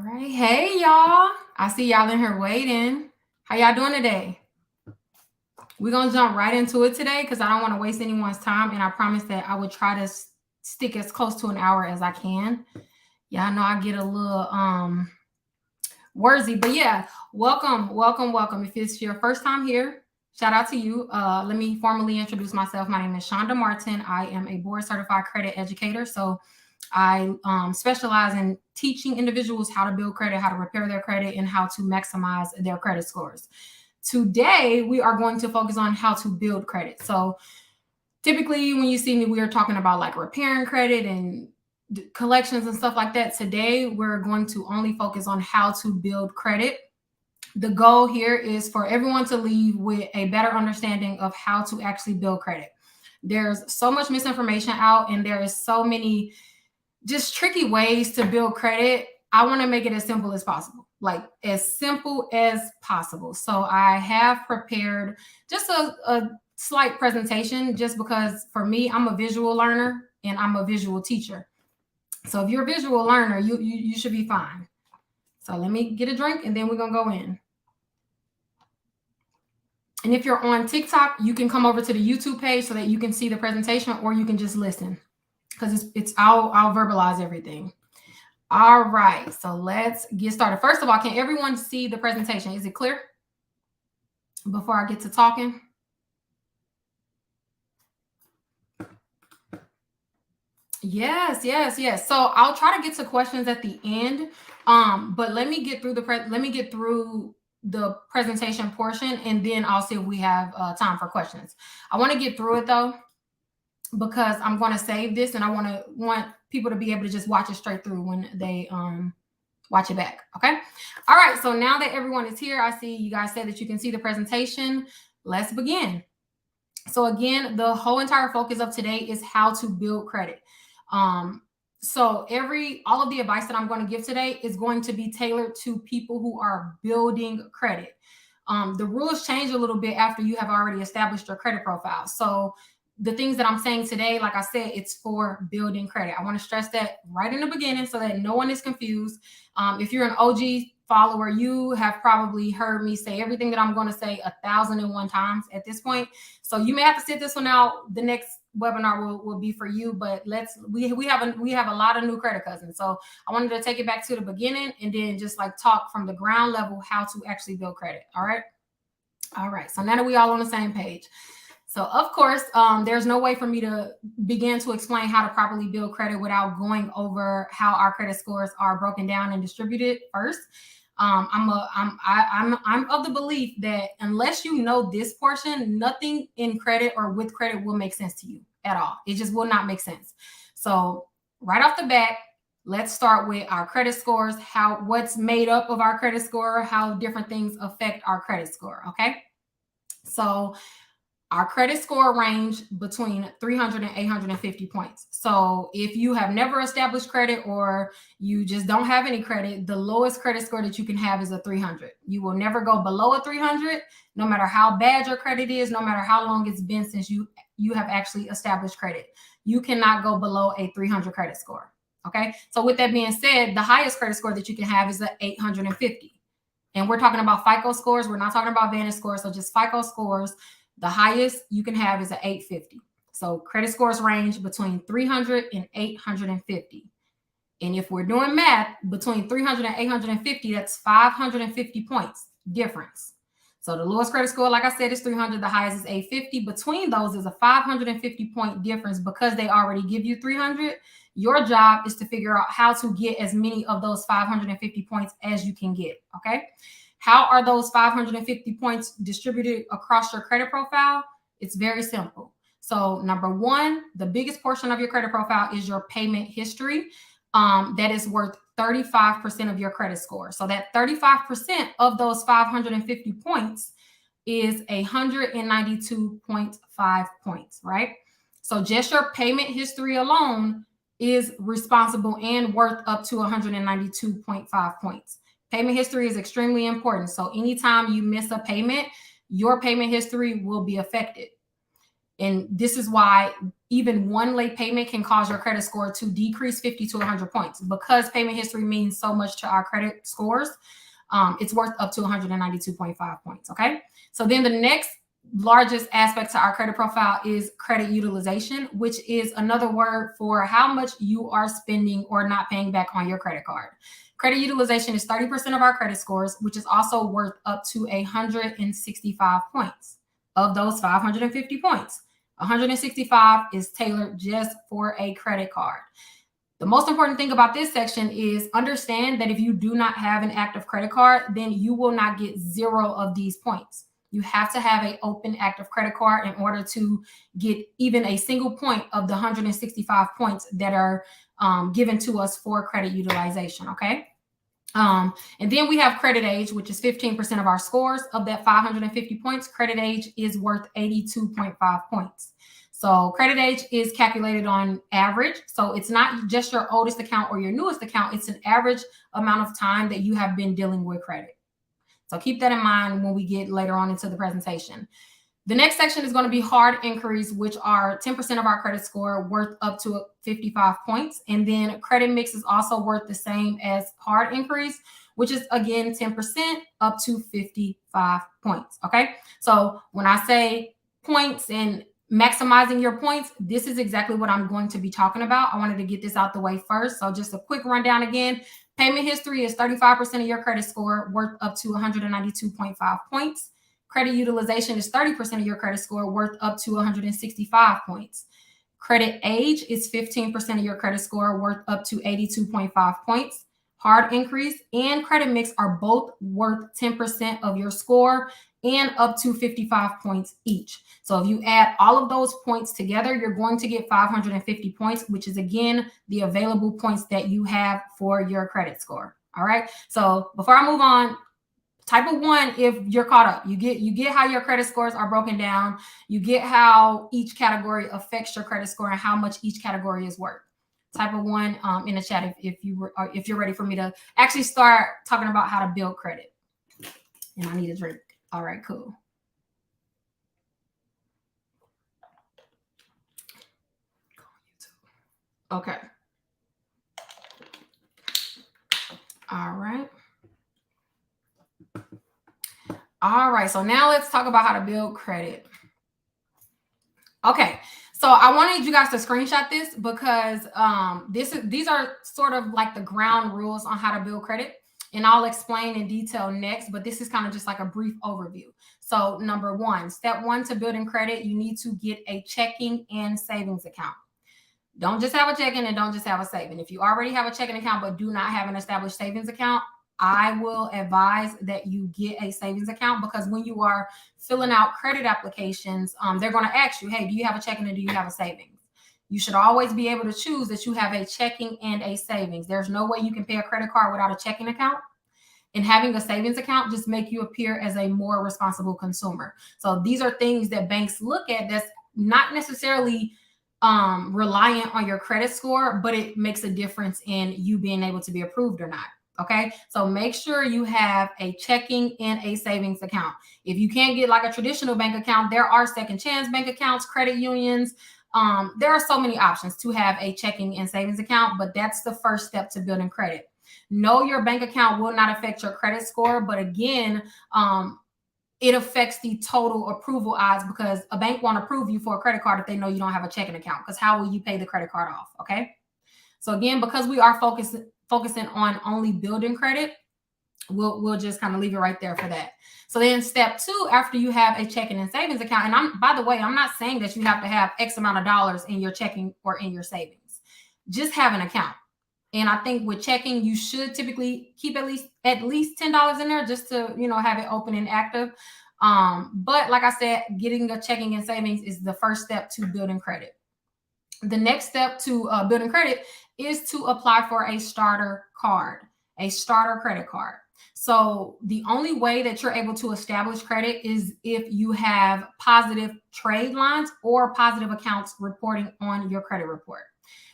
right. Hey, y'all. I see y'all in here waiting. How y'all doing today? We're going to jump right into it today because I don't want to waste anyone's time. And I promise that I would try to stick as close to an hour as I can. Y'all know I get a little wordsy. But yeah, welcome. If it's your first time here, shout out to you. Let me formally introduce myself. My name is Shonda Martin. I am a board certified credit educator. So I specialize in teaching individuals how to build credit, how to repair their credit, and how to maximize their credit scores. Today, we are going to focus on how to build credit. So typically when you see me, we are talking about like repairing credit and collections and stuff like that. Today, we're going to only focus on how to build credit. The goal here is for everyone to leave with a better understanding of how to actually build credit. There's so much misinformation out, and there is so many just tricky ways to build credit. I want to make it as simple as possible, like as simple as possible. So I have prepared just a slight presentation just because for me, I'm a visual learner and I'm a visual teacher. So if you're a visual learner, you should be fine. So let me get a drink and then we're going to go in. And if you're on TikTok, you can come over to the YouTube page so that you can see the presentation, or you can just listen because I'll verbalize everything. All right, so let's get started. First of all, can everyone see the presentation? Is it clear? Before I get to talking. Yes. So I'll try to get to questions at the end. But let me get through the presentation portion, and then I'll see if we have time for questions. I want to get through it though, because I'm going to save this, and I want people to be able to just watch it straight through when they watch it back. Okay. All right. So now that everyone is here, I see you guys said that you can see the presentation. Let's begin. So again, the whole entire focus of today is how to build credit. So all of the advice that I'm going to give today is going to be tailored to people who are building credit. The rules change a little bit after you have already established your credit profile. So the things that I'm saying today, like I said, it's for building credit. I want to stress that right in the beginning so that no one is confused. If you're an OG follower, you have probably heard me say everything that I'm going to say 1,001 times at this point. So you may have to sit this one out. The next webinar will be for you, but we have a lot of new credit cousins. So I wanted to take it back to the beginning and then just like talk from the ground level how to actually build credit. All right. So now that we all on the same page. So of course, there's no way for me to begin to explain how to properly build credit without going over how our credit scores are broken down and distributed first. I'm of the belief that unless you know this portion, nothing in credit or with credit will make sense to you at all. It just will not make sense. So right off the bat, let's start with our credit scores, what's made up of our credit score, how different things affect our credit score. Okay. So our credit score range between 300 and 850 points. So if you have never established credit or you just don't have any credit, the lowest credit score that you can have is a 300. You will never go below a 300, no matter how bad your credit is, no matter how long it's been since you have actually established credit. You cannot go below a 300 credit score. Okay. So with that being said, the highest credit score that you can have is a 850. And we're talking about FICO scores. We're not talking about Vantage scores. So just FICO scores. The highest you can have is an 850. So credit scores range between 300 and 850. And if we're doing math, between 300 and 850, that's 550 points difference. So the lowest credit score, like I said, is 300. The highest is 850. Between those is a 550 point difference because they already give you 300. Your job is to figure out how to get as many of those 550 points as you can get. Okay. How are those 550 points distributed across your credit profile? It's very simple. So number one, the biggest portion of your credit profile is your payment history. That is worth 35% of your credit score. So that 35% of those 550 points is 192.5 points, right? So just your payment history alone is responsible and worth up to 192.5 points. Payment history is extremely important. So anytime you miss a payment, your payment history will be affected. And this is why even one late payment can cause your credit score to decrease 50 to 100 points. Because payment history means so much to our credit scores, it's worth up to 192.5 points. Okay. So then the next largest aspect to our credit profile is credit utilization, which is another word for how much you are spending or not paying back on your credit card. Credit utilization is 30% of our credit scores, which is also worth up to 165 points. Of those 550 points, 165 is tailored just for a credit card. The most important thing about this section is understand that if you do not have an active credit card, then you will not get 0 of these points. You have to have an open active credit card in order to get even a single point of the 165 points that are given to us for credit utilization. Okay. And then we have credit age, which is 15% of our scores. Of that 550 points, credit age is worth 82.5 points. So credit age is calculated on average. So it's not just your oldest account or your newest account. It's an average amount of time that you have been dealing with credit. So keep that in mind when we get later on into the presentation. The next section is going to be hard inquiries, which are 10% of our credit score, worth up to 55 points. And then credit mix is also worth the same as hard inquiries, which is again 10% up to 55 points. Okay. So when I say points and maximizing your points, this is exactly what I'm going to be talking about. I wanted to get this out the way first. So just a quick rundown again. Payment history is 35% of your credit score, worth up to 192.5 points. Credit utilization is 30% of your credit score, worth up to 165 points. Credit age is 15% of your credit score, worth up to 82.5 points. Hard increase and credit mix are both worth 10% of your score and up to 55 points each. So if you add all of those points together, you're going to get 550 points, which is again the available points that you have for your credit score. All right. So before I move on, type of 1, if you're caught up, you get how your credit scores are broken down. You get how each category affects your credit score and how much each category is worth. Type of 1 in the chat if you're ready for me to actually start talking about how to build credit. And I need a drink. All right, cool. Okay. All right. All right. So now let's talk about how to build credit. Okay. So I wanted you guys to screenshot this because these are sort of like the ground rules on how to build credit. And I'll explain in detail next, but this is kind of just like a brief overview. So number 1, step 1 to building credit, you need to get a checking and savings account. Don't just have a checking and don't just have a saving. If you already have a checking account but do not have an established savings account, I will advise that you get a savings account, because when you are filling out credit applications, they're going to ask you, hey, do you have a checking and do you have a savings? You should always be able to choose that you have a checking and a savings. There's no way you can pay a credit card without a checking account. And having a savings account just make you appear as a more responsible consumer. So these are things that banks look at that's not necessarily reliant on your credit score, but it makes a difference in you being able to be approved or not. Okay. So make sure you have a checking and a savings account. If you can't get like a traditional bank account, there are second chance bank accounts, credit unions. There are so many options to have a checking and savings account, but that's the first step to building credit. No, your bank account will not affect your credit score, but again, it affects the total approval odds, because a bank won't approve you for a credit card if they know you don't have a checking account, because how will you pay the credit card off? Okay. So again, because we are focusing on only building credit, we'll just kind of leave it right there for that. So then step 2, after you have a checking and savings account, and by the way, I'm not saying that you have to have X amount of dollars in your checking or in your savings. Just have an account. And I think with checking, you should typically keep at least $10 in there just to, have it open and active. But like I said, getting a checking and savings is the first step to building credit. The next step to building credit is to apply for a starter card, a starter credit card. So the only way that you're able to establish credit is if you have positive trade lines or positive accounts reporting on your credit report.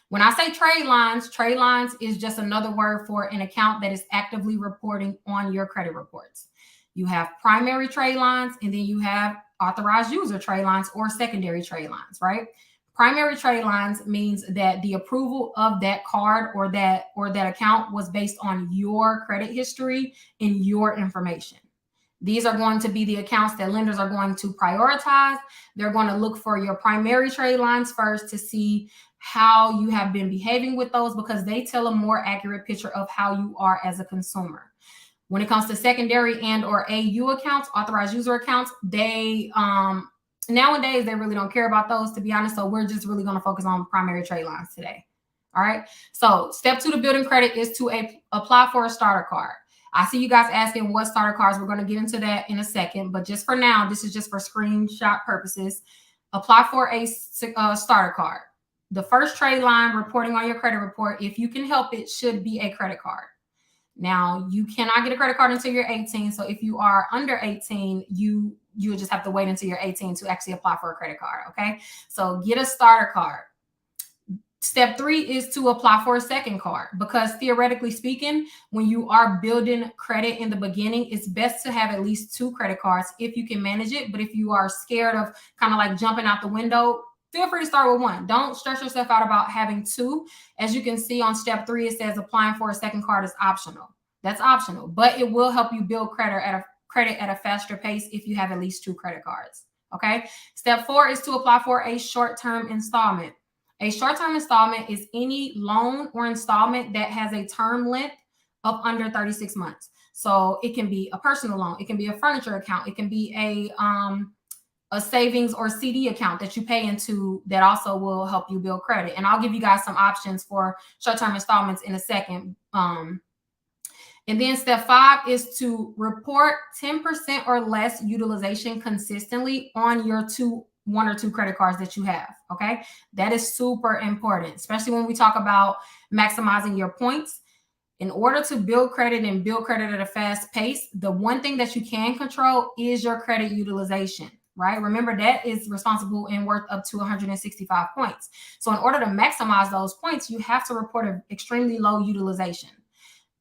When I say trade lines is just another word for an account that is actively reporting on your credit reports. You have primary trade lines, and then you have authorized user trade lines or secondary trade lines, right? Primary trade lines means that the approval of that card or that account was based on your credit history and your information. These are going to be the accounts that lenders are going to prioritize. They're going to look for your primary trade lines first to see how you have been behaving with those, because they tell a more accurate picture of how you are as a consumer. When it comes to secondary and or AU accounts, authorized user accounts, they nowadays they really don't care about those, to be honest. So we're just really going to focus on primary trade lines today. All right. So step 2 to building credit is to apply for a starter card. I see you guys asking what starter cards. We're going to get into that in a second, but just for now, this is just for screenshot purposes. Apply for a starter card. The first trade line reporting on your credit report, if you can help it, should be a credit card. Now, you cannot get a credit card until you're 18. So if you are under 18, you just have to wait until you're 18 to actually apply for a credit card. Okay. So get a starter card. Step 3 is to apply for a second card, because theoretically speaking, when you are building credit in the beginning, it's best to have at least 2 credit cards if you can manage it. But if you are scared of kind of like jumping out the window, feel free to start with 1. Don't stress yourself out about having 2. As you can see on step 3, it says applying for a second card is optional. That's optional, but it will help you build credit at a faster pace if you have at least 2 credit cards. Okay. Step 4 is to apply for a short-term installment. A short-term installment is any loan or installment that has a term length of under 36 months. So it can be a personal loan, it can be a furniture account, it can be a savings or CD account that you pay into that also will help you build credit. And I'll give you guys some options for short-term installments in a second. And then step 5 is to report 10% or less utilization consistently on your 1 or 2 credit cards that you have. Okay. That is super important, especially when we talk about maximizing your points. In order to build credit and build credit at a fast pace, the one thing that you can control is your credit utilization, right? Remember, that is responsible and worth up to 165 points. So in order to maximize those points, you have to report an extremely low utilization.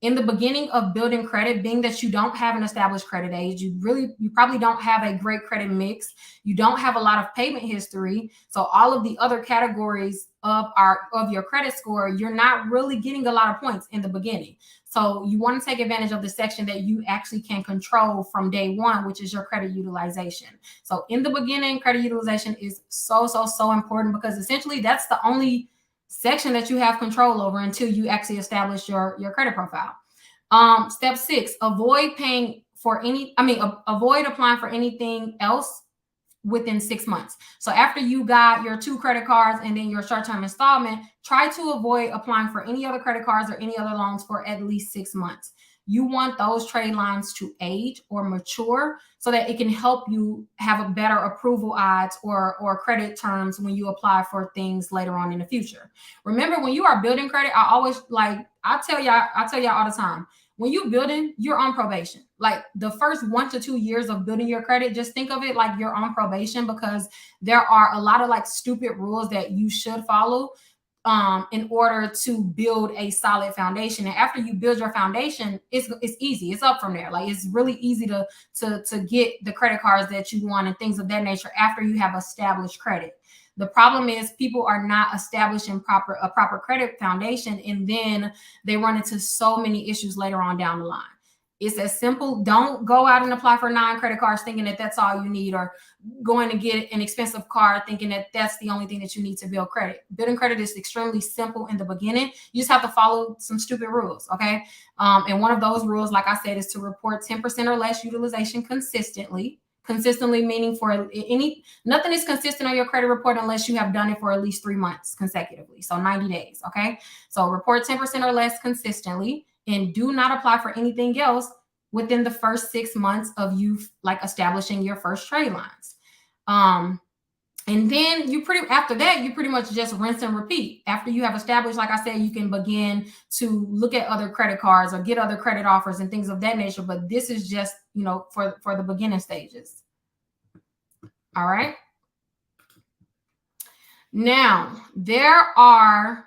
In the beginning of building credit, being that you don't have an established credit age, you probably don't have a great credit mix, you don't have a lot of payment history. So all of the other categories of your credit score, you're not really getting a lot of points in the beginning. So you want to take advantage of the section that you actually can control from day 1, which is your credit utilization. So in the beginning, credit utilization is so important, because essentially that's the only section that you have control over until you actually establish your credit profile. Step 6, avoid applying for anything else within 6 months. So after you got your 2 credit cards and then your short-term installment, try to avoid applying for any other credit cards or any other loans for at least 6 months. You want those trade lines to age or mature so that it can help you have a better approval odds or credit terms when you apply for things later on in the future. Remember, when you are building credit, I tell y'all all the time, when you're building, you're on probation. Like the first 1 to 2 years of building your credit, just think of it like you're on probation, because there are a lot of like stupid rules that you should follow in order to build a solid foundation. And after you build your foundation, it's easy. It's up from there. Like it's really easy to get the credit cards that you want and things of that nature after you have established credit. The problem is people are not establishing a proper credit foundation, and then they run into so many issues later on down the line. It's as simple. Don't go out and apply for 9 credit cards thinking that that's all you need, or going to get an expensive card thinking that that's the only thing that you need to build credit. Building credit is extremely simple in the beginning. You just have to follow some stupid rules, okay? And one of those rules, like I said, is to report 10% or less utilization consistently. Consistently meaning nothing is consistent on your credit report unless you have done it for at least 3 months consecutively. So 90 days, okay? So report 10% or less consistently, and do not apply for anything else within the first 6 months of you establishing your first trade lines. And then after that, you pretty much just rinse and repeat. After you have established, like I said, you can begin to look at other credit cards or get other credit offers and things of that nature. But this is just, for the beginning stages. All right. Now, there are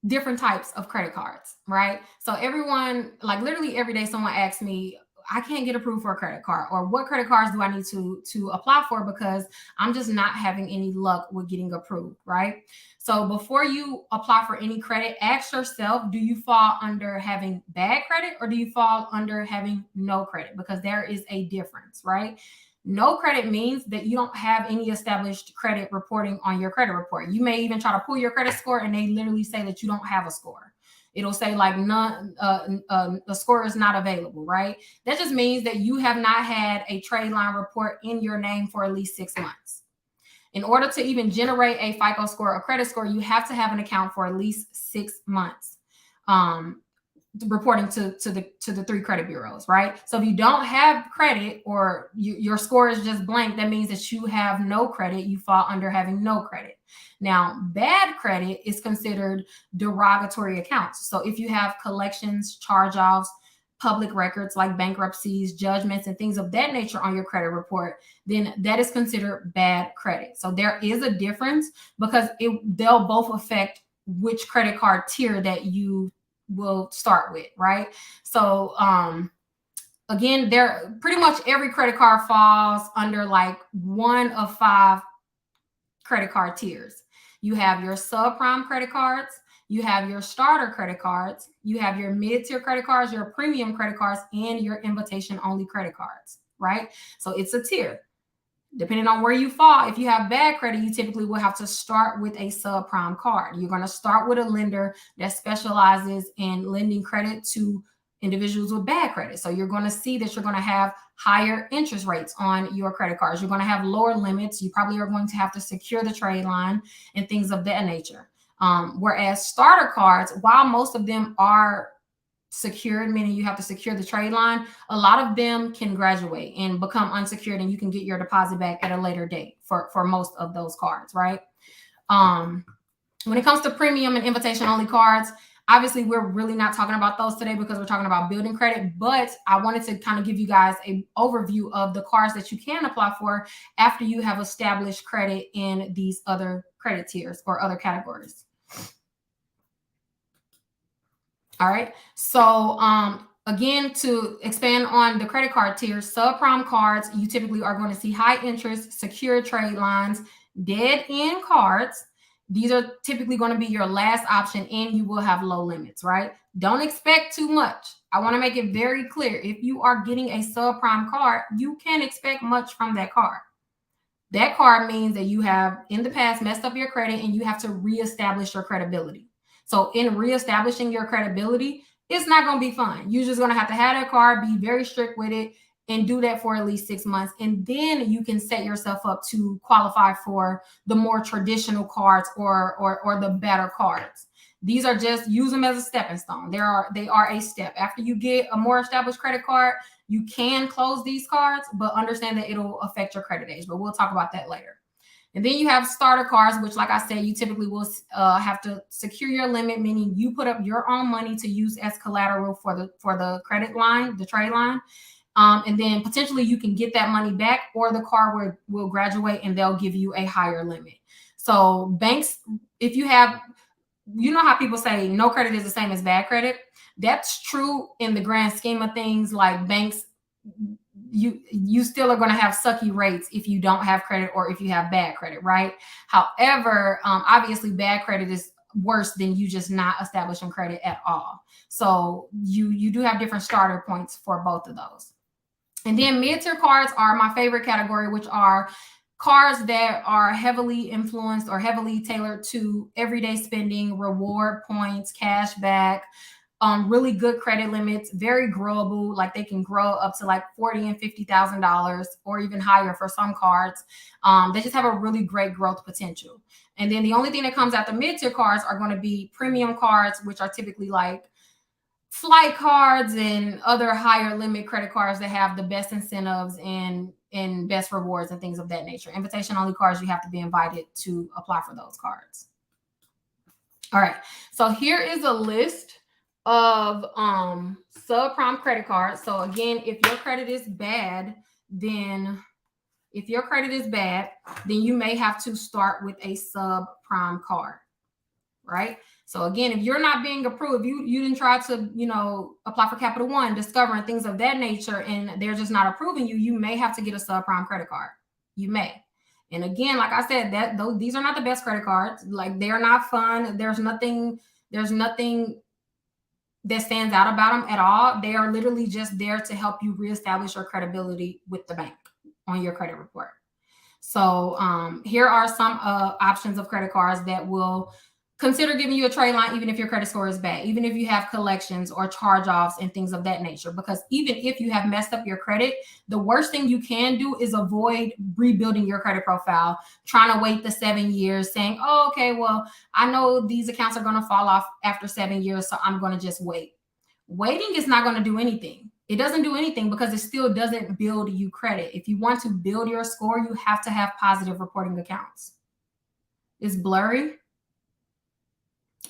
different types of credit cards, right? So everyone, like literally every day, someone asks me, I can't get approved for a credit card, or what credit cards do I need to apply for because I'm just not having any luck with getting approved, right? So before you apply for any credit, ask yourself, do you fall under having bad credit or do you fall under having no credit? Because there is a difference, right? No credit means that you don't have any established credit reporting on your credit report. You may even try to pull your credit score and they literally say that you don't have a score. It'll say like none, the score is not available, right? That just means that you have not had a trade line report in your name for at least 6 months. In order to even generate a FICO score or credit score, you have to have an account for at least 6 months. Reporting to the 3 credit bureaus, right? So if you don't have credit or your score is just blank, that means that you have no credit. You fall under having no credit. Now, bad credit is considered derogatory accounts. So if you have collections, charge-offs, public records like bankruptcies, judgments, and things of that nature on your credit report, then that is considered bad credit. So there is a difference because they'll both affect which credit card tier that you will start with, right? So again, there pretty much every credit card falls under like one of 5 credit card tiers. You have your subprime credit cards, you have your starter credit cards, you have your mid-tier credit cards, your premium credit cards, and your invitation only credit cards, right? So it's a tier. Depending on where you fall, if you have bad credit, you typically will have to start with a subprime card. You're going to start with a lender that specializes in lending credit to individuals with bad credit. So you're going to see that you're going to have higher interest rates on your credit cards. You're going to have lower limits. You probably are going to have to secure the trade line and things of that nature. Whereas starter cards, while most of them are secured, meaning you have to secure the trade line, a lot of them can graduate and become unsecured and you can get your deposit back at a later date for most of those cards, right? When it comes to premium and invitation only cards, obviously we're really not talking about those today because we're talking about building credit, but I wanted to kind of give you guys an overview of the cards that you can apply for after you have established credit in these other credit tiers or other categories. All right. So again, to expand on the credit card tiers, subprime cards, you typically are going to see high interest, secure trade lines, dead end cards. These are typically going to be your last option and you will have low limits, right? Don't expect too much. I want to make it very clear. If you are getting a subprime card, you can't expect much from that card. That card means that you have in the past messed up your credit and you have to reestablish your credibility. So in reestablishing your credibility, it's not going to be fun. You're just going to have that card, be very strict with it, and do that for at least 6 months. And then you can set yourself up to qualify for the more traditional cards or the better cards. These are just, use them as a stepping stone. They are a step. After you get a more established credit card, you can close these cards, but understand that it'll affect your credit age. But we'll talk about that later. And then you have starter cards, which, like I said, you typically will have to secure your limit, meaning you put up your own money to use as collateral for the credit line, the trade line. And then potentially you can get that money back, or the card will graduate and they'll give you a higher limit. So banks, if you have, you know how people say no credit is the same as bad credit. That's true in the grand scheme of things. Like banks, you still are going to have sucky rates if you don't have credit or if you have bad credit, right? However, obviously bad credit is worse than you just not establishing credit at all. So you do have different starter points for both of those. And then mid-tier cards are my favorite category, which are cards that are heavily influenced or heavily tailored to everyday spending, reward points, cash back, really good credit limits, very growable. Like they can grow up to like $40,000 and $50,000 or even higher for some cards. They just have a really great growth potential. And then the only thing that comes out the mid-tier cards are going to be premium cards, which are typically like flight cards and other higher limit credit cards that have the best incentives and best rewards and things of that nature. Invitation only cards, you have to be invited to apply for those cards. All right. So here is a list of subprime credit cards. So again, if your credit is bad, then you may have to start with a subprime card, right? So again, if you're not being approved, you didn't try to, apply for Capital One, Discover, and things of that nature, and they're just not approving you, you may have to get a subprime credit card. You may. And again, like I said, these are not the best credit cards. Like, they're not fun. There's nothing that stands out about them at all. They are literally just there to help you reestablish your credibility with the bank on your credit report. So here are some options of credit cards that will consider giving you a trade line, even if your credit score is bad, even if you have collections or charge-offs and things of that nature. Because even if you have messed up your credit, the worst thing you can do is avoid rebuilding your credit profile, trying to wait the 7 years, saying, oh, okay, well, I know these accounts are going to fall off after 7 years, so I'm going to just wait. Waiting is not going to do anything. It doesn't do anything because it still doesn't build you credit. If you want to build your score, you have to have positive reporting accounts. It's blurry.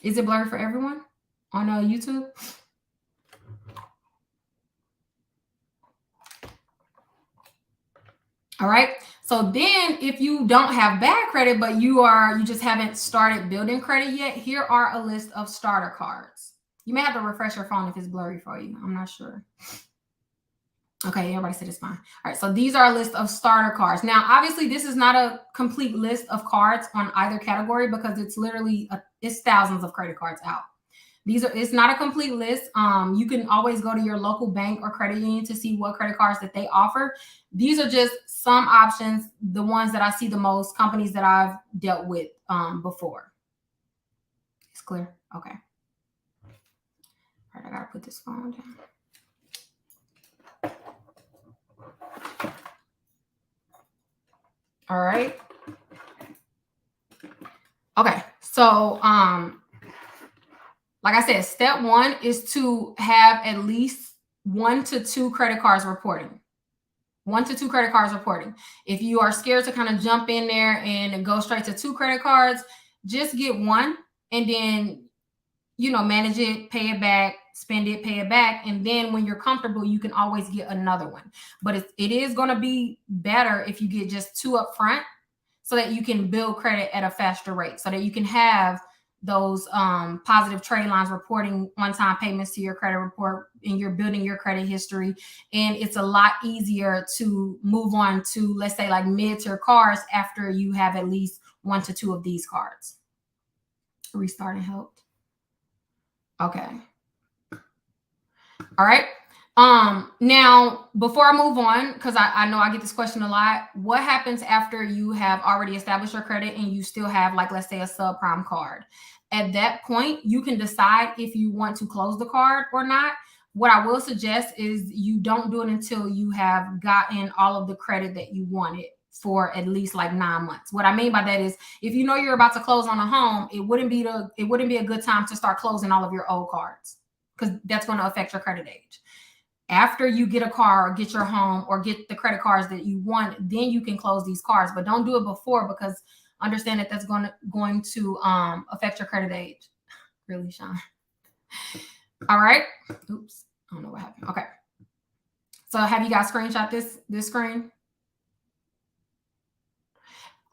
Is it blurry for everyone on YouTube? All right. So then if you don't have bad credit, but you just haven't started building credit yet, here are a list of starter cards. You may have to refresh your phone if it's blurry for you. I'm not sure. Okay, everybody said it's fine. All right, so these are a list of starter cards. Now, obviously, this is not a complete list of cards on either category because it's literally it's thousands of credit cards out. It's not a complete list. You can always go to your local bank or credit union to see what credit cards that they offer. These are just some options, the ones that I see the most, companies that I've dealt with before. It's clear? Okay. All right, I gotta put this phone down. All right. Okay. So, like I said, step one is to have at least 1 to 2 credit cards reporting. 1 to 2 credit cards reporting. If you are scared to kind of jump in there and go straight to 2 credit cards, just get one and then, manage it, pay it back, spend it, pay it back. And then when you're comfortable, you can always get another one. But it is going to be better if you get just 2 up front so that you can build credit at a faster rate, so that you can have those positive trade lines reporting one-time payments to your credit report, and you're building your credit history. And it's a lot easier to move on to, let's say, like mid-tier cards after you have at least 1 to 2 of these cards. Restarting helped. Okay. All right. Now, before I move on, because I know I get this question a lot, what happens after you have already established your credit and you still have, like, let's say, a subprime card? At that point, you can decide if you want to close the card or not. What I will suggest is you don't do it until you have gotten all of the credit that you wanted for at least like 9 months. What I mean by that is, if you know you're about to close on a home, it wouldn't be a good time to start closing all of your old cards, because that's going to affect your credit age. After you get a car or get your home or get the credit cards that you want, then you can close these cards. But don't do it before, because understand that that's going to affect your credit age. Really, Sean? All right. Oops. I don't know what happened. Okay. So have you guys screenshot this screen?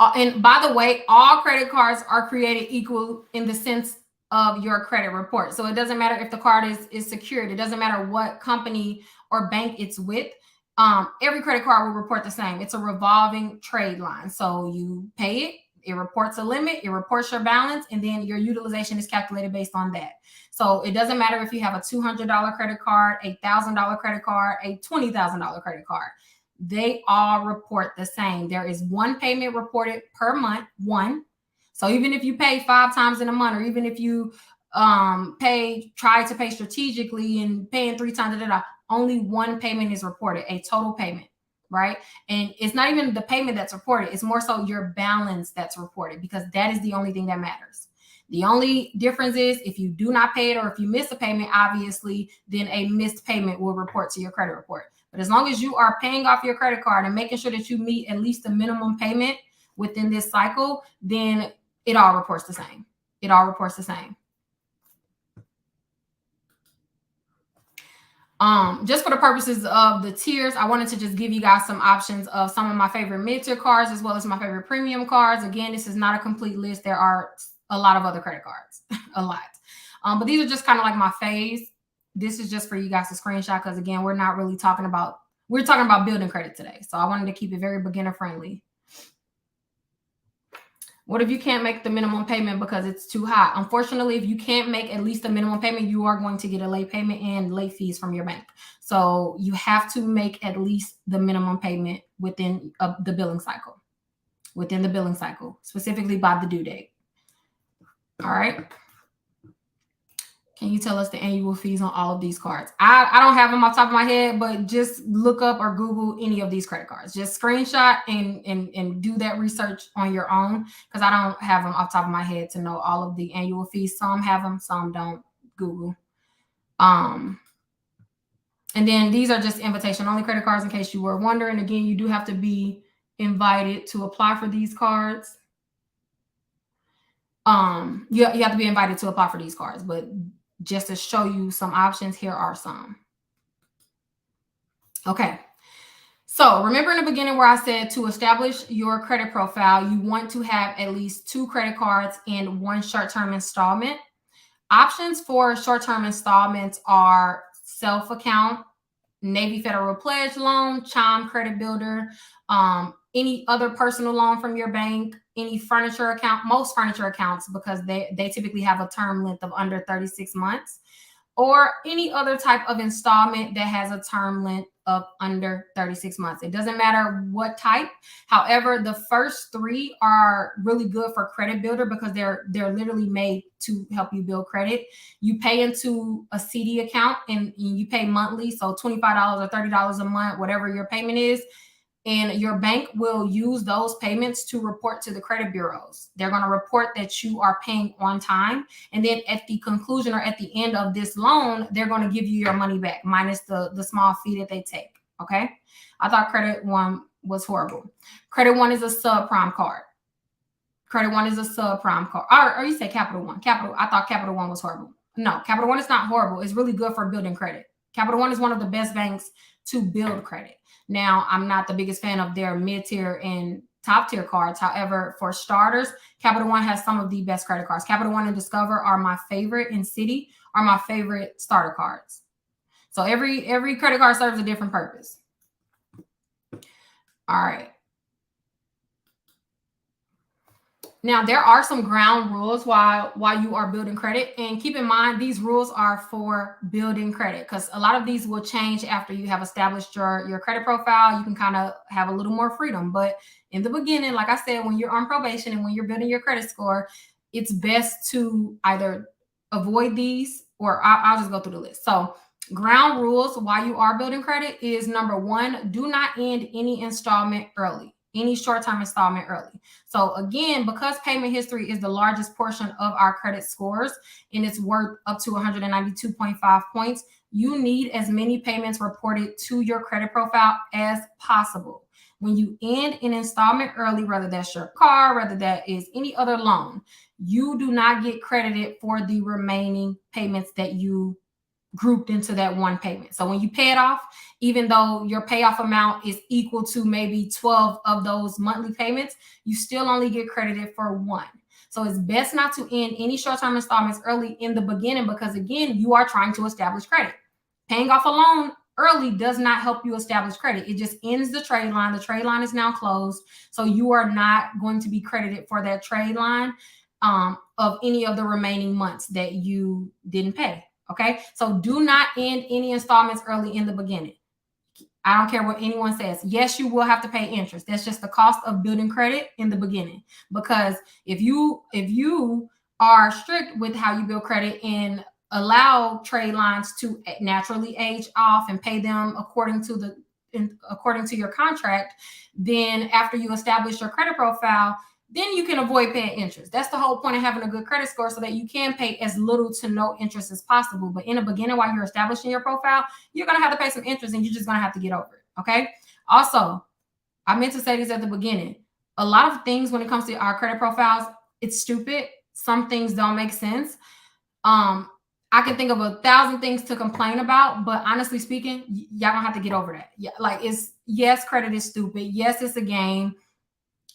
And by the way, all credit cards are created equal in the sense of your credit report. So it doesn't matter if the card is secured. It doesn't matter what company or bank it's with. Every credit card will report the same. It's a revolving trade line. So you pay it, it reports a limit, it reports your balance, and then your utilization is calculated based on that. So it doesn't matter if you have a $200 credit card, a $1,000 credit card, a $20,000 credit card. They all report the same. There is one payment reported per month, one. So even if you pay 5 times in a month, or even if you try to pay strategically and paying 3 times, only one payment is reported, a total payment, right? And it's not even the payment that's reported. It's more so your balance that's reported, because that is the only thing that matters. The only difference is if you do not pay it, or if you miss a payment, obviously, then a missed payment will report to your credit report. But as long as you are paying off your credit card and making sure that you meet at least the minimum payment within this cycle, then it all reports the same. It all reports the same. Just for the purposes of the tiers, I wanted to just give you guys some options of some of my favorite mid-tier cards as well as my favorite premium cards. Again, this is not a complete list. There are a lot of other credit cards. a lot. But these are just kind of like my faves. This is just for you guys to screenshot because again, we're talking about building credit today. So I wanted to keep it very beginner friendly. What if you can't make the minimum payment because it's too high? Unfortunately, if you can't make at least a minimum payment, you are going to get a late payment and late fees from your bank. So you have to make at least the minimum payment within the billing cycle. Within the billing cycle, specifically by the due date. All right. Can you tell us the annual fees on all of these cards? I don't have them off the top of my head, but just look up or Google any of these credit cards. Just screenshot and do that research on your own because I don't have them off the top of my head to know all of the annual fees. Some have them, some don't. Google. And then these are just invitation only credit cards in case you were wondering. Again, you do have to be invited to apply for these cards. You have to be invited to apply for these cards, but just to show you some options, here are some. Okay. So remember in the beginning where I said to establish your credit profile, you want to have at least 2 credit cards and 1 short-term installment. Options for short-term installments are self-account, Navy Federal Pledge Loan, Chime Credit Builder, any other personal loan from your bank, any furniture account, most furniture accounts, because they typically have a term length of under 36 months, or any other type of installment that has a term length of under 36 months. It doesn't matter what type. However, the first 3 are really good for credit builder because they're literally made to help you build credit. You pay into a CD account and you pay monthly, so $25 or $30 a month, whatever your payment is. And your bank will use those payments to report to the credit bureaus. They're going to report that you are paying on time. And then at the conclusion or at the end of this loan, they're going to give you your money back minus the small fee that they take. Okay. I thought Credit One was horrible. Credit One is a subprime card. Credit One is a subprime card. Or you say Capital One. I thought Capital One was horrible. No, Capital One is not horrible. It's really good for building credit. Capital One is one of the best banks to build credit. Now, I'm not the biggest fan of their mid-tier and top-tier cards. However, for starters, Capital One has some of the best credit cards. Capital One and Discover are my favorite, and Citi are my favorite starter cards. So every credit card serves a different purpose. All right. Now, there are some ground rules while you are building credit. And keep in mind, these rules are for building credit because a lot of these will change after you have established your credit profile. You can kind of have a little more freedom. But in the beginning, like I said, when you're on probation and when you're building your credit score, it's best to either avoid these or I'll just go through the list. So ground rules while you are building credit is number 1, do not end any installment early. Any short-term installment early. So again, because payment history is the largest portion of our credit scores and it's worth up to 192.5 points, you need as many payments reported to your credit profile as possible. When you end an installment early, whether that's your car, whether that is any other loan, you do not get credited for the remaining payments that you grouped into that one payment. So when you pay it off, even though your payoff amount is equal to maybe 12 of those monthly payments, you still only get credited for 1. So it's best not to end any short-term installments early in the beginning because again, you are trying to establish credit. Paying off a loan early does not help you establish credit. It just ends the trade line. The trade line is now closed. So you are not going to be credited for that trade line of any of the remaining months that you didn't pay. Okay, so do not end any installments early in the beginning. I don't care what anyone says. Yes, you will have to pay interest. That's just the cost of building credit in the beginning. Because if you are strict with how you build credit and allow trade lines to naturally age off and pay them according to your contract, then after you establish your credit profile, then you can avoid paying interest. That's the whole point of having a good credit score so that you can pay as little to no interest as possible. But in the beginning, while you're establishing your profile, you're going to have to pay some interest and you're just going to have to get over it. Okay. Also, I meant to say this at the beginning. A lot of things when it comes to our credit profiles, it's stupid. Some things don't make sense. I can think of 1,000 things to complain about, but honestly speaking, y'all gonna have to get over that. Yeah, like yes, credit is stupid. Yes, it's a game.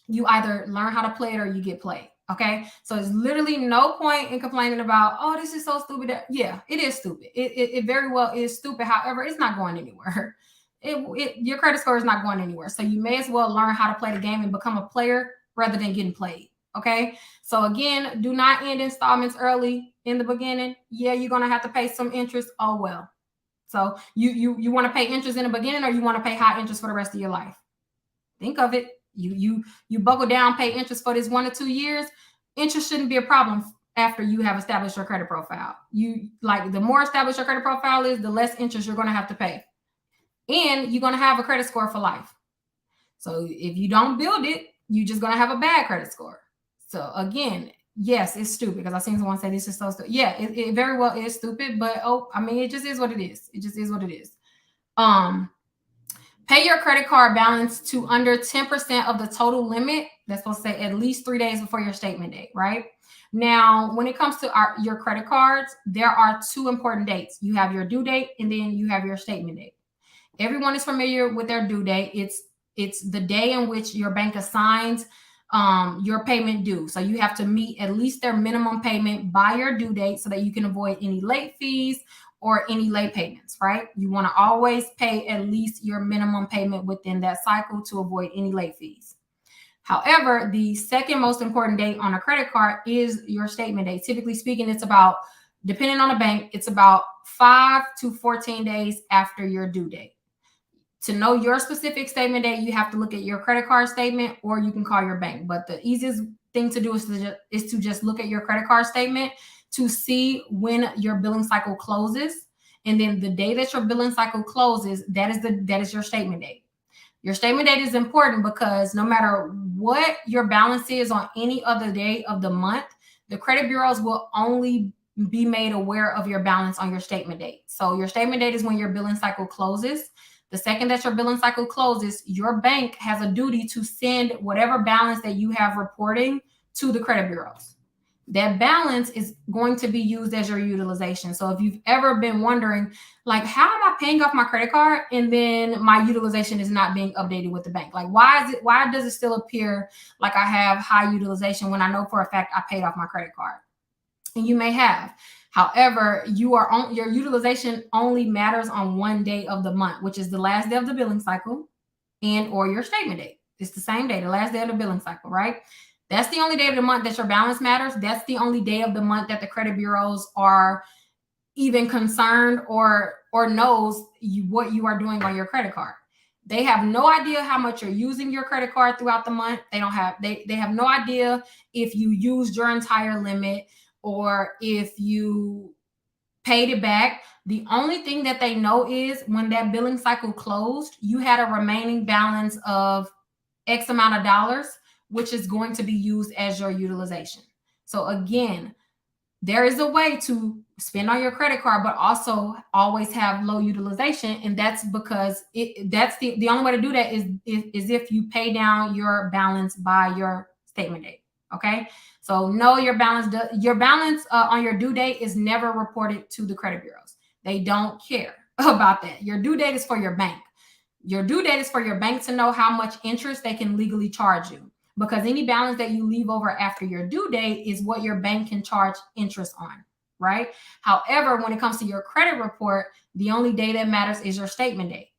You either learn how to play it or you get played. Okay, so there's literally no point in complaining about, oh, this is so stupid. Yeah, it is stupid. It very well is stupid. However, it's not going anywhere. Your credit score is not going anywhere. So you may as well learn how to play the game and become a player rather than getting played. Okay, so again, do not end installments early in the beginning. Yeah, you're gonna have to pay some interest. Oh well. So you want to pay interest in the beginning, or you want to pay high interest for the rest of your life? Think of it. You buckle down, pay interest for this 1 to 2 years. Interest shouldn't be a problem after you have established your credit profile. You like the more established your credit profile is, the less interest you're going to have to pay, and you're going to have a credit score for life. So if you don't build it, you're just going to have a bad credit score. So again, yes, it's stupid, because I've seen someone say this is so stupid. Yeah, it very well is stupid, but I mean, it just is what it is. It just is what it is. Pay your credit card balance to under 10% of the total limit. That's supposed to say at least 3 days before your statement date, right? Now, when it comes to your credit cards, there are two important dates. You have your due date, and then you have your statement date. Everyone is familiar with their due date. It's the day in which your bank assigns your payment due. So you have to meet at least their minimum payment by your due date so that you can avoid any late fees or any late payments, right? You want to always pay at least your minimum payment within that cycle to avoid any late fees. However, the second most important date on a credit card is your statement date. Typically speaking, it's about, depending on the bank, it's about 5 to 14 days after your due date. To know your specific statement date, you have to look at your credit card statement, or you can call your bank. But the easiest thing to do is to just look at your credit card statement to see when your billing cycle closes. And then the day that your billing cycle closes, that is your statement date. Your statement date is important because no matter what your balance is on any other day of the month, the credit bureaus will only be made aware of your balance on your statement date. So your statement date is when your billing cycle closes. The second that your billing cycle closes, your bank has a duty to send whatever balance that you have reporting to the credit bureaus. That balance is going to be used as your utilization. So if you've ever been wondering, like, how am I paying off my credit card and then my utilization is not being updated with the bank? Like, why does it still appear like I have high utilization when I know for a fact I paid off my credit card? And you may have. However, your utilization only matters on one day of the month, which is the last day of the billing cycle and or your statement date. It's the same day, the last day of the billing cycle, right? That's the only day of the month that your balance matters. That's the only day of the month that the credit bureaus are even concerned or knows what you are doing on your credit card. They have no idea how much you're using your credit card throughout the month. They have no idea if you used your entire limit or if you paid it back. The only thing that they know is when that billing cycle closed, you had a remaining balance of X amount of dollars, which is going to be used as your utilization. So again, there is a way to spend on your credit card, but also always have low utilization. And that's because that's the only way to do that is if you pay down your balance by your statement date. Okay. So no, your balance on your due date is never reported to the credit bureaus. They don't care about that. Your due date is for your bank. Your due date is for your bank to know how much interest they can legally charge you, because any balance that you leave over after your due date is what your bank can charge interest on, right? However, when it comes to your credit report, the only day that matters is your statement date.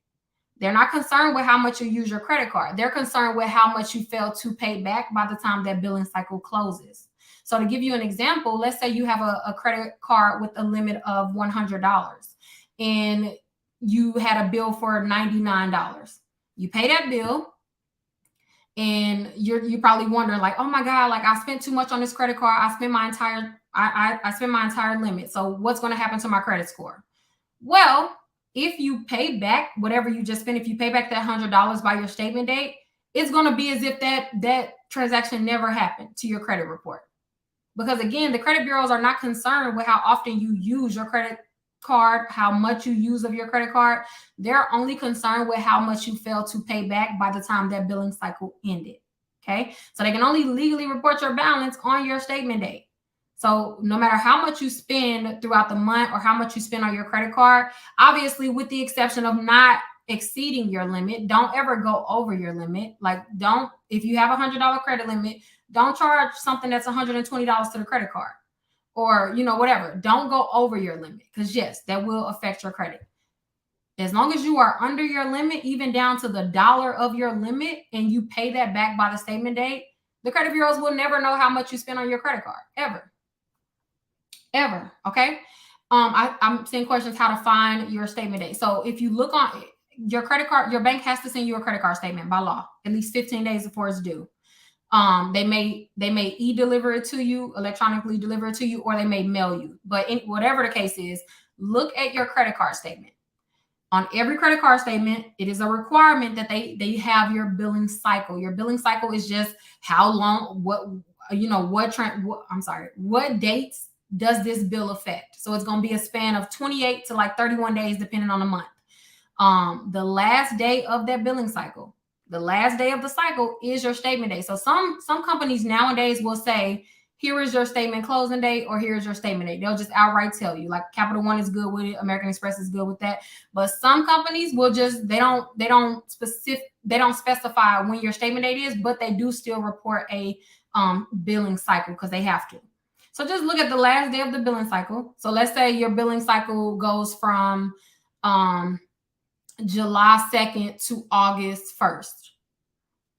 They're not concerned with how much you use your credit card. They're concerned with how much you fail to pay back by the time that billing cycle closes. So to give you an example, let's say you have a credit card with a limit of $100 and you had a bill for $99. You pay that bill, and you probably wondering like, oh my God, like I spent too much on this credit card. I spent my entire limit. So what's going to happen to my credit score? Well, if you pay back whatever you just spent, if you pay back that $100 by your statement date, it's going to be as if that transaction never happened to your credit report. Because again, the credit bureaus are not concerned with how often you use your credit card, how much you use of your credit card. They're only concerned with how much you fail to pay back by the time that billing cycle ended. Okay. So they can only legally report your balance on your statement date. So no matter how much you spend throughout the month or how much you spend on your credit card, obviously with the exception of not exceeding your limit, don't ever go over your limit. Like if you have $100 credit limit, Don't charge something that's $120 to the credit card, or whatever. Don't go over your limit, because yes, that will affect your credit. As long as you are under your limit, even down to the dollar of your limit, and you pay that back by the statement date, the credit bureaus will never know how much you spent on your credit card, ever. Okay. I'm seeing questions how to find your statement date. So if you look on your credit card, your bank has to send you a credit card statement by law at least 15 days before it's due. They may e-deliver it to you, electronically deliver it to you, or they may mail you. But whatever the case is, look at your credit card statement. On every credit card statement, it is a requirement that they have your billing cycle. Your billing cycle is just how long, what dates does this bill affect? So it's going to be a span of 28 to like 31 days, depending on the month. The last day of that billing cycle, the last day of the cycle is your statement day. So some companies nowadays will say, here is your statement closing date, or here's your statement date. They'll just outright tell you. Like Capital One is good with it, American Express is good with that. But some companies will just they don't specify when your statement date is, but they do still report a billing cycle because they have to. So just look at the last day of the billing cycle. So let's say your billing cycle goes from July 2nd to August 1st.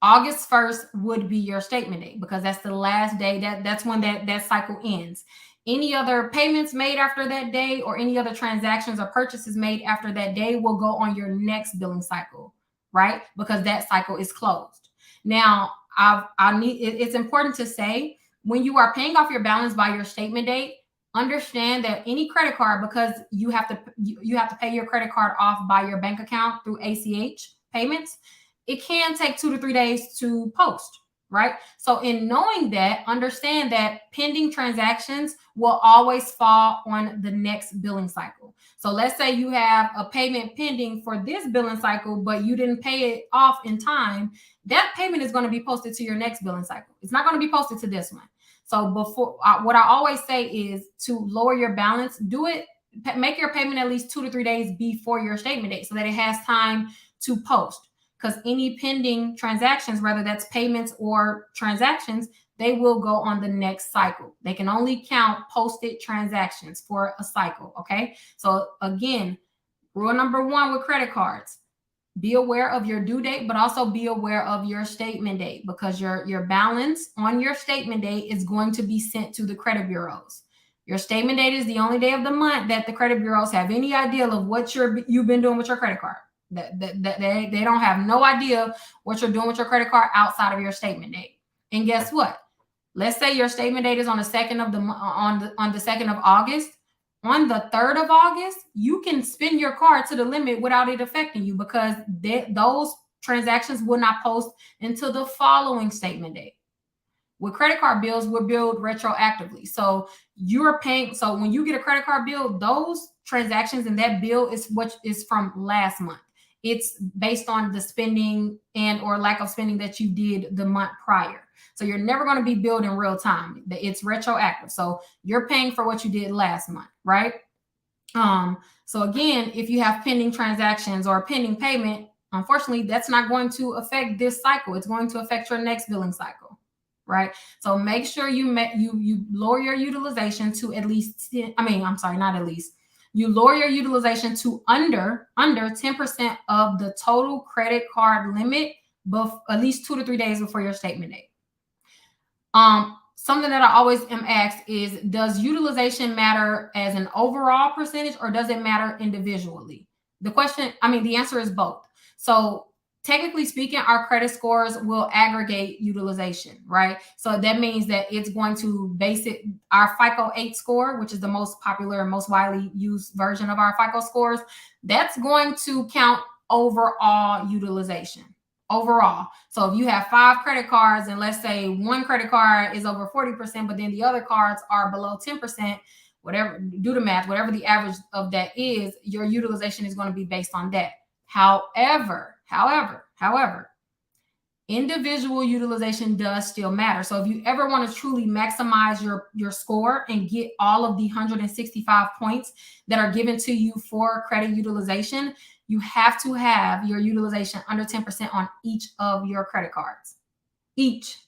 August 1st would be your statement date, because that's the last day, that's when that cycle ends. Any other payments made after that day, or any other transactions or purchases made after that day, will go on your next billing cycle, right? Because that cycle is closed. Now, it's important to say, when you are paying off your balance by your statement date, understand that any credit card, because you have to pay your credit card off by your bank account through ACH payments, it can take 2 to 3 days to post, right? So in knowing that, understand that pending transactions will always fall on the next billing cycle. So let's say you have a payment pending for this billing cycle, but you didn't pay it off in time. That payment is going to be posted to your next billing cycle. It's not going to be posted to this one. So what I always say is, to lower your balance, make your payment at least 2 to 3 days before your statement date, so that it has time to post. Because any pending transactions, whether that's payments or transactions, they will go on the next cycle. They can only count posted transactions for a cycle, okay? So again, rule number 1 with credit cards, be aware of your due date, but also be aware of your statement date, because your balance on your statement date is going to be sent to the credit bureaus. Your statement date is the only day of the month that the credit bureaus have any idea of what you've been doing with your credit card. They don't have no idea what you're doing with your credit card outside of your statement date. And guess what? Let's say your statement date is on the 2nd of on the 2nd of August. On the 3rd of August, you can spend your card to the limit without it affecting you, because those transactions will not post until the following statement date. With credit card bills, we're billed retroactively. So you're paying. So when you get a credit card bill, those transactions and that bill is what is from last month. It's based on the spending and or lack of spending that you did the month prior. So you're never going to be billed in real time. It's retroactive. So you're paying for what you did last month, right? So again, if you have pending transactions or a pending payment, unfortunately, that's not going to affect this cycle. It's going to affect your next billing cycle, right? So make sure you lower your utilization to at least, not at least. You lower your utilization to under 10% of the total credit card limit, at least 2 to 3 days before your statement date. Something that I always am asked is, does utilization matter as an overall percentage, or does it matter individually? The answer is both. So technically speaking, our credit scores will aggregate utilization, right? So that means that it's going to base it, our FICO 8 score, which is the most popular and most widely used version of our FICO scores, that's going to count overall utilization. Overall. So if you have 5 credit cards, and let's say one credit card is over 40%, but then the other cards are below 10%, whatever, do the math, whatever the average of that is, your utilization is going to be based on that. However, individual utilization does still matter. So if you ever want to truly maximize your score and get all of the 165 points that are given to you for credit utilization, you have to have your utilization under 10% on each of your credit cards. Each.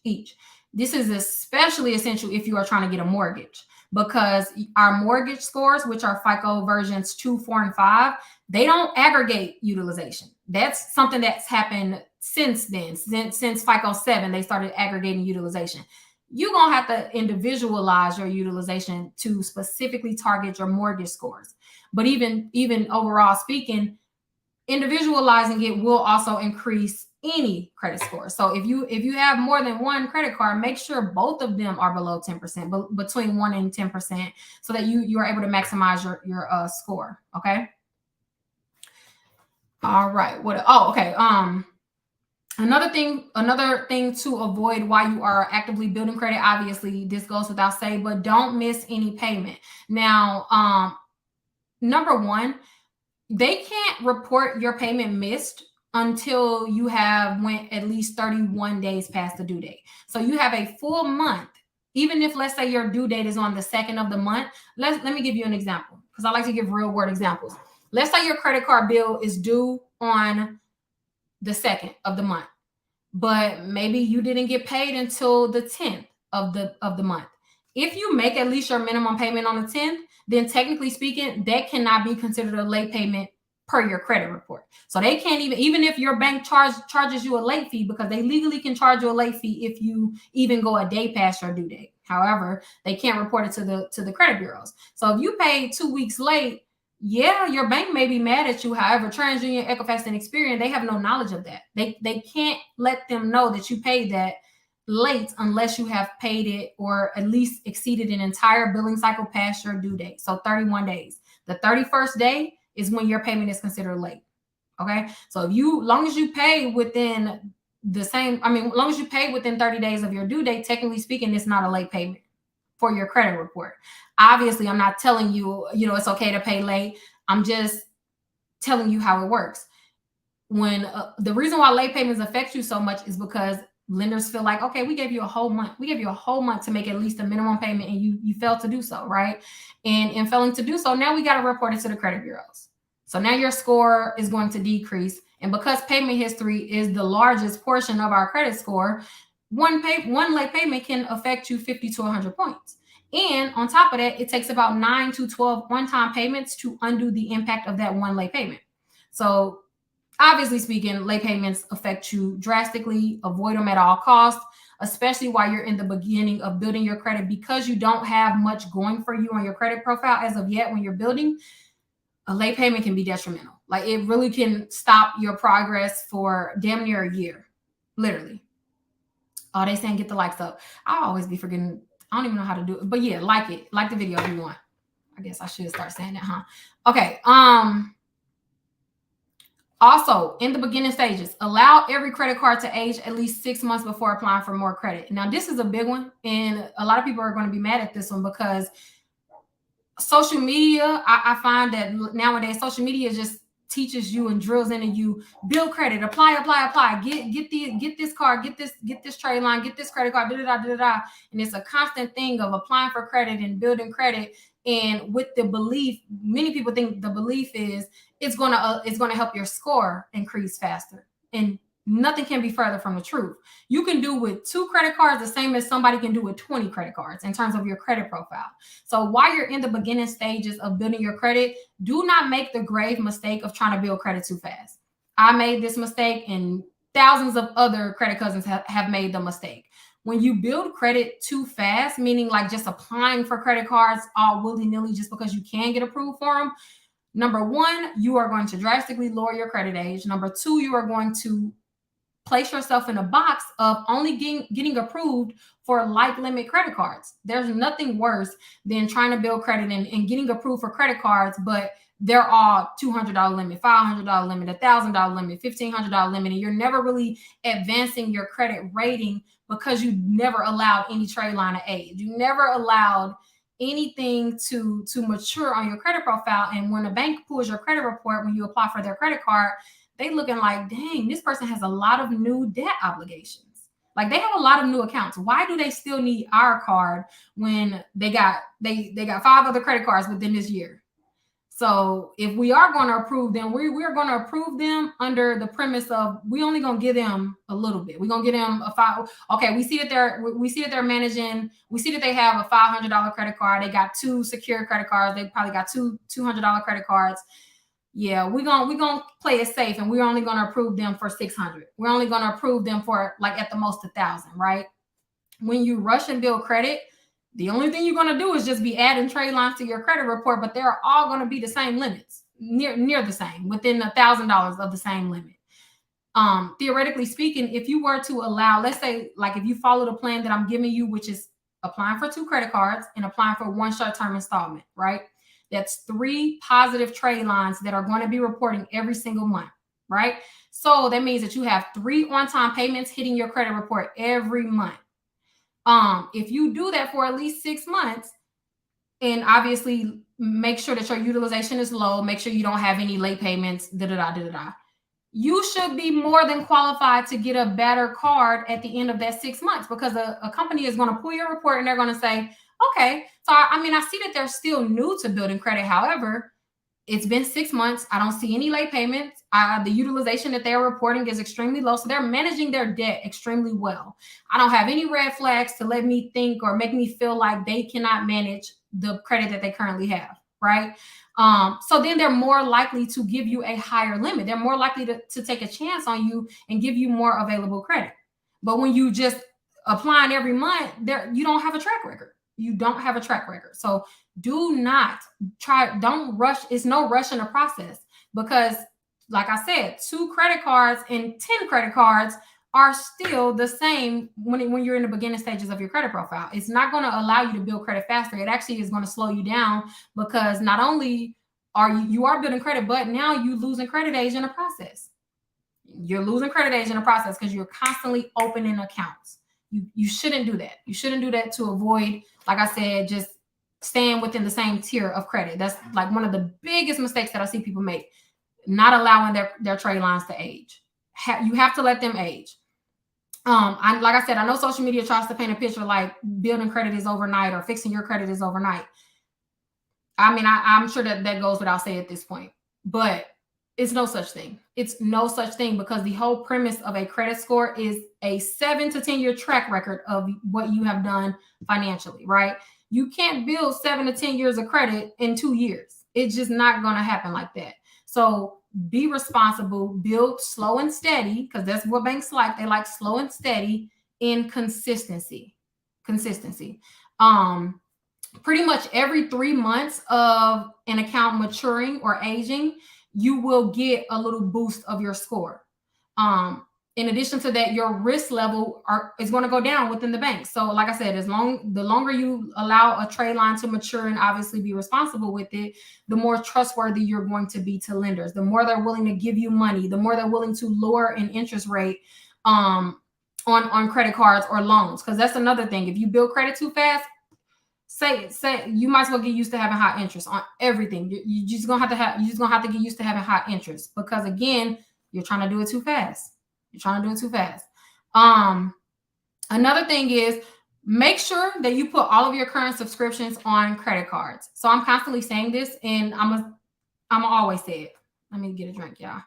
This is especially essential if you are trying to get a mortgage, because our mortgage scores, which are FICO versions 2, 4, and 5, they don't aggregate utilization. That's something that's happened since then. Since FICO 7, they started aggregating utilization. You're going to have to individualize your utilization to specifically target your mortgage scores. But even overall speaking, individualizing it will also increase any credit score. So if you have more than one credit card, make sure both of them are below 10%, but between 1 and 10%, so that you are able to maximize your score. Okay. All right. What? Oh, okay. Another thing to avoid while you are actively building credit, obviously this goes without saying, but don't miss any payment. Now, number one, they can't report your payment missed until you have went at least 31 days past the due date. So you have a full month. Even if, let's say, your due date is on the 2nd of the month. Let me give you an example, because I like to give real world examples. Let's say your credit card bill is due on the 2nd of the month, but maybe you didn't get paid until the 10th of the month. If you make at least your minimum payment on the 10th, then technically speaking, that cannot be considered a late payment per your credit report. So they can't even if your bank charges you a late fee, because they legally can charge you a late fee if you even go a day past your due date. However, they can't report it to the credit bureaus. So if you pay 2 weeks late, yeah, your bank may be mad at you. However, TransUnion, Equifax, and Experian, they have no knowledge of that. They can't let them know that you paid that late unless you have paid it or at least exceeded an entire billing cycle past your due date. So 31 days. The 31st day is when your payment is considered late. Okay. So long as you pay within long as you pay within 30 days of your due date, technically speaking, it's not a late payment for your credit report. Obviously, I'm not telling you, it's okay to pay late. I'm just telling you how it works. When the reason why late payments affect you so much is because lenders feel like, okay, we gave you a whole month. We gave you a whole month to make at least a minimum payment, and you failed to do so, right? And in failing to do so, now we got to report it to the credit bureaus. So now your score is going to decrease. And because payment history is the largest portion of our credit score, one late payment can affect you 50 to 100 points. And on top of that, it takes about 9 to 12 one-time payments to undo the impact of that one late payment. So obviously speaking, late payments affect you drastically. Avoid them at all costs, especially while you're in the beginning of building your credit, because you don't have much going for you on your credit profile as of yet. When you're building, a late payment can be detrimental. Like, it really can stop your progress for damn near a year, literally. Oh, they saying get the likes up. I'll always be forgetting. I don't even know how to do it. But yeah, like the video if you want. I guess I should start saying that, huh? Okay. Also, in the beginning stages, allow every credit card to age at least 6 months before applying for more credit. Now, this is a big one, and a lot of people are going to be mad at this one, because social media, I find that nowadays social media just teaches you and drills into you, build credit, apply, get this card, get this trade line, get this credit card, and it's a constant thing of applying for credit and building credit. And with the belief, many people think the belief is it's gonna help your score increase faster, and nothing can be further from the truth. You can do with 2 credit cards the same as somebody can do with 20 credit cards in terms of your credit profile. So while you're in the beginning stages of building your credit, do not make the grave mistake of trying to build credit too fast. I made this mistake, and thousands of other credit cousins have made the mistake. When you build credit too fast, meaning like just applying for credit cards all willy-nilly just because you can get approved for them, number one, you are going to drastically lower your credit age. Number two, you are going to place yourself in a box of only getting approved for like limit credit cards. There's nothing worse than trying to build credit and getting approved for credit cards, but they're all $200 limit, $500 limit, $1,000 limit, $1,500 limit, and you're never really advancing your credit rating because you never allowed any trade line of age. You never allowed anything to mature on your credit profile. And when a bank pulls your credit report, when you apply for their credit card, they looking like, dang, this person has a lot of new debt obligations. Like, they have a lot of new accounts. Why do they still need our card when they got 5 other credit cards within this year? So if we are going to approve them, we're going to approve them under the premise of we only going to give them a little bit. We're going to give them a five. Okay, we see that they're managing. We see that they have a $500 credit card. They got 2 secure credit cards. They probably got two $200 credit cards. Yeah, we're gonna play it safe, and we're only gonna approve them for 600. We're only gonna approve them for like at the most 1,000, right? When you rush and build credit, the only thing you're going to do is just be adding trade lines to your credit report, but they're all going to be the same limits, near the same, within $1,000 of the same limit. Theoretically speaking, if you were to allow, let's say, like if you follow the plan that I'm giving you, which is applying for 2 credit cards and applying for 1 short-term installment, right? That's 3 positive trade lines that are going to be reporting every single month, right? So that means that you have 3 on-time payments hitting your credit report every month. If you do that for at least 6 months, and obviously make sure that your utilization is low, make sure you don't have any late payments, you should be more than qualified to get a better card at the end of that 6 months, because a company is going to pull your report and they're going to say, okay, so I mean, I see that they're still new to building credit. However, it's been 6 months. I don't see any late payments. The utilization that they're reporting is extremely low. So they're managing their debt extremely well. I don't have any red flags to let me think or make me feel like they cannot manage the credit that they currently have, right? So then they're more likely to give you a higher limit. They're more likely to take a chance on you and give you more available credit. But when you just applying every month, you don't have a track record. You don't have a track record. So don't rush. It's no rush in the process, because like I said, 2 credit cards and 10 credit cards are still the same when you're in the beginning stages of your credit profile. It's not going to allow you to build credit faster. It actually is going to slow you down, because not only you are building credit, but now you losing credit age in the process. You're losing credit age in the process because you're constantly opening accounts. You shouldn't do that. You shouldn't do that to avoid, like I said, just staying within the same tier of credit. That's like one of the biggest mistakes that I see people make, not allowing their trade lines to age. You have to let them age. Like I said, I know social media tries to paint a picture like building credit is overnight or fixing your credit is overnight. I mean, I'm sure that goes without saying at this point, but it's no such thing. It's no such thing, because the whole premise of a credit score is a 7 to 10 year track record of what you have done financially, right? You can't build 7 to 10 years of credit in 2 years. It's just not going to happen like that. So be responsible, build slow and steady, because that's what banks like. They like slow and steady in consistency. Pretty much every 3 months of an account maturing or aging, you will get a little boost of your score. In addition to that, your risk level is going to go down within the bank. So like I said, the longer you allow a trade line to mature and obviously be responsible with it, the more trustworthy you're going to be to lenders. The more they're willing to give you money, the more they're willing to lower an interest rate on credit cards or loans. Because that's another thing. If you build credit too fast, say you might as well get used to having high interest on everything. You just gonna have to get used to having high interest, because again, you're trying to do it too fast. Another thing is, make sure that you put all of your current subscriptions on credit cards. So I'm constantly saying this, and I'm always say it. Let me get a drink, y'all.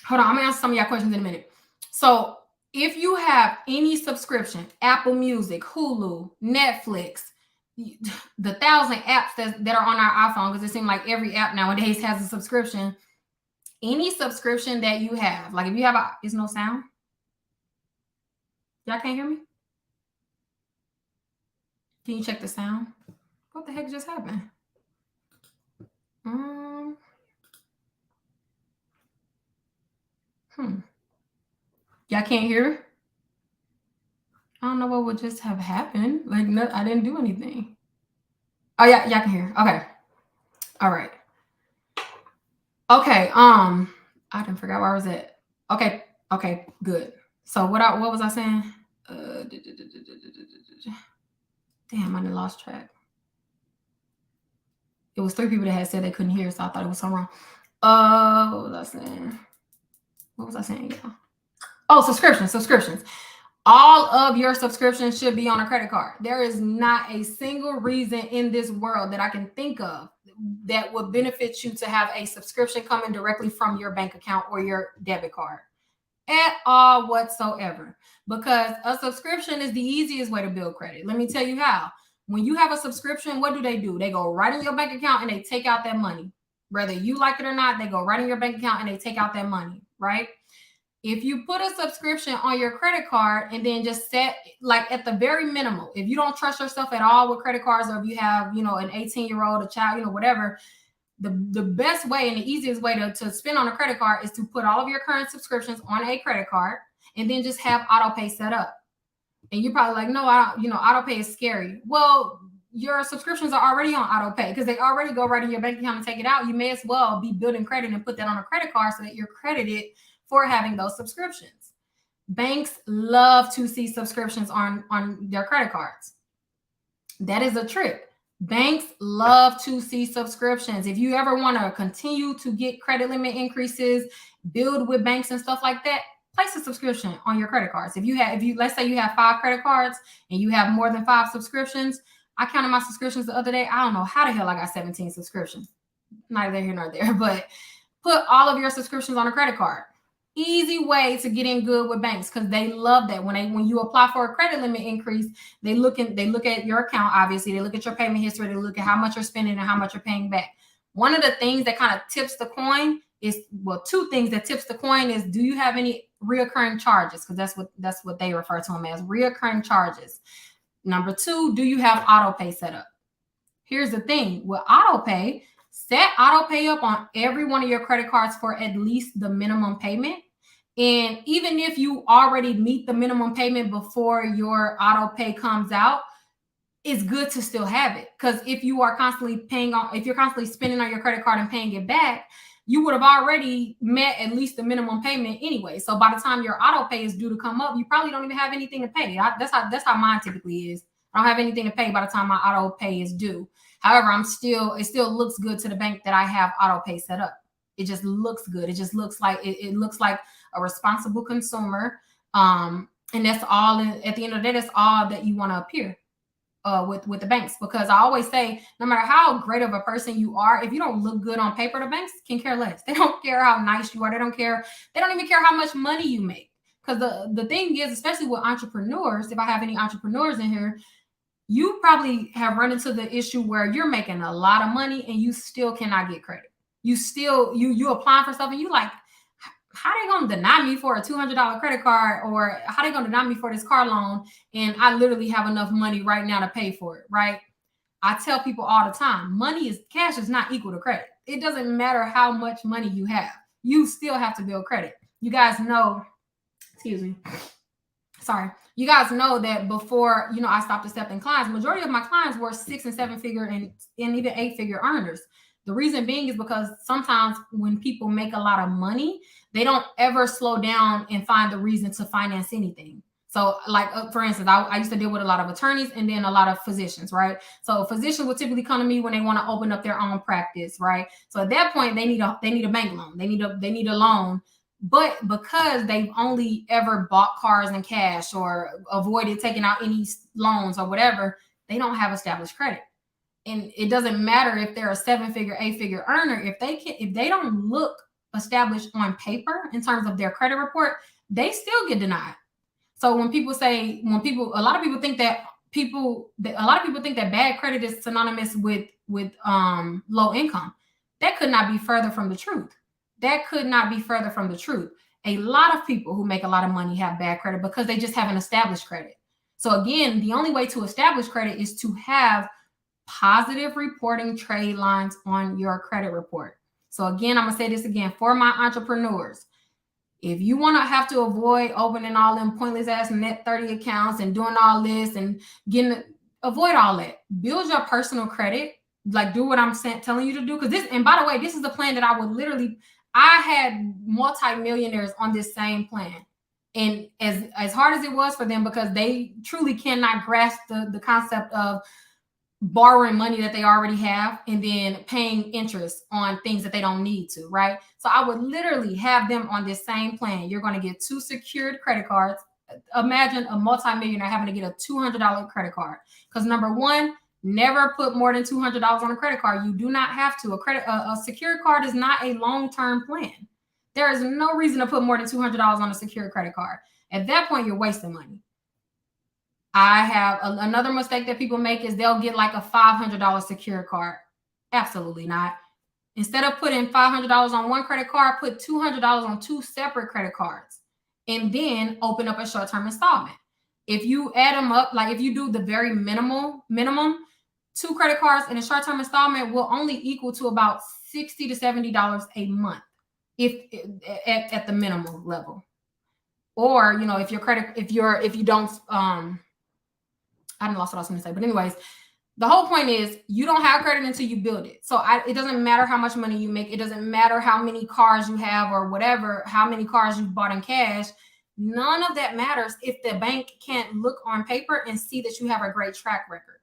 Hold on, I'm gonna answer some of y'all questions in a minute. So if you have any subscription, Apple Music, Hulu, Netflix, the 1,000 apps that are on our iPhone, because it seems like every app nowadays has a subscription. Any subscription that you have, like if you have is no sound? Y'all can't hear me? Can you check the sound? What the heck just happened? Y'all can't hear? I don't know what would just have happened. Like, no, I didn't do anything. Oh yeah, y'all can hear. Okay. All right. Okay. I didn't forget where I was at. Okay. Okay. Good. So what was I saying? Damn, I done lost track. It was 3 people that had said they couldn't hear, so I thought it was something wrong. What was I saying? Y'all? Oh, subscriptions. All of your subscriptions should be on a credit card. There is not a single reason in this world that I can think of that would benefit you to have a subscription coming directly from your bank account or your debit card at all whatsoever. Because a subscription is the easiest way to build credit. Let me tell you how. When you have a subscription, what do? They go right in your bank account and they take out that money. Whether you like it or not, they go right in your bank account and they take out that money, right? If you put a subscription on your credit card and then just set like at the very minimal, if you don't trust yourself at all with credit cards, or if you have, an 18-year-old, a child, whatever, the best way and the easiest way to spend on a credit card is to put all of your current subscriptions on a credit card and then just have auto pay set up. And you're probably like, no, auto pay is scary. Well, your subscriptions are already on auto pay because they already go right in your bank account and take it out. You may as well be building credit and put that on a credit card so that you're credited for having those subscriptions. Banks love to see subscriptions on their credit cards. That is a trick. Banks love to see subscriptions. If you ever want to continue to get credit limit increases, build with banks and stuff like that, place a subscription on your credit cards. If you let's say you have 5 credit cards and you have more than 5 subscriptions, I counted my subscriptions the other day. I don't know how the hell I got 17 subscriptions. Neither here nor there, but put all of your subscriptions on a credit card. Easy way to get in good with banks because they love that. When you apply for a credit limit increase, they look at your account. Obviously, they look at your payment history. They look at how much you're spending and how much you're paying back. One of the things that kind of tips the coin is, well, 2 things that tips the coin is, do you have any reoccurring charges? Because that's what they refer to them as, reoccurring charges. Number 2, do you have auto pay set up? Here's the thing with auto pay. Set auto pay up on every one of your credit cards for at least the minimum payment. And even if you already meet the minimum payment before your auto pay comes out, it's good to still have it. Because if you're constantly spending on your credit card and paying it back, you would have already met at least the minimum payment anyway. So by the time your auto pay is due to come up, you probably don't even have anything to pay. That's how mine typically is. I don't have anything to pay by the time my auto pay is due. However, it still looks good to the bank that I have auto pay set up. It just looks good. It just looks like it looks like a responsible consumer. And that's all. At the end of the day, that's all that you want to appear with the banks. Because I always say, no matter how great of a person you are, if you don't look good on paper, the banks can care less. They don't care how nice you are. They don't even care how much money you make. Because the thing is, especially with entrepreneurs, if I have any entrepreneurs in here, you probably have run into the issue where you're making a lot of money and you still cannot get credit. You applying for stuff and you like, how they gonna deny me for a $200 credit card, or how they gonna deny me for this car loan, and I literally have enough money right now to pay for it, right? I tell people all the time, cash is not equal to credit. It doesn't matter how much money you have. You still have to build credit. You guys know, excuse me. Sorry. You guys know that before, I stopped accepting clients, majority of my clients were 6 and 7 figure and even 8-figure earners. The reason being is because sometimes when people make a lot of money, they don't ever slow down and find the reason to finance anything. So like, for instance, I used to deal with a lot of attorneys and then a lot of physicians, right? So physicians would typically come to me when they want to open up their own practice, right? So at that point, they need a bank loan. They need a loan. But because they've only ever bought cars in cash or avoided taking out any loans or whatever, they don't have established credit. And it doesn't matter if they're a 7-figure, 8-figure earner, if they don't look established on paper in terms of their credit report, they still get denied. So a lot of people think that bad credit is synonymous with low income. That could not be further from the truth. A lot of people who make a lot of money have bad credit because they just haven't established credit. So again, the only way to establish credit is to have positive reporting trade lines on your credit report. So again, I'm going to say this again for my entrepreneurs. If you want to have to avoid opening all them pointless ass net 30 accounts and doing all this and avoid all that. Build your personal credit. Like, do what I'm telling you to do. And by the way, this is the plan that I had multi-millionaires on this same plan. And as hard as it was for them, because they truly cannot grasp the concept of borrowing money that they already have and then paying interest on things that they don't need to, right? So I would literally have them on this same plan. You're going to get 2 secured credit cards. imagine a multimillionaire having to get a $200 credit card. Because number one, never put more than $200 on a credit card. You do not have to. A secured card is not a long-term plan. There is no reason to put more than $200 on a secured credit card. At that point, you're wasting money. I have another mistake that people make is they'll get like a $500 secured card. Absolutely not. Instead of putting $500 on one credit card, put $200 on two separate credit cards and then open up a short-term installment. If you add them up, like if you do the very minimum, two credit cards and a short-term installment will only equal to about $60 to $70 a month if at the minimum level. Or, you know, if you don't, I lost what I was going to say, but anyways, the whole point is you don't have credit until you build it. So it doesn't matter how much money you make. It doesn't matter how many cars you have or whatever, how many cars you bought in cash. None of that matters if the bank can't look on paper and see that you have a great track record.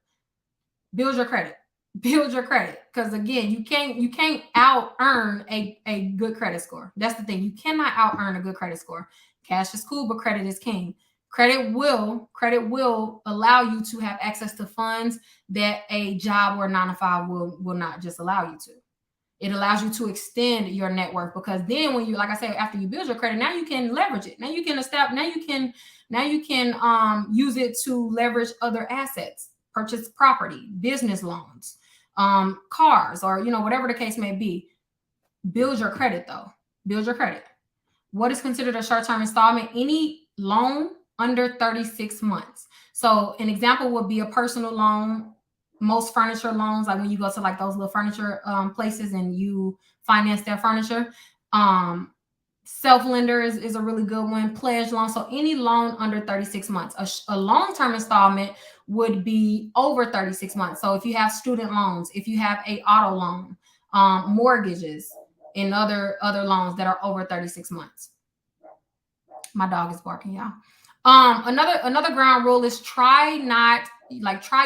Build your credit. Build your credit. Because again, you can't out earn a good credit score. That's the thing. You cannot out earn a good credit score. Cash is cool, but credit is king. Credit will allow you to have access to funds that a job or 9-to-5 will not just allow you to. It allows you to extend your net worth, because then when you, like I said, after you build your credit, now you can leverage it. Now you can use it to leverage other assets, purchase property, business loans, cars, or whatever the case may be. Build your credit though. Build your credit. What is considered a short-term installment? Any loan under 36 months. So an example would be a personal loan. Most furniture loans, like when you go to like those little furniture places and you finance their furniture. Self-lender is a really good one. Pledge loan. So any loan under 36 months. A long-term installment would be over 36 months. So if you have student loans, if you have a auto loan, mortgages, and other loans that are over 36 months. My dog is barking, y'all. Another ground rule is try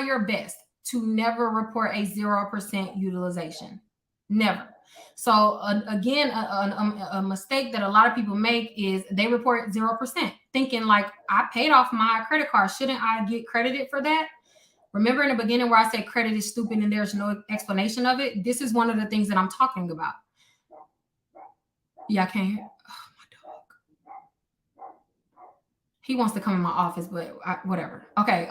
your best to never report a 0% utilization. Never. So again, a mistake that a lot of people make is they report 0%, thinking like, I paid off my credit card. Shouldn't I get credited for that? Remember in the beginning where I said credit is stupid and there's no explanation of it? This is one of the things that I'm talking about. Yeah, I can't hear. Oh, my dog. He wants to come in my office, but whatever. Okay.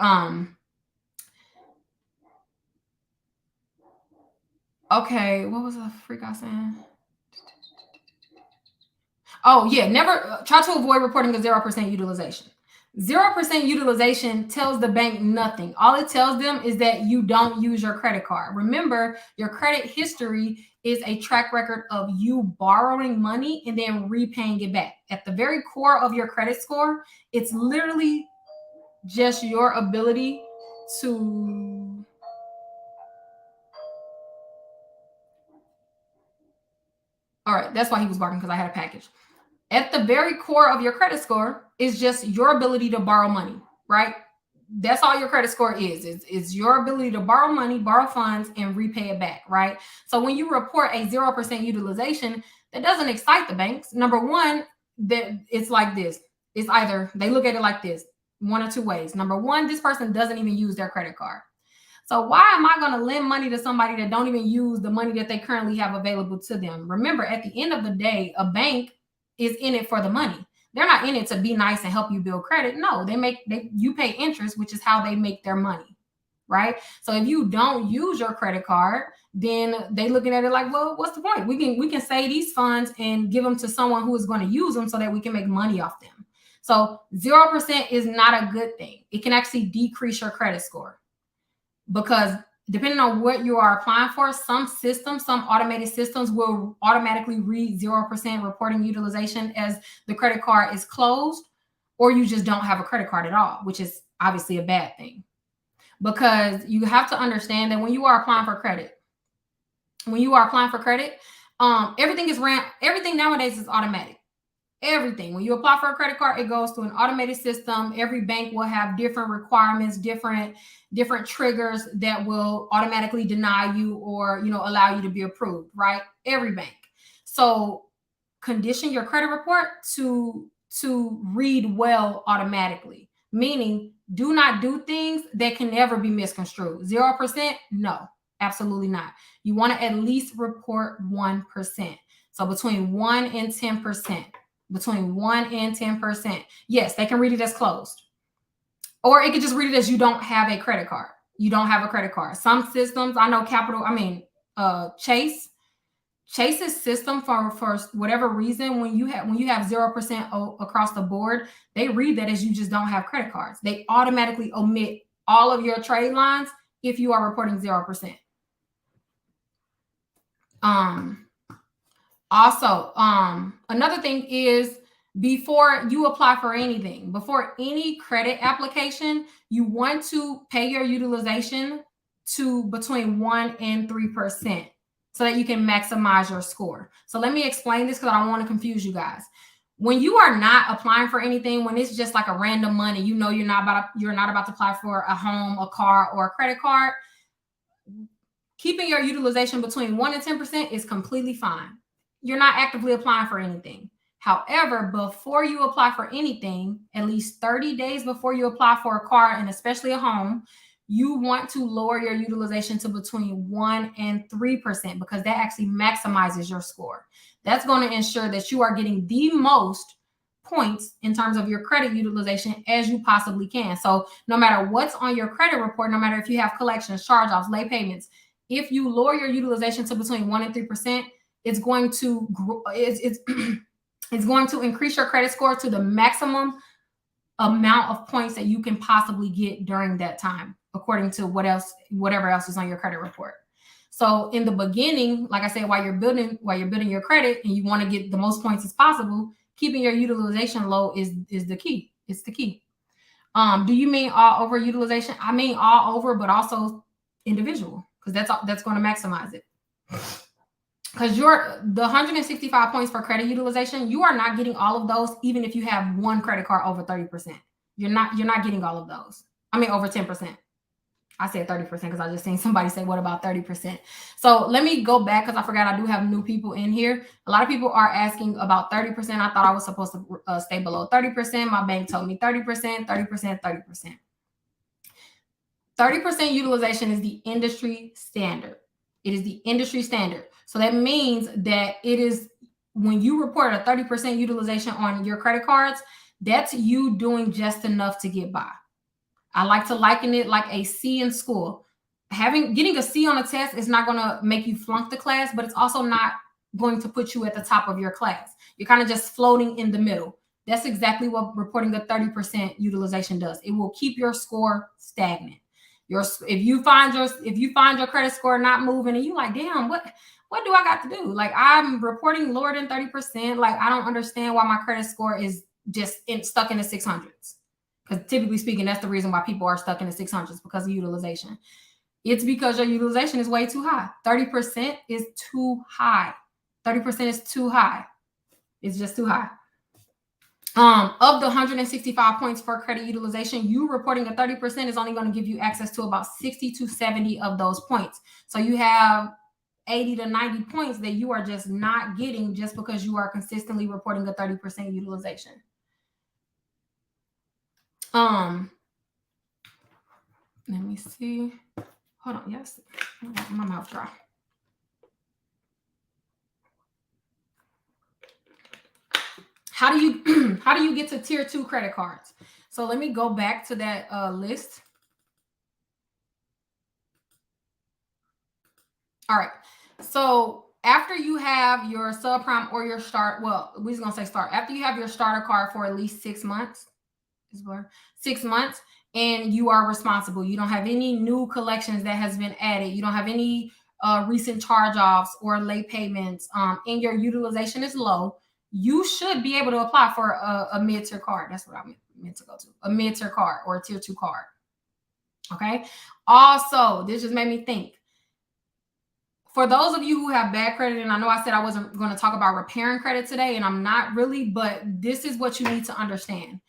Okay, what was the freak I saying? Oh yeah, never try to avoid reporting a 0% utilization. 0% utilization tells the bank nothing. All it tells them is that you don't use your credit card. Remember, your credit history is a track record of you borrowing money and then repaying it back. At the very core of your credit score, it's literally just your ability to... All right, that's why he was barking, because I had a package. At the very core of your credit score is just your ability to borrow money, right? That's all your credit score is your ability to borrow money, borrow funds, and repay it back, right? So when you report a 0% utilization, that doesn't excite the banks. Number one, that it's like this. It's either they look at it like this, one or two ways. Number one, this person doesn't even use their credit card. So why am I going to lend money to somebody that don't even use the money that they currently have available to them? Remember, at the end of the day, a bank is in it for the money. They're not in it to be nice and help you build credit. No, you pay interest, which is how they make their money, right? So if you don't use your credit card, then they looking at it like, well, what's the point? We can save these funds and give them to someone who is going to use them so that we can make money off them. So 0% is not a good thing. It can actually decrease your credit score, because depending on what you are applying for, some automated systems will automatically read 0% reporting utilization as the credit card is closed, or you just don't have a credit card at all, which is obviously a bad thing. Because you have to understand that when you are applying for credit, everything nowadays is automatic. Everything. When you apply for a credit card, it goes through an automated system. Every bank will have different requirements, different triggers that will automatically deny you or, allow you to be approved, right? Every bank. So condition your credit report to to read well automatically, meaning do not do things that can never be misconstrued. 0%? No, absolutely not. You want to at least report 1%. So between 1 and 10%. Between 1 and 10%. Yes, they can read it as closed. Or it could just read it as you don't have a credit card. You don't have a credit card. Some systems, I know Chase's system for whatever reason, when you have 0% across the board, they read that as you just don't have credit cards. They automatically omit all of your trade lines if you are reporting 0%. Also, another thing is, before you apply for anything, before any credit application, you want to pay your utilization to between 1 and 3% so that you can maximize your score. So let me explain this because I don't want to confuse you guys. When you are not applying for anything, when it's just like a random money, you know you're not about to apply for a home, a car, or a credit card, keeping your utilization between 1 and 10% is completely fine. You're not actively applying for anything. However, before you apply for anything, at least 30 days before you apply for a car and especially a home, you want to lower your utilization to between 1 and 3% because that actually maximizes your score. That's going to ensure that you are getting the most points in terms of your credit utilization as you possibly can. So no matter what's on your credit report, no matter if you have collections, charge-offs, late payments, if you lower your utilization to between 1 and 3%, it's going to it's going to increase your credit score to the maximum amount of points that you can possibly get during that time, according to whatever else is on your credit report. So in the beginning, like I said, while you're building your credit and you want to get the most points as possible, keeping your utilization low is the key. It's the key. Do you mean all over utilization? I mean all over, but also individual, because that's going to maximize it. Because the 165 points for credit utilization, you are not getting all of those, even if you have one credit card over 30%. You're not getting all of those. I mean, over 10%. I said 30% because I just seen somebody say, what about 30%? So let me go back because I forgot I do have new people in here. A lot of people are asking about 30%. I thought I was supposed to stay below 30%. My bank told me 30%, 30%, 30%. 30% utilization is the industry standard. It is the industry standard. So that means that it is, when you report a 30% utilization on your credit cards, that's you doing just enough to get by. I like to liken it like a C in school. Getting a C on a test is not going to make you flunk the class, but it's also not going to put you at the top of your class. You're kind of just floating in the middle. That's exactly what reporting a 30% utilization does. It will keep your score stagnant. If you find your credit score not moving and you like, damn, what do I got to do? Like, I'm reporting lower than 30%. Like, I don't understand why my credit score is just stuck in the 600s. Because typically speaking, that's the reason why people are stuck in the 600s, because of utilization. It's because your utilization is way too high. 30% is too high. 30% is too high. It's just too high. Of the 165 points for credit utilization, you reporting a 30% is only going to give you access to about 60 to 70 of those points. So you have 80 to 90 points that you are just not getting just because you are consistently reporting a 30% utilization. Let me see. Hold on. Yes. My mouth dry. How do you get to tier 2 credit cards? So let me go back to that list. All right. So after you have your subprime or your start, well, we're just gonna say start. After you have your starter card for at least 6 months, 6 months, and you are responsible. You don't have any new collections that has been added. You don't have any recent charge-offs or late payments, and your utilization is low. You should be able to apply for a mid-tier card. That's what I meant to go to. A mid-tier card or a tier 2 card. Okay. Also, this just made me think. For those of you who have bad credit, and I know I said I wasn't going to talk about repairing credit today, and I'm not really, but this is what you need to understand.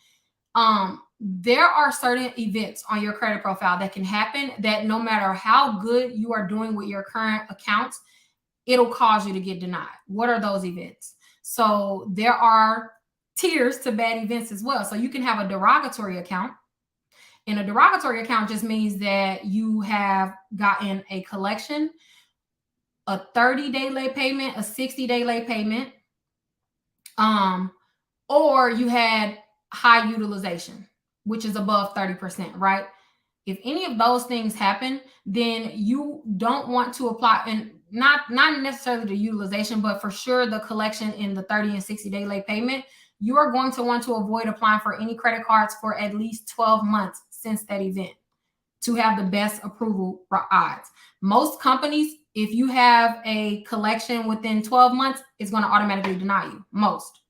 There are certain events on your credit profile that can happen that no matter how good you are doing with your current accounts, it'll cause you to get denied. What are those events? So there are tiers to bad events as well. So you can have a derogatory account. And a derogatory account just means that you have gotten a collection, a 30-day late payment, a 60-day late payment, or you had high utilization, which is above 30%, right? If any of those things happen, then you don't want to apply, and not necessarily the utilization, but for sure the collection in the 30 and 60-day late payment, you are going to want to avoid applying for any credit cards for at least 12 months since that event to have the best approval odds. Most companies, if you have a collection within 12 months, it's going to automatically deny you. Most.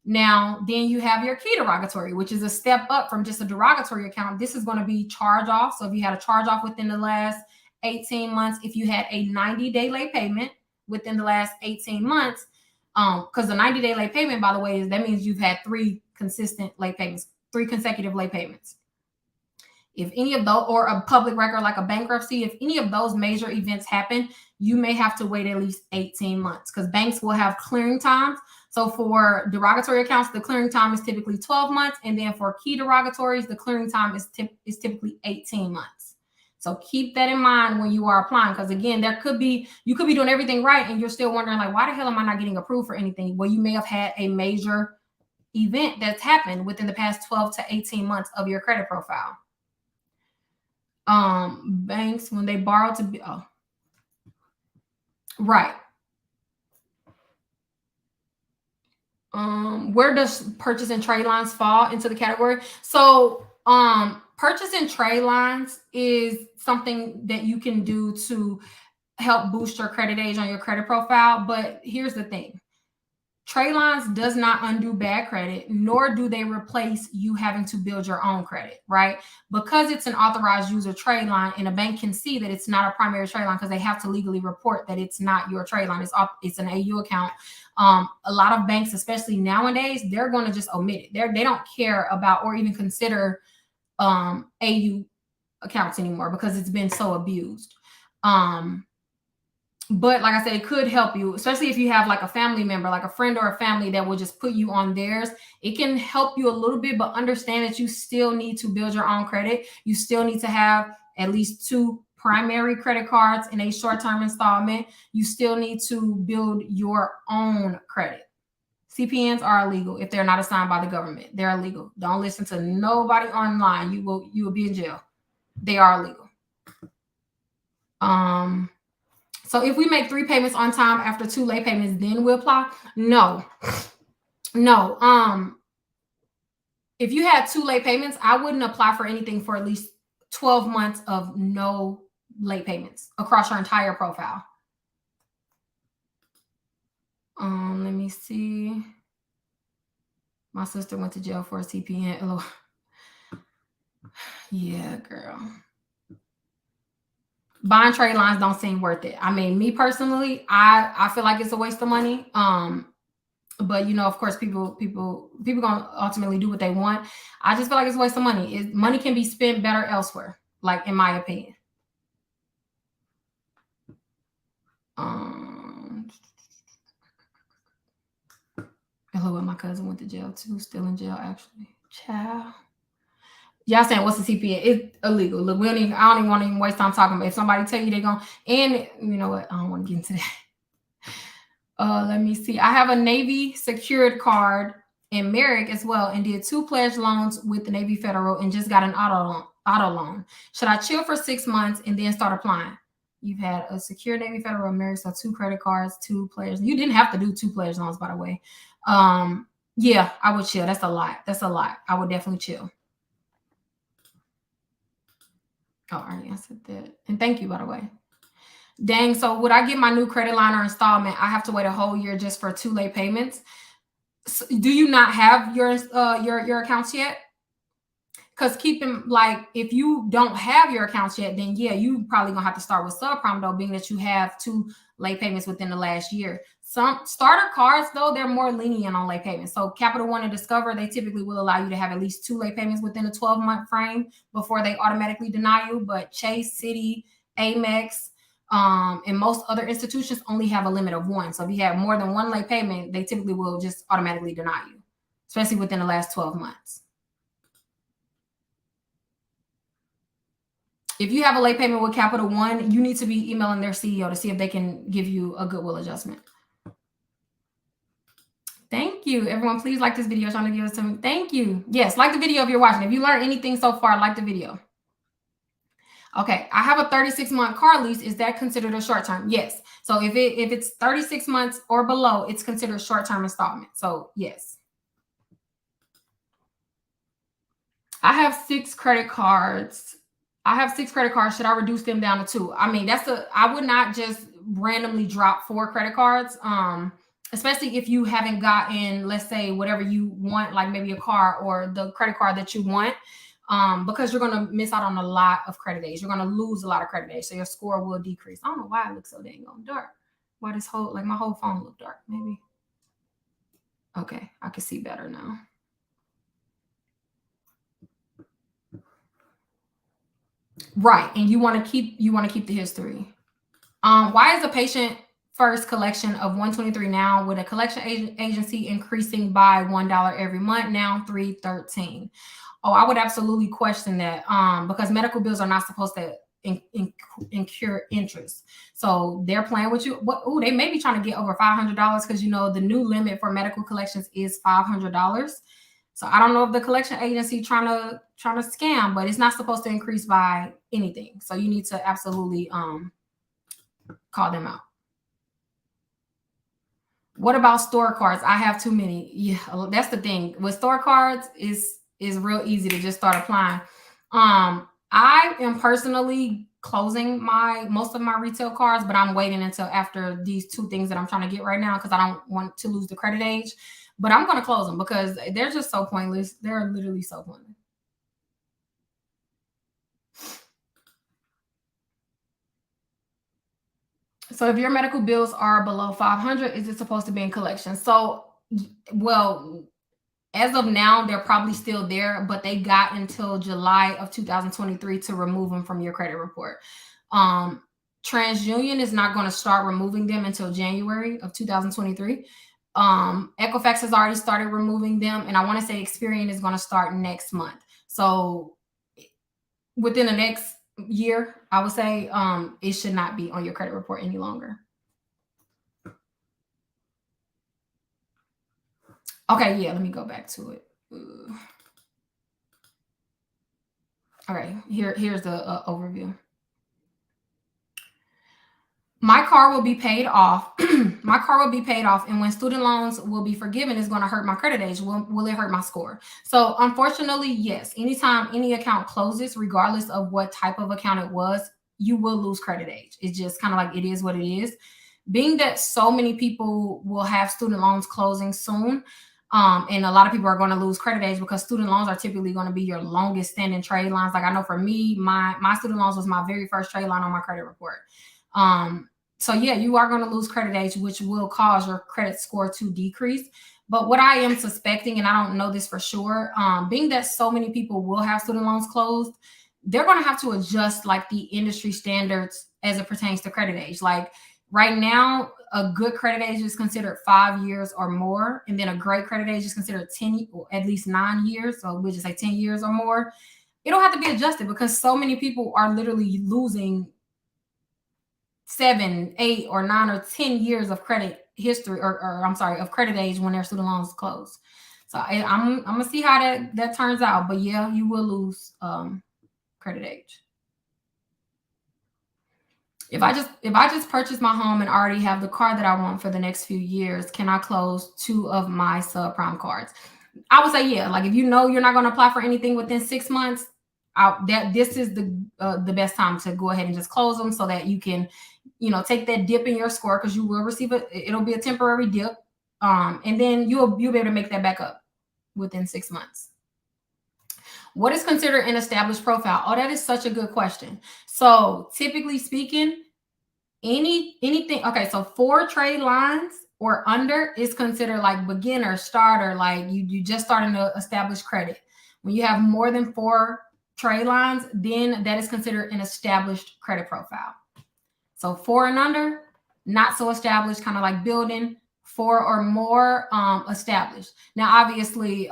Now, then you have your key derogatory, which is a step up from just a derogatory account. This is going to be charge off. So if you had a charge off within the last 18 months, if you had a 90-day late payment within the last 18 months, because the 90-day late payment, by the way, is that means you've had 3 consistent late payments, 3 consecutive late payments. If any of those, or a public record like a bankruptcy, if any of those major events happen, you may have to wait at least 18 months because banks will have clearing times. So for derogatory accounts, the clearing time is typically 12 months. And then for key derogatories, the clearing time is typically 18 months. So keep that in mind when you are applying, because again, you could be doing everything right and you're still wondering, like, why the hell am I not getting approved for anything? Well, you may have had a major event that's happened within the past 12 to 18 months of your credit profile. Banks, when they borrow to be, right. Where does purchase and trade lines fall into the category? So purchase and trade lines is something that you can do to help boost your credit age on your credit profile. But here's the thing. Trade lines does not undo bad credit, nor do they replace you having to build your own credit, right? Because it's an authorized user trade line, and a bank can see that it's not a primary trade line because they have to legally report that it's not your trade line. It's an AU account. A lot of banks, especially nowadays, they're going to just omit it. They don't care about or even consider AU accounts anymore because it's been so abused. But like I said, it could help you, especially if you have like a family member, like a friend or a family that will just put you on theirs. It can help you a little bit, but understand that you still need to build your own credit. You still need to have at least 2 primary credit cards in a short-term installment. You still need to build your own credit. CPNs are illegal if they're not assigned by the government. They're illegal. Don't listen to nobody online. You will be in jail. They are illegal. So if we make 3 payments on time after 2 late payments, then we apply? No. If you had 2 late payments, I wouldn't apply for anything for at least 12 months of no late payments across your entire profile. Let me see. My sister went to jail for a CPN. Yeah, girl. Buying trade lines don't seem worth it. I mean, me personally, I feel like it's a waste of money. But of course, people gonna ultimately do what they want. I just feel like it's a waste of money. Money can be spent better elsewhere, like in my opinion. Hello, my cousin went to jail too. Still in jail, actually. Child. Y'all saying what's the CPA? It's illegal. Look, I don't even want to even waste time talking about it. If somebody tell you they're going, and you know what? I don't want to get into that. Let me see. I have a Navy secured card in Merrick as well, and did 2 pledge loans with the Navy Federal and just got an auto loan. Should I chill for 6 months and then start applying? You've had a secure Navy Federal Merrick, so 2 credit cards, 2 pledge. You didn't have to do 2 pledge loans, by the way. Yeah, I would chill. That's a lot. I would definitely chill. Oh, I already answered that. And thank you, by the way. Dang, so would I get my new credit line or installment? I have to wait a whole year just for 2 late payments. So do you not have your accounts yet? Because if you don't have your accounts yet, then yeah, you probably gonna have to start with subprime though, being that you have 2 late payments within the last year. Some starter cards though, they're more lenient on late payments. So Capital One and Discover, they typically will allow you to have at least 2 late payments within a 12-month frame before they automatically deny you. But Chase, Citi, Amex, and most other institutions only have a limit of 1. So if you have more than 1 late payment, they typically will just automatically deny you. especially within the last 12 months. If you have a late payment with Capital One, you need to be emailing their CEO to see if they can give you a goodwill adjustment. Thank you. Everyone, please like this video. Trying to give us some. Thank you. Yes, like the video if you're watching. If you learned anything so far, like the video. Okay, I have a 36-month car lease. Is that considered a short term? Yes. So if it's 36 months or below, it's considered short-term installment. So yes. I have 6 credit cards. Should I reduce them down to 2? I mean, I would not just randomly drop 4 credit cards. Especially if you haven't gotten, let's say, whatever you want, like maybe a car or the credit card that you want, because you're going to miss out on a lot of credit days. You're going to lose a lot of credit days. So your score will decrease. I don't know why it looks so dang dark. Why my whole phone look dark? Maybe. Okay, I can see better now. Right, and you want to keep the history. Why is the patient first collection of $123 now with a collection agency increasing by $1 every month, now $313? Oh, I would absolutely question that, because medical bills are not supposed to incur interest. So they're playing with you. They may be trying to get over $500 because the new limit for medical collections is $500. So I don't know if the collection agency trying to scam, but it's not supposed to increase by anything. So you need to absolutely call them out. What about store cards? I have too many. Yeah, that's the thing. With store cards is real easy to just start applying. I am personally closing most of my retail cards, but I'm waiting until after these 2 things that I'm trying to get right now because I don't want to lose the credit age. But I'm going to close them because they're just so pointless. They're literally so pointless. So if your medical bills are below 500, is it supposed to be in collection? So, well, as of now, they're probably still there, but they got until July of 2023 to remove them from your credit report. TransUnion is not going to start removing them until January of 2023. Equifax has already started removing them, and I want to say Experian is going to start next month. So within the next year, I would say it should not be on your credit report any longer. Okay, yeah, let me go back to it. All right, here's the overview. My car will be paid off. My car will be paid off, and when student loans will be forgiven, is going to hurt my credit age. Will it hurt my score? So unfortunately, yes. Anytime any account closes, regardless of what type of account it was, you will lose credit age. It's just kind of like it is what it is. Being that so many people will have student loans closing soon, and a lot of people are going to lose credit age because student loans are typically going to be your longest standing trade lines. Like I know for me, my student loans was my very first trade line on my credit report. So yeah, you are going to lose credit age, which will cause your credit score to decrease. But what I am suspecting, and I don't know this for sure, being that so many people will have student loans closed, they're going to have to adjust like the industry standards as it pertains to credit age. Like right now, a good credit age is considered 5 years or more, and then a great credit age is considered 10 or at least 9 years. So we'll just say 10 years or more. It'll have to be adjusted because so many people are literally losing 7, 8, or 9 or 10 years of credit history, or I'm sorry, of credit age when their student loans close. So I'm gonna see how that turns out. But yeah, you will lose credit age. If I just purchase my home and already have the car that I want for the next few years, can I close 2 of my subprime cards? I would say yeah. Like if you know you're not going to apply for anything within 6 months, this is the best time to go ahead and just close them so that you can, take that dip in your score because you will receive it. It'll be a temporary dip, and then you'll be able to make that back up within 6 months. What is considered an established profile? Oh, that is such a good question. So typically speaking, anything, okay, so 4 trade lines or under is considered like beginner, starter, like you just starting to establish credit. When you have more than 4 trade lines, then that is considered an established credit profile. So 4 and under, not so established, kind of like building. 4 or more established. Now, obviously,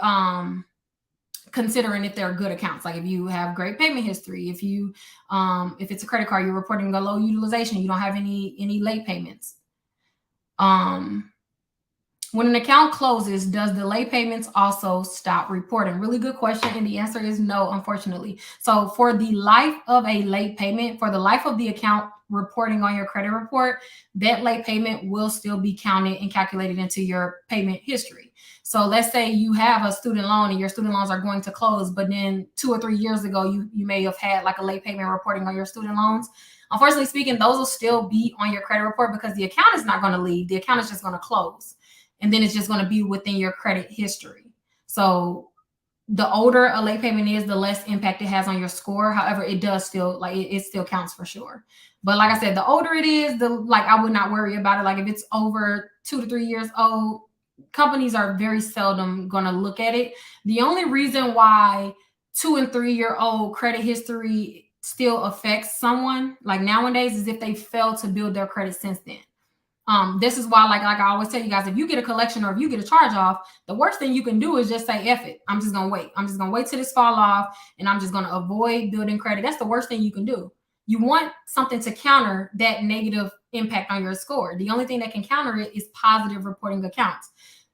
considering if they're good accounts, like if you have great payment history, if it's a credit card, you're reporting a low utilization, you don't have any late payments. When an account closes, does delay payments also stop reporting? Really good question. And the answer is no, unfortunately. So for the life of a late payment, for the life of the account reporting on your credit report, that late payment will still be counted and calculated into your payment history. So let's say you have a student loan and your student loans are going to close, but then 2 or 3 years ago, you may have had like a late payment reporting on your student loans. Unfortunately speaking, those will still be on your credit report because the account is not going to leave. The account is just going to close. And then it's just going to be within your credit history. So the older a late payment is, the less impact it has on your score. However, it does still, like, it still counts for sure. But like I said, the older it is, I would not worry about it. Like if it's over 2 to 3 years old, companies are very seldom going to look at it. The only reason why 2 and 3 year old credit history still affects someone like nowadays is if they fail to build their credit since then. This is why, like I always tell you guys, if you get a collection or if you get a charge off, the worst thing you can do is just say, F it. I'm just going to wait. I'm just going to wait till this fall off and I'm just going to avoid building credit. That's the worst thing you can do. You want something to counter that negative impact on your score. The only thing that can counter it is positive reporting accounts.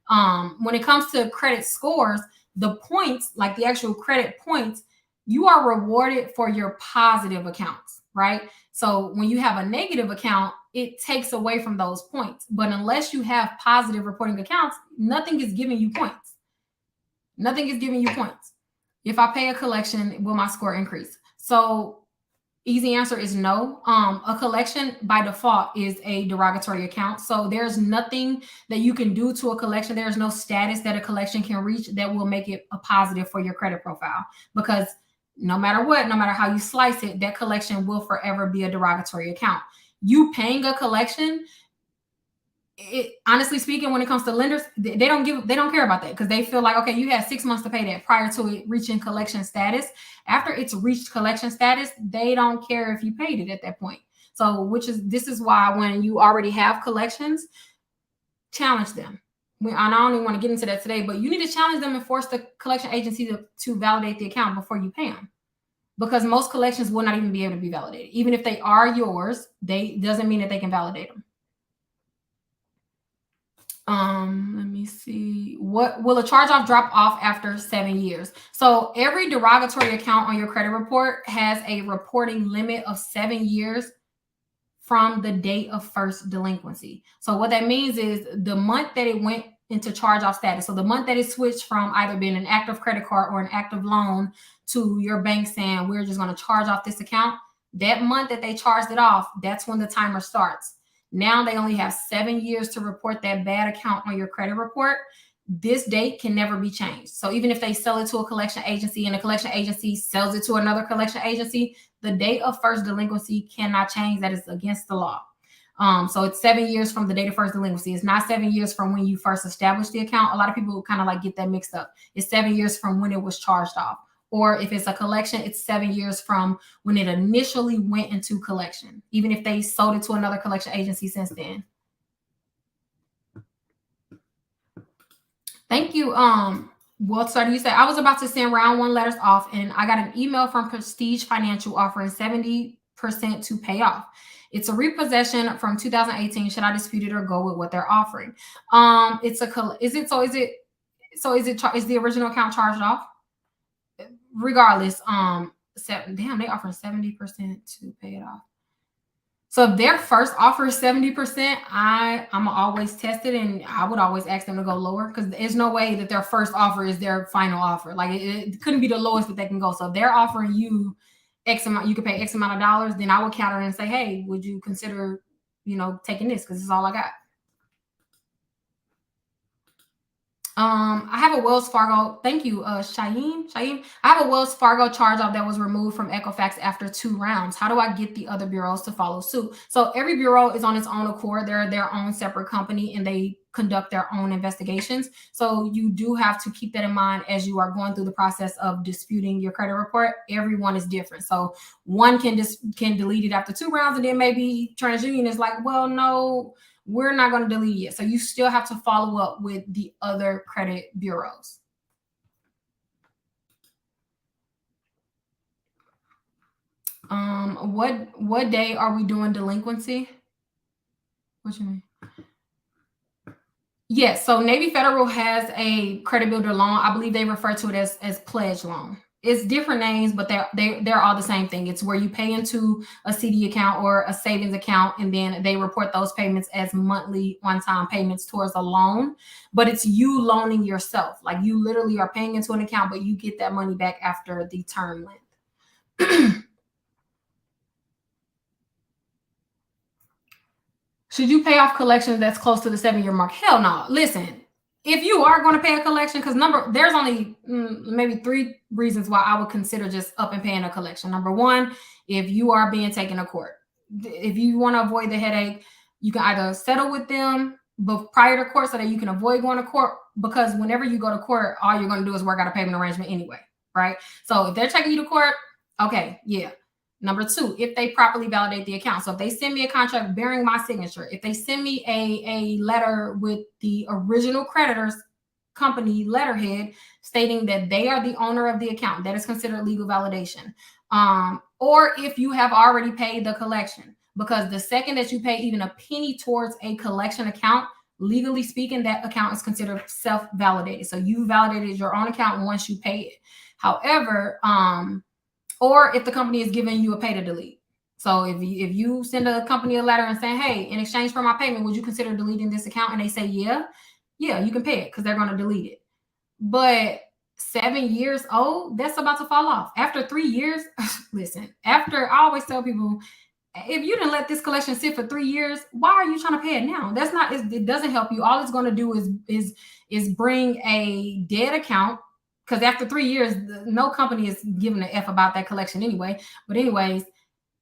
When it comes to credit scores, the points, like the actual credit points, you are rewarded for your positive accounts, right? So when you have a negative account, it takes away from those points. But unless you have positive reporting accounts, nothing is giving you points. Nothing is giving you points. If I pay a collection, will my score increase? So easy answer is no. A collection by default is a derogatory account. So there's nothing that you can do to a collection. There's no status that a collection can reach that will make it a positive for your credit profile, because no matter what, no matter how you slice it, that collection will forever be a derogatory account. You paying a collection, honestly speaking, when it comes to lenders, they don't care about that because they feel like, okay, you had 6 months to pay that prior to it reaching collection status. After it's reached collection status, they don't care if you paid it at that point. So this is why when you already have collections, challenge them. I don't even want to get into that today, but you need to challenge them and force the collection agency to validate the account before you pay them. Because most collections will not even be able to be validated. Even if they are yours, doesn't mean that they can validate them. Let me see. What will a charge-off drop off after 7 years? So every derogatory account on your credit report has a reporting limit of 7 years from the date of first delinquency. So what that means is the month that it went into charge-off status. So the month that it switched from either being an active credit card or an active loan to your bank saying, we're just going to charge off this account, that month that they charged it off, that's when the timer starts. Now they only have 7 years to report that bad account on your credit report. This date can never be changed. So even if they sell it to a collection agency and the collection agency sells it to another collection agency, the date of first delinquency cannot change. That is against the law. So it's 7 years from the date of first delinquency. It's not 7 years from when you first established the account. A lot of people kind of like get that mixed up. It's 7 years from when it was charged off. Or if it's a collection, it's 7 years from when it initially went into collection, even if they sold it to another collection agency since then. Thank you. Well, so you said I was about to send round 1 letters off, and I got an email from Prestige Financial offering 70% to pay off. It's a repossession from 2018. Should I dispute it or go with what they're offering? Is the original account charged off? Regardless, damn, they offer 70% to pay it off. So if their first offer is 70%, I'm always test it, and I would always ask them to go lower, because there's no way that their first offer is their final offer. Like it couldn't be the lowest that they can go. So if they're offering you X amount, you can pay X amount of dollars, then I would counter and say, hey, would you consider, taking this? Because it's all I got. I have a Wells Fargo. Thank you, Shaeen. I have a Wells Fargo charge off that was removed from Equifax after 2 rounds. How do I get the other bureaus to follow suit? So every bureau is on its own accord. They're their own separate company and they conduct their own investigations. So you do have to keep that in mind as you are going through the process of disputing your credit report. Everyone is different. So one can delete it after 2 rounds, and then maybe TransUnion is like, well, no, we're not going to delete it yet. So you still have to follow up with the other credit bureaus. What day are we doing delinquency? What you mean? Yes, so Navy Federal has a credit builder loan. I believe they refer to it as pledge loan. It's different names, but they're all the same thing. It's where you pay into a CD account or a savings account, and then they report those payments as monthly one-time payments towards a loan. But it's you loaning yourself. Like you literally are paying into an account, but you get that money back after the term length. Should you pay off collections that's close to the 7-year mark? Hell no. Listen, if you are going to pay a collection, because there's only maybe 3 reasons why I would consider just up and paying a collection. Number one, if you are being taken to court. If you want to avoid the headache, you can either settle with them but prior to court so that you can avoid going to court, because whenever you go to court, all you're going to do is work out a payment arrangement anyway, right? So if they're taking you to court, okay, yeah. Number two, if they properly validate the account. So if they send me a contract bearing my signature, if they send me a letter with the original creditor's company letterhead stating that they are the owner of the account, that is considered legal validation. Or if you have already paid the collection, because the second that you pay even a penny towards a collection account, legally speaking, that account is considered self-validated. So you validated your own account once you pay it. However, or if the company is giving you a pay to delete. So if you send a company a letter and say, hey, in exchange for my payment, would you consider deleting this account? And they say, yeah, you can pay it because they're going to delete it. But 7 years old, that's about to fall off. After 3 years, listen, I always tell people, if you didn't let this collection sit for 3 years, why are you trying to pay it now? It doesn't help you. All it's going to do is bring a dead account. Because after 3 years, no company is giving an F about that collection anyway. But anyways,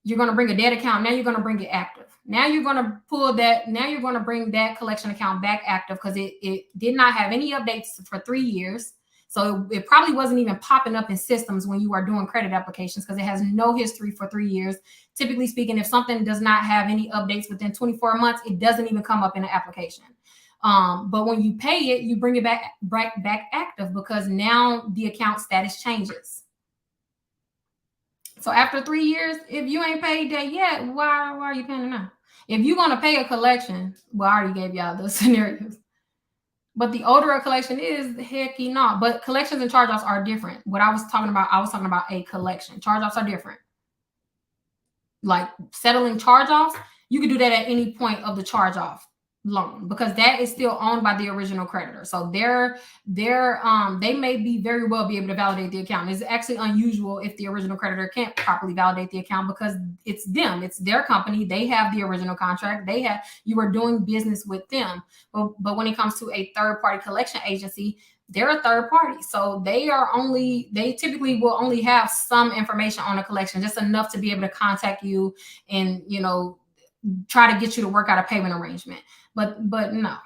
you're going to bring a dead account. Now you're going to bring it active. Now you're going to pull that. Now you're going to bring that collection account back active because it did not have any updates for 3 years. So it probably wasn't even popping up in systems when you are doing credit applications because it has no history for 3 years. Typically speaking, if something does not have any updates within 24 months, it doesn't even come up in the application. But when you pay it, you bring it back active because now the account status changes. So after 3 years, if you ain't paid that yet, why are you paying it now? If you're going to pay a collection, well, I already gave y'all those scenarios. But the older a collection is, hecky not. But collections and charge-offs are different. What I was talking about a collection. Charge-offs are different. Like settling charge-offs, you can do that at any point of the charge-off loan because that is still owned by the original creditor. So they may be able to validate the account. It's actually unusual if the original creditor can't properly validate the account because it's them, it's their company. They have the original contract. You are doing business with them. But when it comes to a third-party collection agency, they're a third party. So they typically will only have some information on a collection, just enough to be able to contact you and, try to get you to work out a payment arrangement. But no,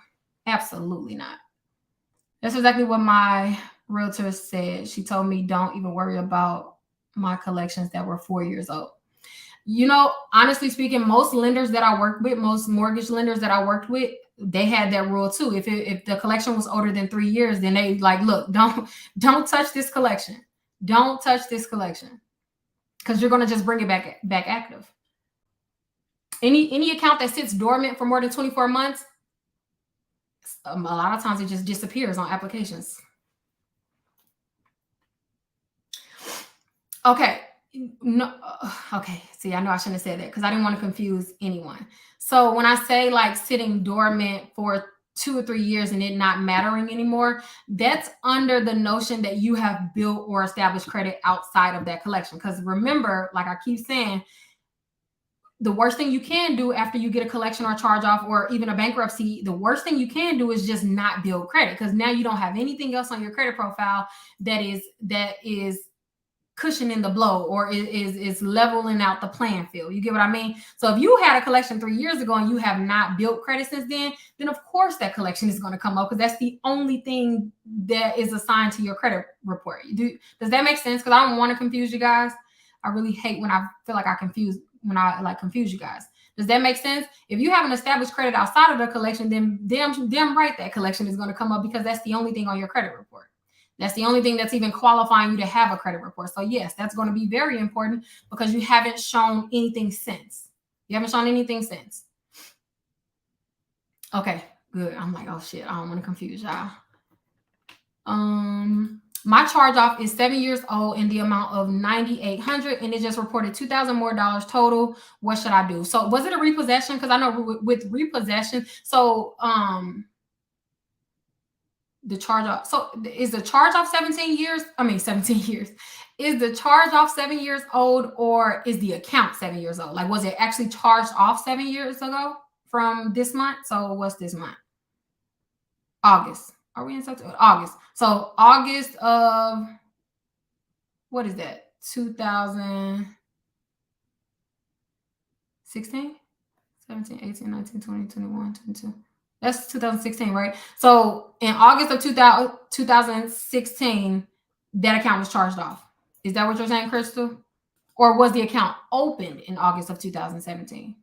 absolutely not. That's exactly what my realtor said. She told me, don't even worry about my collections that were 4 years old. Honestly speaking, most lenders that I worked with, most mortgage lenders that I worked with, they had that rule too. If the collection was older than 3 years, then they like, look, don't touch this collection. Don't touch this collection because you're going to just bring it back active. Any account that sits dormant for more than 24 months, a lot of times it just disappears on applications. Okay. No. Okay. See, I know I shouldn't have said that because I didn't want to confuse anyone. So when I say like sitting dormant for 2 or 3 years and it not mattering anymore, that's under the notion that you have built or established credit outside of that collection. Because remember, like I keep saying, the worst thing you can do after you get a collection or a charge off or even a bankruptcy, the worst thing you can do is just not build credit because now you don't have anything else on your credit profile that is cushioning the blow or is leveling out the playing field. You get what I mean? So if you had a collection 3 years ago and you have not built credit since then of course that collection is going to come up because that's the only thing that is assigned to your credit report. Does that make sense? Because I don't want to confuse you guys. I really hate when I feel like I confuse you guys. Does that make sense? If you have an established credit outside of the collection, then damn right that collection is going to come up because that's the only thing on your credit report. That's the only thing that's even qualifying you to have a credit report. So yes, that's going to be very important because you haven't shown anything since. You haven't shown anything since. Okay, good. I'm like, oh shit, I don't want to confuse y'all. My charge off is 7 years old in the amount of $9,800, and it just reported $2,000 more total. What should I do? So was it a repossession? Because I know with repossession, so the charge off. So is the charge off 17 years? I mean 17 years. Is the charge off 7 years old, or is the account 7 years old? Like, was it actually charged off 7 years ago from this month? So what's this month? August. Are we in September? August. So August of, what is that? 2016, 17, 18, 19, 20, 21, 22. That's 2016, right? So in August of 2016, that account was charged off. Is that what you're saying, Crystal? Or was the account opened in August of 2017?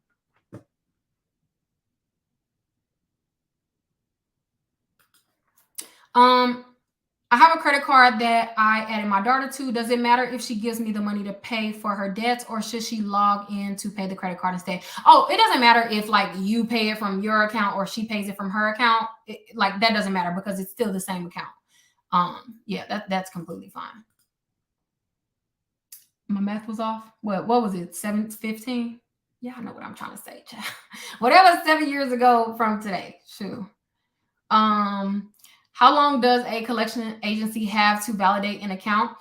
I have a credit card that I added my daughter to. Does it matter if she gives me the money to pay for her debts, or should she log in to pay the credit card instead? Oh, it doesn't matter if like you pay it from your account or she pays it from her account. Like that doesn't matter because it's still the same account. Yeah, that's completely fine. My math was off. What was it? 15? Yeah, I know what I'm trying to say. Whatever 7 years ago from today. Shoot. How long does a collection agency have to validate an account?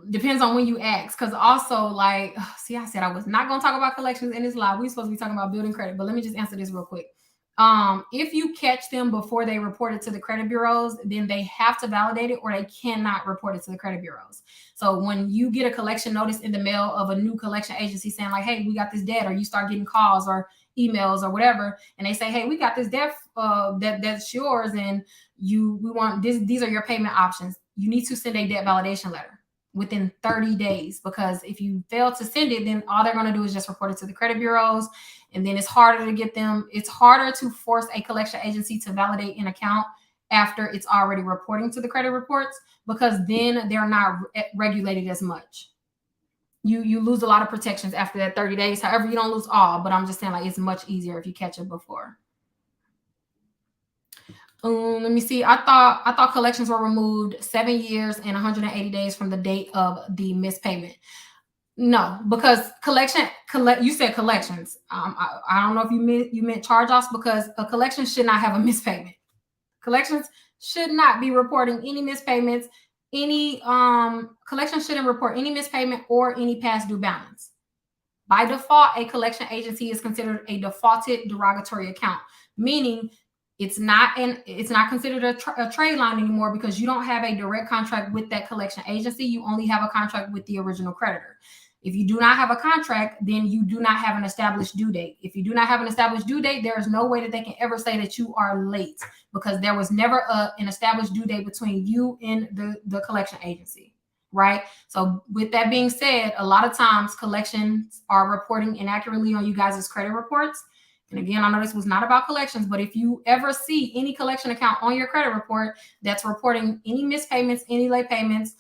Depends on when you ask. Because also, like, see, I said I was not going to talk about collections in this live. We're supposed to be talking about building credit, but let me just answer this real quick. If you catch them before they report it to the credit bureaus, then they have to validate it or they cannot report it to the credit bureaus. So when you get a collection notice in the mail of a new collection agency saying like, hey, we got this debt, or you start getting calls or emails or whatever, and they say, hey, we got this debt that's yours, and we want this, these are your payment options. You need to send a debt validation letter within 30 days, because if you fail to send it, then all they're going to do is just report it to the credit bureaus, and then it's harder to get them. It's harder to force a collection agency to validate an account after it's already reporting to the credit reports, because then they're not regulated as much. You lose a lot of protections after that 30 days. However, you don't lose all, but I'm just saying like it's much easier if you catch it before. Let me see. I thought collections were removed 7 years and 180 days from the date of the missed payment. No, because you said collections. I don't know if you meant charge-offs, because a collection should not have a missed payment. Collections should not be reporting any missed payments. Any collection shouldn't report any missed payment or any past due balance. By default, a collection agency is considered a defaulted derogatory account, meaning it's not considered a trade line anymore, because you don't have a direct contract with that collection agency. You only have a contract with the original creditor. If you do not have a contract, then you do not have an established due date. If you do not have an established due date, there is no way that they can ever say that you are late, because there was never an established due date between you and the collection agency, right? So with that being said, a lot of times collections are reporting inaccurately on you guys' credit reports. And again, I know this was not about collections, but if you ever see any collection account on your credit report that's reporting any missed payments, any late payments,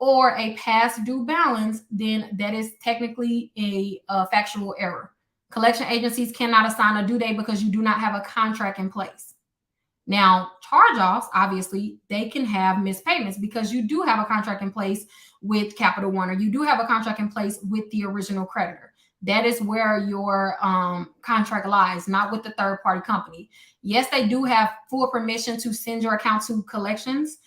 or a past due balance, then that is technically a factual error. Collection agencies cannot assign a due date because you do not have a contract in place. Now, charge-offs, obviously, they can have missed payments because you do have a contract in place with Capital One, or you do have a contract in place with the original creditor. That is where your contract lies, not with the third-party company. Yes, they do have full permission to send your account to collections.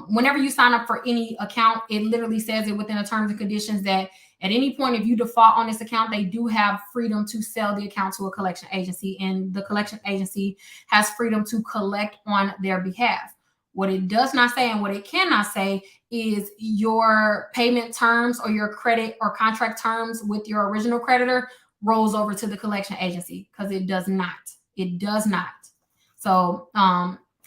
Whenever you sign up for any account, it literally says it within the terms and conditions that at any point, if you default on this account, they do have freedom to sell the account to a collection agency, and the collection agency has freedom to collect on their behalf. What it does not say and what it cannot say is your payment terms or your credit or contract terms with your original creditor rolls over to the collection agency, because it does not. It does not. So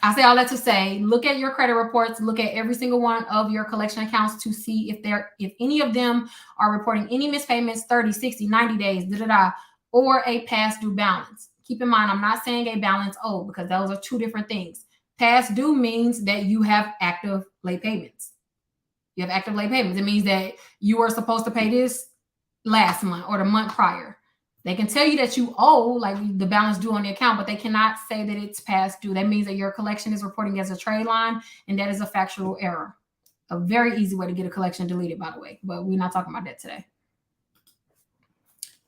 I say all that to say, look at your credit reports, look at every single one of your collection accounts to see if any of them are reporting any missed payments, 30, 60, 90 days, or a past due balance. Keep in mind, I'm not saying a balance owed because those are two different things. Past due means that you have active late payments. You have active late payments. It means that you were supposed to pay this last month or the month prior. They can tell you that you owe, like the balance due on the account, but they cannot say that it's past due. That means that your collection is reporting as a trade line, and that is a factual error. A very easy way to get a collection deleted, by the way, but we're not talking about that today.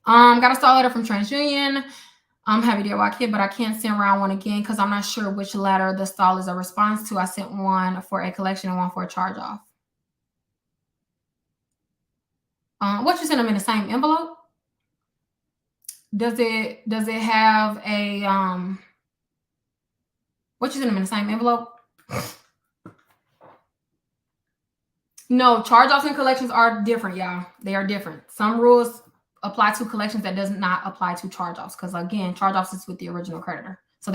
Got a stall letter from TransUnion. I'm happy to watch it, but I can't send round one again because I'm not sure which letter the stall is a response to. I sent one for a collection and one for a charge off. What, you send them in the same envelope? Does it have a what, you send them in the same envelope? No, charge-offs and collections are different, y'all. They are different. Some rules apply to collections that does not apply to charge-offs, because again, charge-offs is with the original creditor. So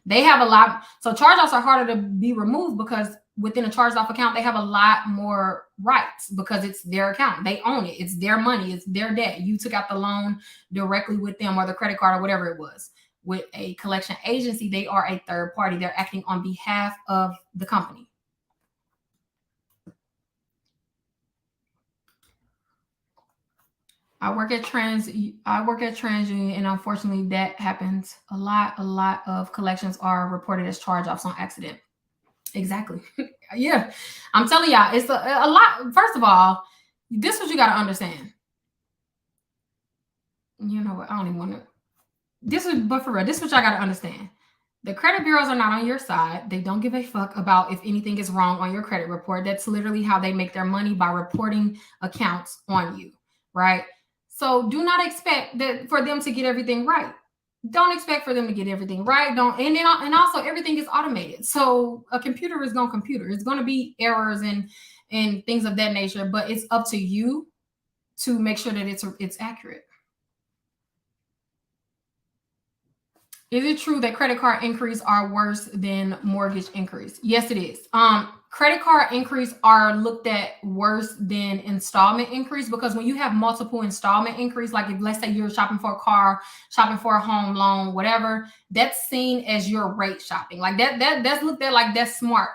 they have a lot. So charge-offs are harder to be removed because within a charged-off account, they have a lot more rights because it's their account. They own it. It's their money. It's their debt. You took out the loan directly with them or the credit card or whatever it was. With a collection agency, they are a third party. They're acting on behalf of the company. I work at TransUnion, and unfortunately, that happens a lot. A lot of collections are reported as charge-offs on accident. Exactly. Yeah, I'm telling y'all, it's a lot. First of all, this is what you got to understand. You know what? I don't even want to. But for real, this is what y'all got to understand. The credit bureaus are not on your side. They don't give a fuck about if anything is wrong on your credit report. That's literally how they make their money, by reporting accounts on you, right? So do not expect that for them to get everything right. Don't expect for them to get everything right. And also everything is automated. So a computer is going to computer. It's going to be errors and things of that nature, but it's up to you to make sure that it's accurate. Is it true that credit card increase are worse than mortgage increase? Yes, it is. Credit card increase are looked at worse than installment increase, because when you have multiple installment increase, like if let's say you're shopping for a car, shopping for a home loan, whatever, that's seen as your rate shopping. Like that's looked at like that's smart.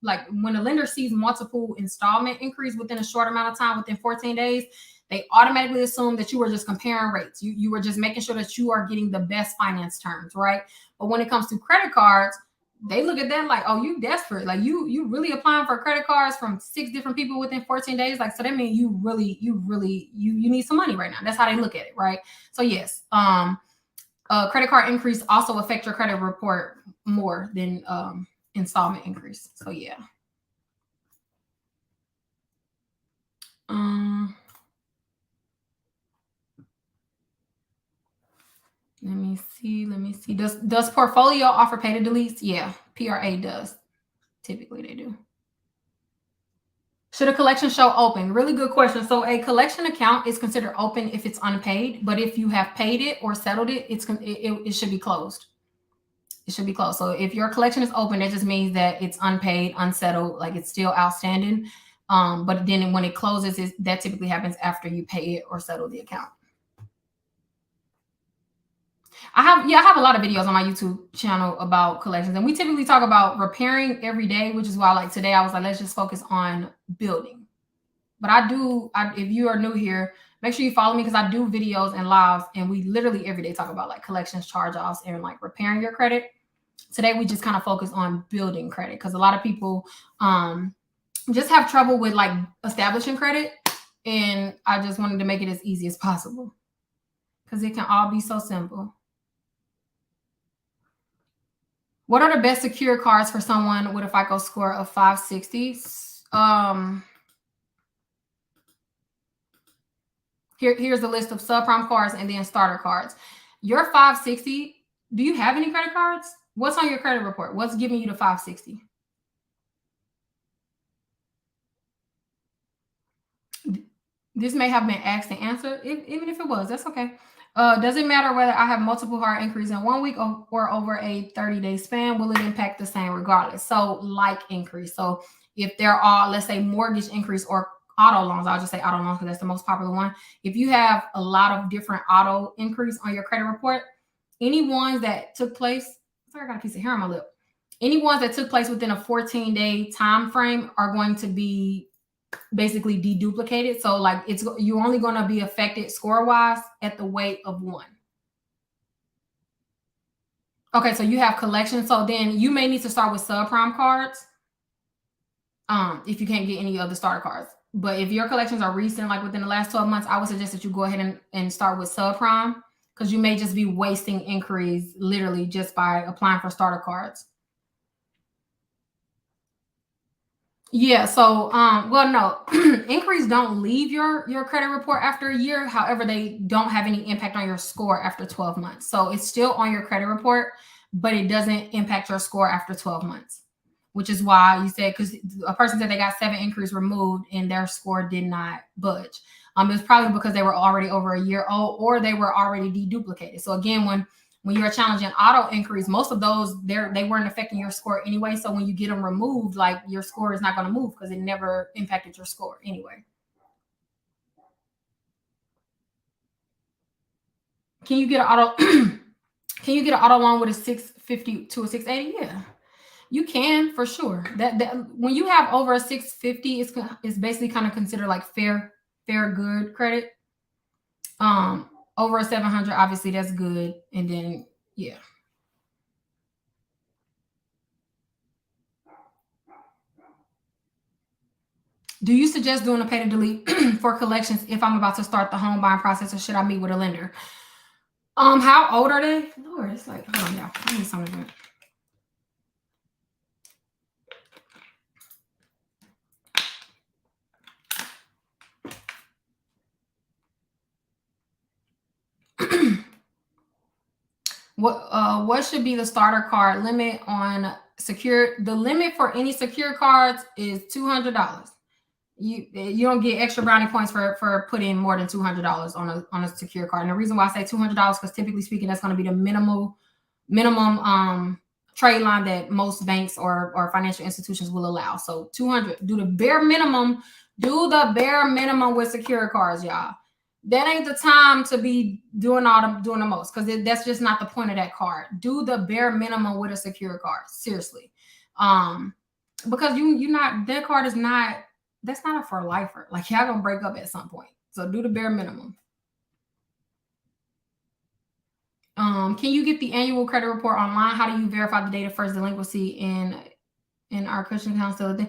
Like when a lender sees multiple installment increase within a short amount of time, within 14 days, they automatically assume that you were just comparing rates. You were just making sure that you are getting the best finance terms, right? But when it comes to credit cards, they look at that like, oh, you desperate. Like you really applying for credit cards from 6 different people within 14 days. Like, so that means you need some money right now. That's how they look at it, right? So yes, credit card increase also affect your credit report more than installment increase. So yeah. Let me see. Does portfolio offer pay to deletes? Yeah, PRA does. Typically they do. Should a collection show open? Really good question. So a collection account is considered open if it's unpaid, but if you have paid it or settled it, it should be closed. It should be closed. So if your collection is open, that just means that it's unpaid, unsettled, like it's still outstanding. But then when it closes, that typically happens after you pay it or settle the account. I have a lot of videos on my YouTube channel about collections, and we typically talk about repairing every day, which is why like today I was like, let's just focus on building. But if you are new here, make sure you follow me because I do videos and lives, and we literally every day talk about like collections, charge-offs, and like repairing your credit. Today we just kind of focus on building credit because a lot of people just have trouble with like establishing credit, and I just wanted to make it as easy as possible because it can all be so simple. What are the best secure cards for someone with a FICO score of 560? Here's a list of subprime cards and then starter cards. Your 560, do you have any credit cards? What's on your credit report? What's giving you the 560? This may have been asked and answered. Even if it was, that's okay. Does it matter whether I have multiple hard inquiries in 1 week or over a 30-day span? Will it impact the same regardless? So, like increase. So, if there are, let's say, mortgage increase or auto loans, I'll just say auto loans because that's the most popular one. If you have a lot of different auto increase on your credit report, any ones that took place, sorry, I got a piece of hair on my lip. Any ones that took place within a 14-day time frame are going to be basically deduplicated. So like you're only going to be affected score wise at the weight of one. Okay, so you have collections. So then you may need to start with subprime cards. If you can't get any of the starter cards. But if your collections are recent, like within the last 12 months, I would suggest that you go ahead and start with subprime because you may just be wasting inquiries literally just by applying for starter cards. Yeah, so well no, inquiries don't leave your credit report after a year. However, they don't have any impact on your score after 12 months. So it's still on your credit report, but it doesn't impact your score after 12 months. Which is why you said because a person said they got 7 inquiries removed and their score did not budge. It was probably because they were already over a year old or they were already deduplicated. So again, when you're challenging auto inquiries, most of those they weren't affecting your score anyway. So when you get them removed, like your score is not going to move because it never impacted your score anyway. Can you get an auto? Can you get an auto loan with a 650 to a 680? Yeah, you can for sure. That when you have over a 650, it's basically kind of considered like fair good credit. Over a 700, obviously that's good, and then yeah. Do you suggest doing a pay to delete for collections if I'm about to start the home buying process, or should I meet with a lender? How old are they? Lord, it's like, hold on, y'all. I need something to drink. What should be the starter card limit on secure? The limit for any secure cards is $200. You don't get extra brownie points for putting more than $200 on a secure card. And the reason why I say $200 because typically speaking, that's going to be the minimum trade line that most banks or financial institutions will allow. So 200. Do the bare minimum. Do the bare minimum with secure cards, y'all. That ain't the time to be doing the most because that's just not the point of that card. Do the bare minimum with a secure card. Seriously, because you not that card is not that's not a for lifer. Like y'all gonna break up at some point. So do the bare minimum. Can you get the annual credit report online? How do you verify the date of first delinquency in our cushion account still a thing?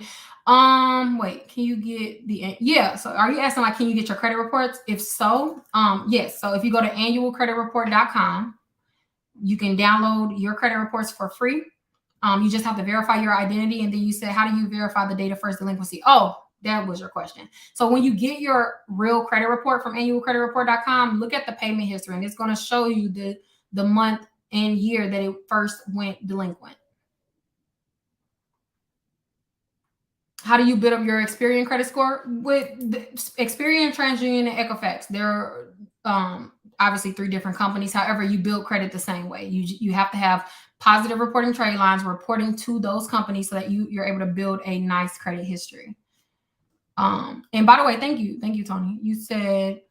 Wait, can you get yeah? So are you asking like can you get your credit reports? If so, yes. So if you go to annualcreditreport.com, you can download your credit reports for free. You just have to verify your identity, and then you say, how do you verify the date of first delinquency? Oh, that was your question. So when you get your real credit report from annualcreditreport.com, look at the payment history, and it's going to show you the month and year that it first went delinquent. How do you build up your Experian credit score? With Experian, TransUnion, and Equifax, they're obviously 3 different companies. However, you build credit the same way. You have to have positive reporting trade lines, reporting to those companies so that you're able to build a nice credit history. And by the way, thank you, Tony. You said,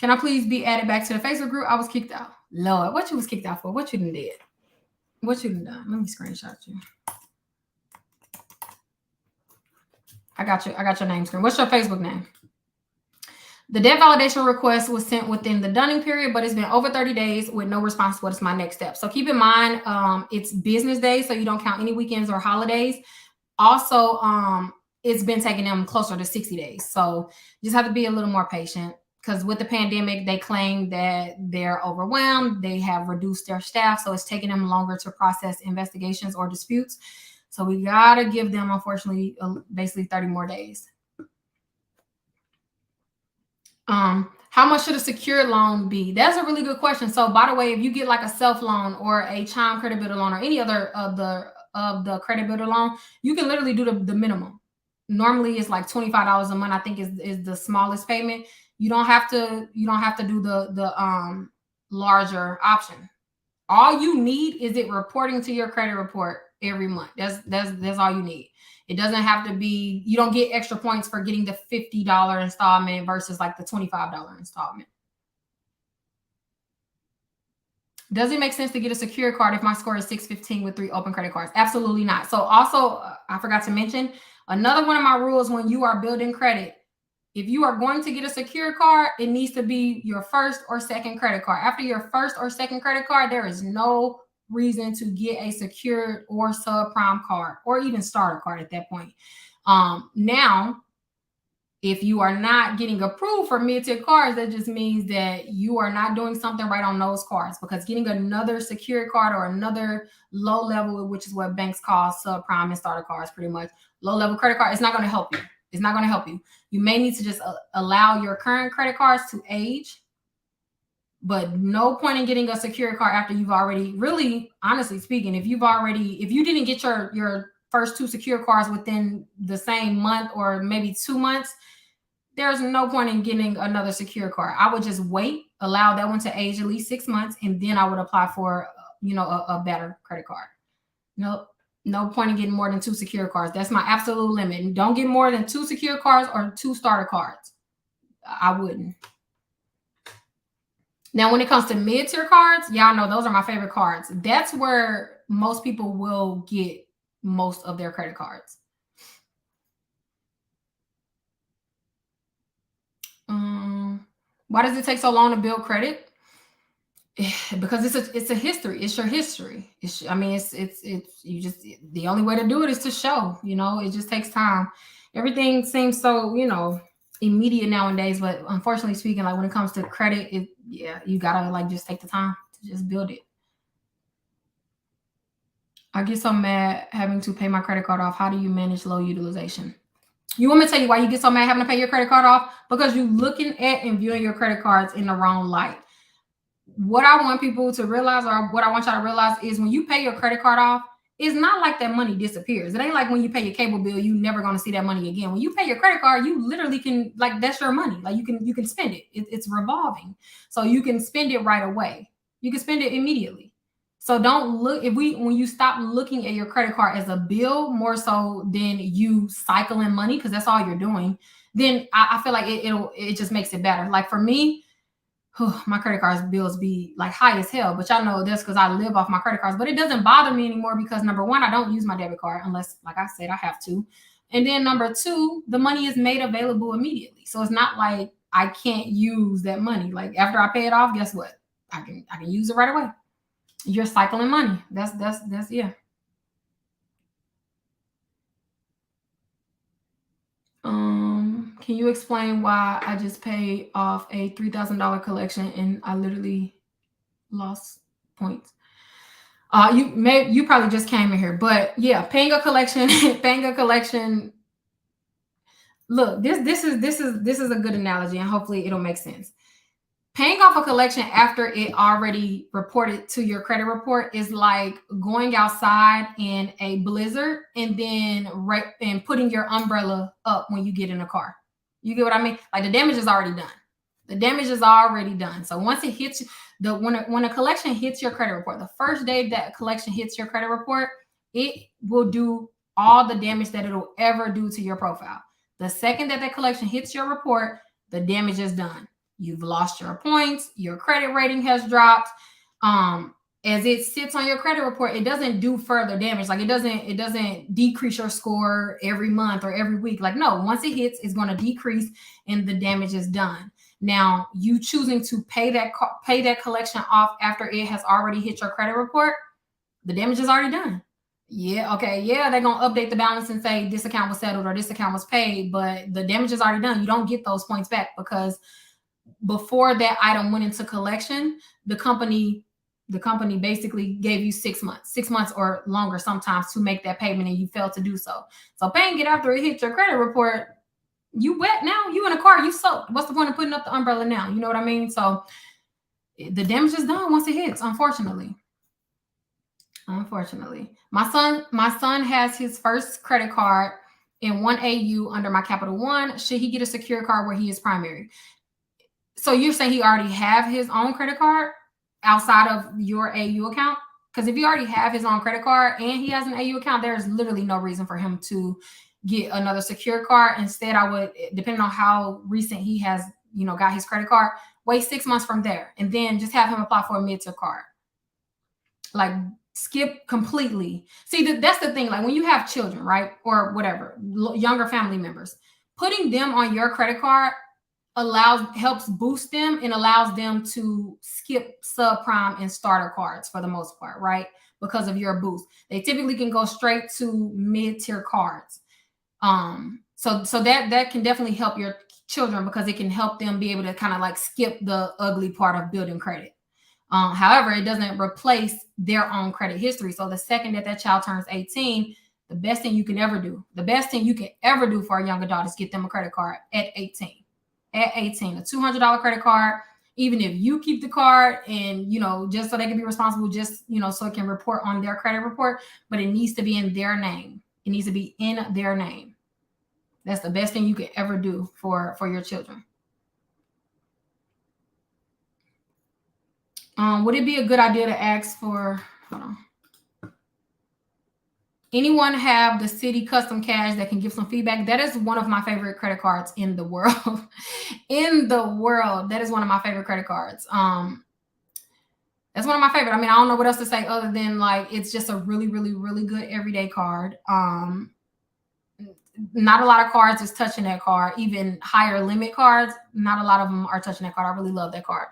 can I please be added back to the Facebook group? I was kicked out. Lord, what you was kicked out for? What you done did? What you done done? Let me screenshot you. I got your name screen. What's your Facebook name? The debt validation request was sent within the dunning period, but it's been over 30 days with no response. What is my next step? So keep in mind, it's business days, so you don't count any weekends or holidays. Also, it's been taking them closer to 60 days. So you just have to be a little more patient because with the pandemic, they claim that they're overwhelmed. They have reduced their staff. So it's taking them longer to process investigations or disputes. So we got to give them, unfortunately, basically 30 more days. How much should a secured loan be? That's a really good question. So by the way, if you get like a self loan or a Chime credit builder loan or any other of the credit builder loan, you can literally do the minimum. Normally it's like $25 a month, I think is the smallest payment. You don't have to do the larger option. All you need is it reporting to your credit report every month. That's all you need. It doesn't have to be, you don't get extra points for getting the $50 installment versus like the $25 installment. Does it make sense to get a secure card if my score is 615 with 3 open credit cards? Absolutely not. So also, I forgot to mention another one of my rules when you are building credit. If you are going to get a secure card, it needs to be your first or second credit card. After your first or second credit card, there is no reason to get a secured or subprime card or even starter card at that point. Now, if you are not getting approved for mid-tier cards, that just means that you are not doing something right on those cards, because getting another secured card or another low level, which is what banks call subprime and starter cards, pretty much low level credit card, it's not going to help you. It's not going to help you. You may need to just allow your current credit cards to age, but no point in getting a secured card after you've already, really, honestly speaking, if you didn't get your first 2 secure cards within the same month or maybe 2 months, there's no point in getting another secure card. I would just wait, allow that one to age at least 6 months, and then I would apply for, a better credit card. Nope. No point in getting more than 2 secure cards. That's my absolute limit. Don't get more than 2 secure cards or 2 starter cards. I wouldn't. Now, when it comes to mid-tier cards, y'all know those are my favorite cards. That's where most people will get most of their credit cards. Why does it take so long to build credit? Because it's a history. It's your history. It's you just, the only way to do it is to show. It just takes time. Everything seems so immediate nowadays, but unfortunately speaking, like when it comes to credit, you gotta like just take the time to just build it. I get so mad having to pay my credit card off. How do you manage low utilization? You want me to tell you why you get so mad having to pay your credit card off? Because you're looking at and viewing your credit cards in the wrong light. What I want people to realize, or what I want y'all to realize, is when you pay your credit card off, it's not like that money disappears. It ain't like when you pay your cable bill, you never going to see that money again. When you pay your credit card, you literally can, like, that's your money. Like you can spend it. It's revolving. So you can spend it right away. You can spend it immediately. So don't look, when you stop looking at your credit card as a bill more so than you cycling money, because that's all you're doing, then I feel like it just makes it better. Like for me, my credit cards bills be like high as hell, but y'all know that's because I live off my credit cards. But it doesn't bother me anymore because number one, I don't use my debit card unless, like I said, I have to. And then number two, the money is made available immediately. So it's not like I can't use that money. Like after I pay it off, guess what? I can use it right away. You're cycling money. That's yeah. Can you explain why I just paid off a $3,000 collection and I literally lost points? You probably just came in here, but yeah, paying a collection, paying a collection. Look, this is a good analogy, and hopefully it'll make sense. Paying off a collection after it already reported to your credit report is like going outside in a blizzard and then and putting your umbrella up when you get in a car. You get what I mean? Like the damage is already done. The damage is already done. So once it hits when a collection hits your credit report, the first day that collection hits your credit report, it will do all the damage that it'll ever do to your profile. The second that collection hits your report, the damage is done. You've lost your points, your credit rating has dropped. As it sits on your credit report, it doesn't do further damage. Like it doesn't decrease your score every month or every week. Like no, once it hits, it's going to decrease and the damage is done. Now, you choosing to pay that collection off after it has already hit your credit report, the damage is already done. Yeah, okay, yeah, they're gonna update the balance and say this account was settled or this account was paid, but the damage is already done. You don't get those points back because before that item went into collection, the company basically gave you 6 months or longer sometimes to make that payment, and you failed to do so. So paying it after it hit your credit report, you wet now, you in a car, you soaked. What's the point of putting up the umbrella now? You know what I mean? So the damage is done once it hits, unfortunately. My son has his first credit card in 1AU under my Capital One. Should he get a secure card where he is primary? So you're saying he already have his own credit card? outside of your AU account. Because if you already have his own credit card and he has an AU account, there's literally no reason for him to get another secure card. Instead, I would, depending on how recent he has, got his credit card, wait 6 months from there, and then just have him apply for a mid-tier card. Like, skip completely. See, that's the thing. Like, when you have children, right, or whatever, younger family members, putting them on your credit card helps boost them and allows them to skip subprime and starter cards for the most part, right? Because of your boost, they typically can go straight to mid-tier cards. So that can definitely help your children, because it can help them be able to kind of like skip the ugly part of building credit. However, it doesn't replace their own credit history. So the second that child turns 18, the best thing you can ever do for a young adult is get them a credit card at 18. At 18, a $200 credit card, even if you keep the card, and just so they can be responsible, just so it can report on their credit report, but it needs to be in their name. It needs to be in their name. That's the best thing you could ever do for your children. Would it be a good idea to ask for, hold on, anyone have the City Custom Cash that can give some feedback? That is one of my favorite credit cards in the world. In the world, that is one of my favorite credit cards. That's one of my favorite. I mean, I don't know what else to say other than like it's just a really, really, really good everyday card. Not a lot of cards is touching that card. Even higher limit cards, not a lot of them are touching that card. I really love that card.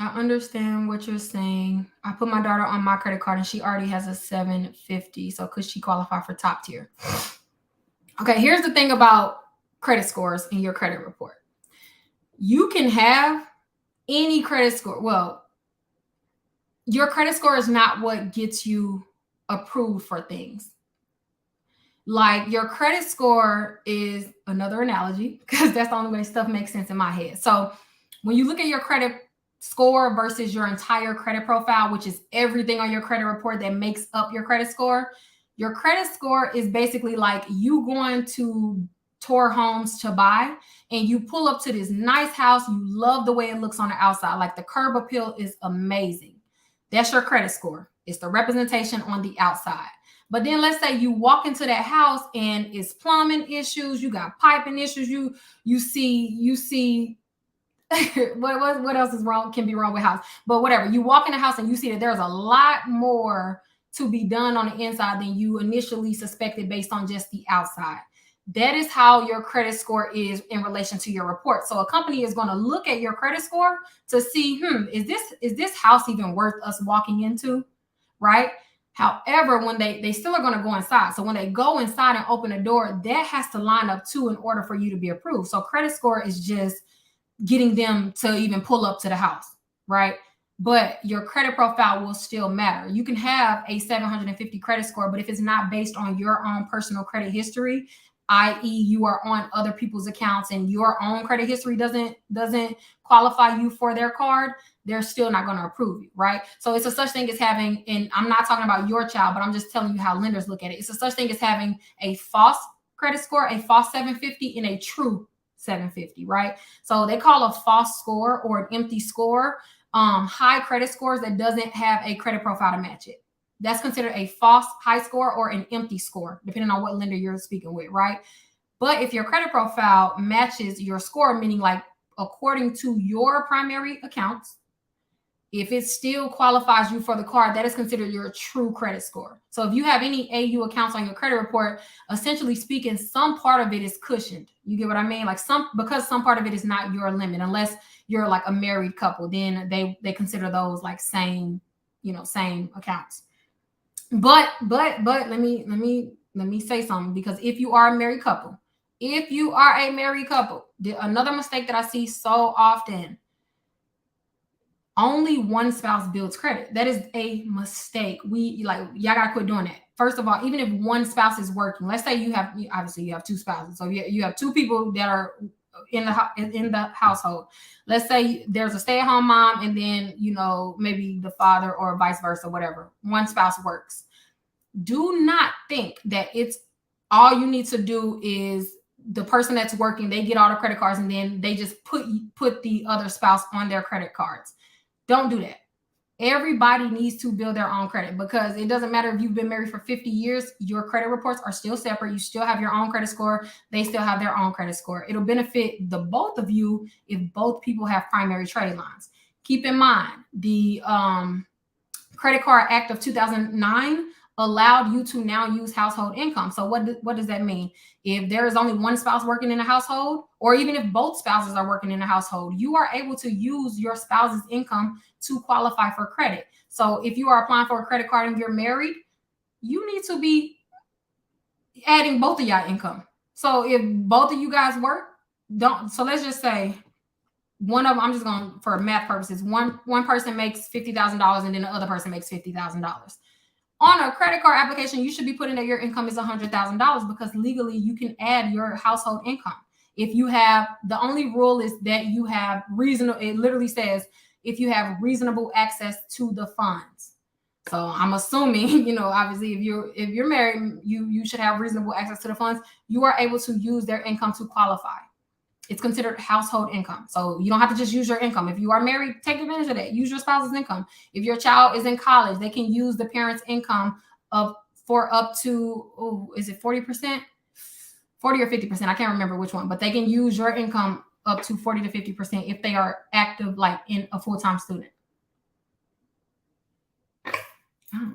I understand what you're saying. I put my daughter on my credit card and she already has a 750. So could she qualify for top tier? Okay, here's the thing about credit scores in your credit report. You can have any credit score. Well, your credit score is not what gets you approved for things. Like, your credit score is another analogy, because that's the only way stuff makes sense in my head. So when you look at your credit score versus your entire credit profile, which is everything on your credit report that makes up your credit score is basically like you going to tour homes to buy, and you pull up to this nice house. You love the way it looks on the outside. Like, the curb appeal is amazing. That's your credit score. It's the representation on the outside. But then let's say you walk into that house and it's plumbing issues, you got piping issues, you see what else is wrong, can be wrong with house. But whatever, you walk in the house and you see that there's a lot more to be done on the inside than you initially suspected based on just the outside. That is how your credit score is in relation to your report. So a company is going to look at your credit score to see, is this house even worth us walking into, right? However, when they still are going to go inside. So when they go inside and open the door, that has to line up too in order for you to be approved. So credit score is just getting them to even pull up to the house, right? But your credit profile will still matter. You can have a 750 credit score, but if it's not based on your own personal credit history, i.e. you are on other people's accounts and your own credit history doesn't qualify you for their card, they're still not going to approve you, right? So it's a such thing as having, and I'm not talking about your child, but I'm just telling you how lenders look at it. It's a such thing as having a false credit score, a false 750, and a true 750, right? So they call a false score or an empty score high credit scores that doesn't have a credit profile to match it. That's considered a false high score or an empty score, depending on what lender you're speaking with, right? But if your credit profile matches your score, meaning like according to your primary accounts, if it still qualifies you for the card, that is considered your true credit score. So if you have any AU accounts on your credit report, essentially speaking, some part of it is cushioned. You get what I mean? Like because some part of it is not your limit, unless you're like a married couple, then they consider those like same accounts. But let me say something, because if you are a married couple, another mistake that I see so often, only one spouse builds credit. That is a mistake. Y'all gotta quit doing that. First of all, even if one spouse is working, let's say you have two spouses, so you have two people that are in the household. Let's say there's a stay-at-home mom, and then maybe the father, or vice versa, whatever. One spouse works. Do not think that it's all you need to do is the person that's working, they get all the credit cards and then they just put the other spouse on their credit cards. Don't do that. Everybody needs to build their own credit, because it doesn't matter if you've been married for 50 years, your credit reports are still separate. You still have your own credit score. They still have their own credit score. It'll benefit the both of you if both people have primary trade lines. Keep in mind, the Credit Card Act of 2009 allowed you to now use household income. So what does that mean? If there is only one spouse working in a household, or even if both spouses are working in a household, you are able to use your spouse's income to qualify for credit. So if you are applying for a credit card and you're married, you need to be adding both of y'all income. So if both of you guys work, don't. So let's just say one of them, I'm just going for math purposes, one person makes $50,000 and then the other person makes $50,000. On a credit card application, you should be putting that your income is $100,000, because legally you can add your household income. If you have, the only rule is that you have reasonable, it literally says if you have reasonable access to the funds. So I'm assuming, obviously if you're married, you should have reasonable access to the funds. You are able to use their income to qualify. It's considered household income. So you don't have to just use your income. If you are married, take advantage of that. Use your spouse's income. If your child is in college, they can use the parent's income for up to, is it 40%? 40 or 50%. I can't remember which one, but they can use your income up to 40 to 50% if they are active, like in a full-time student. Oh.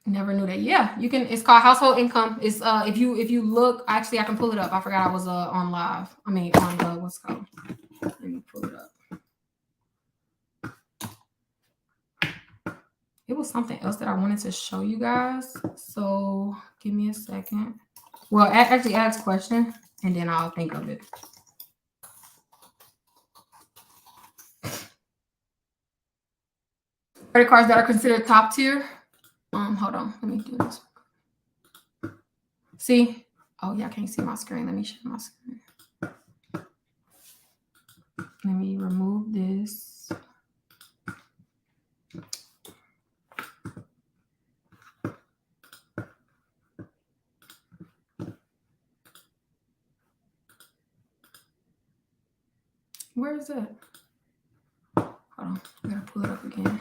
Never knew that. Yeah, you can. It's called household income. It's if you look, actually I can pull it up. I forgot I was on live. I mean on the what's it called. Let me pull it up. It was something else that I wanted to show you guys. So give me a second. Well, actually ask question and then I'll think of it. Credit cards that are considered top tier. Hold on. Let me do this. See? Oh, yeah, I can't see my screen. Let me share my screen. Let me remove this. Where is it? Hold on. I gotta pull it up again.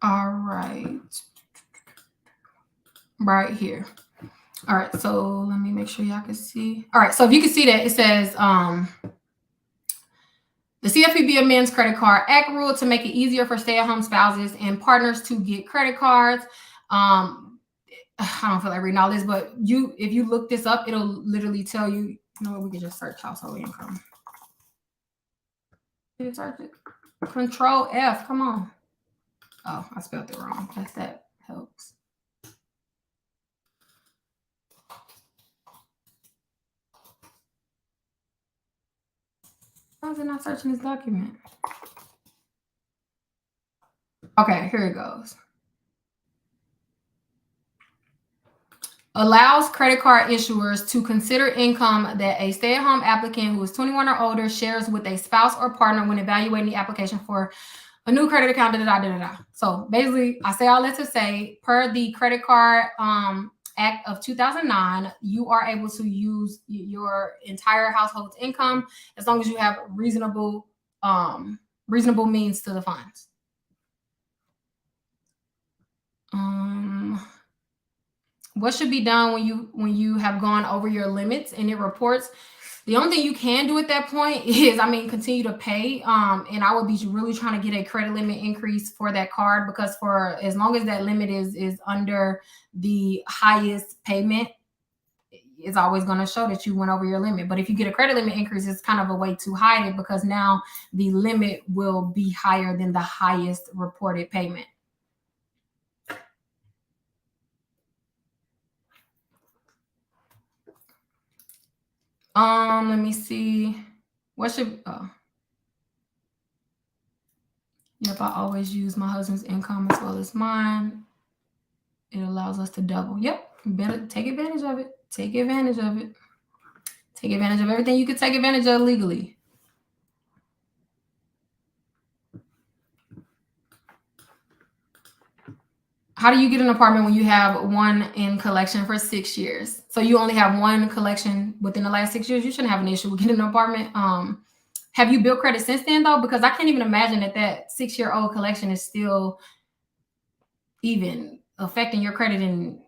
All right. Right here. All right. So let me make sure y'all can see. All right. So if you can see that, it says the CFPB amends Credit Card Act rule to make it easier for stay-at-home spouses and partners to get credit cards. I don't feel like reading all this, but if you look this up, it'll literally tell you. You know what? We can just search household income. Search it. Control F. Come on. Oh, I spelled it wrong. That helps. Why is it not searching this document? Okay, here it goes. Allows credit card issuers to consider income that a stay-at-home applicant who is 21 or older shares with a spouse or partner when evaluating the application for a new credit account. So basically, I say all that to say, per the Credit Card Act of 2009, you are able to use your entire household's income as long as you have reasonable means to the funds. What should be done when you have gone over your limits and it reports? The only thing you can do at that point is, continue to pay. And I would be really trying to get a credit limit increase for that card, because for as long as that limit is under the highest payment, it's always going to show that you went over your limit. But if you get a credit limit increase, it's kind of a way to hide it, because now the limit will be higher than the highest reported payment. Let me see. What should Yep, I always use my husband's income as well as mine. It allows us to double. Yep, you better take advantage of it. Take advantage of it. Take advantage of everything you can take advantage of legally. How do you get an apartment when you have one in collection for 6 years? So you only have one collection within the last 6 years. You shouldn't have an issue with getting an apartment. Have you built credit since then though? Because I can't even imagine that 6-year-old collection is still even affecting your credit in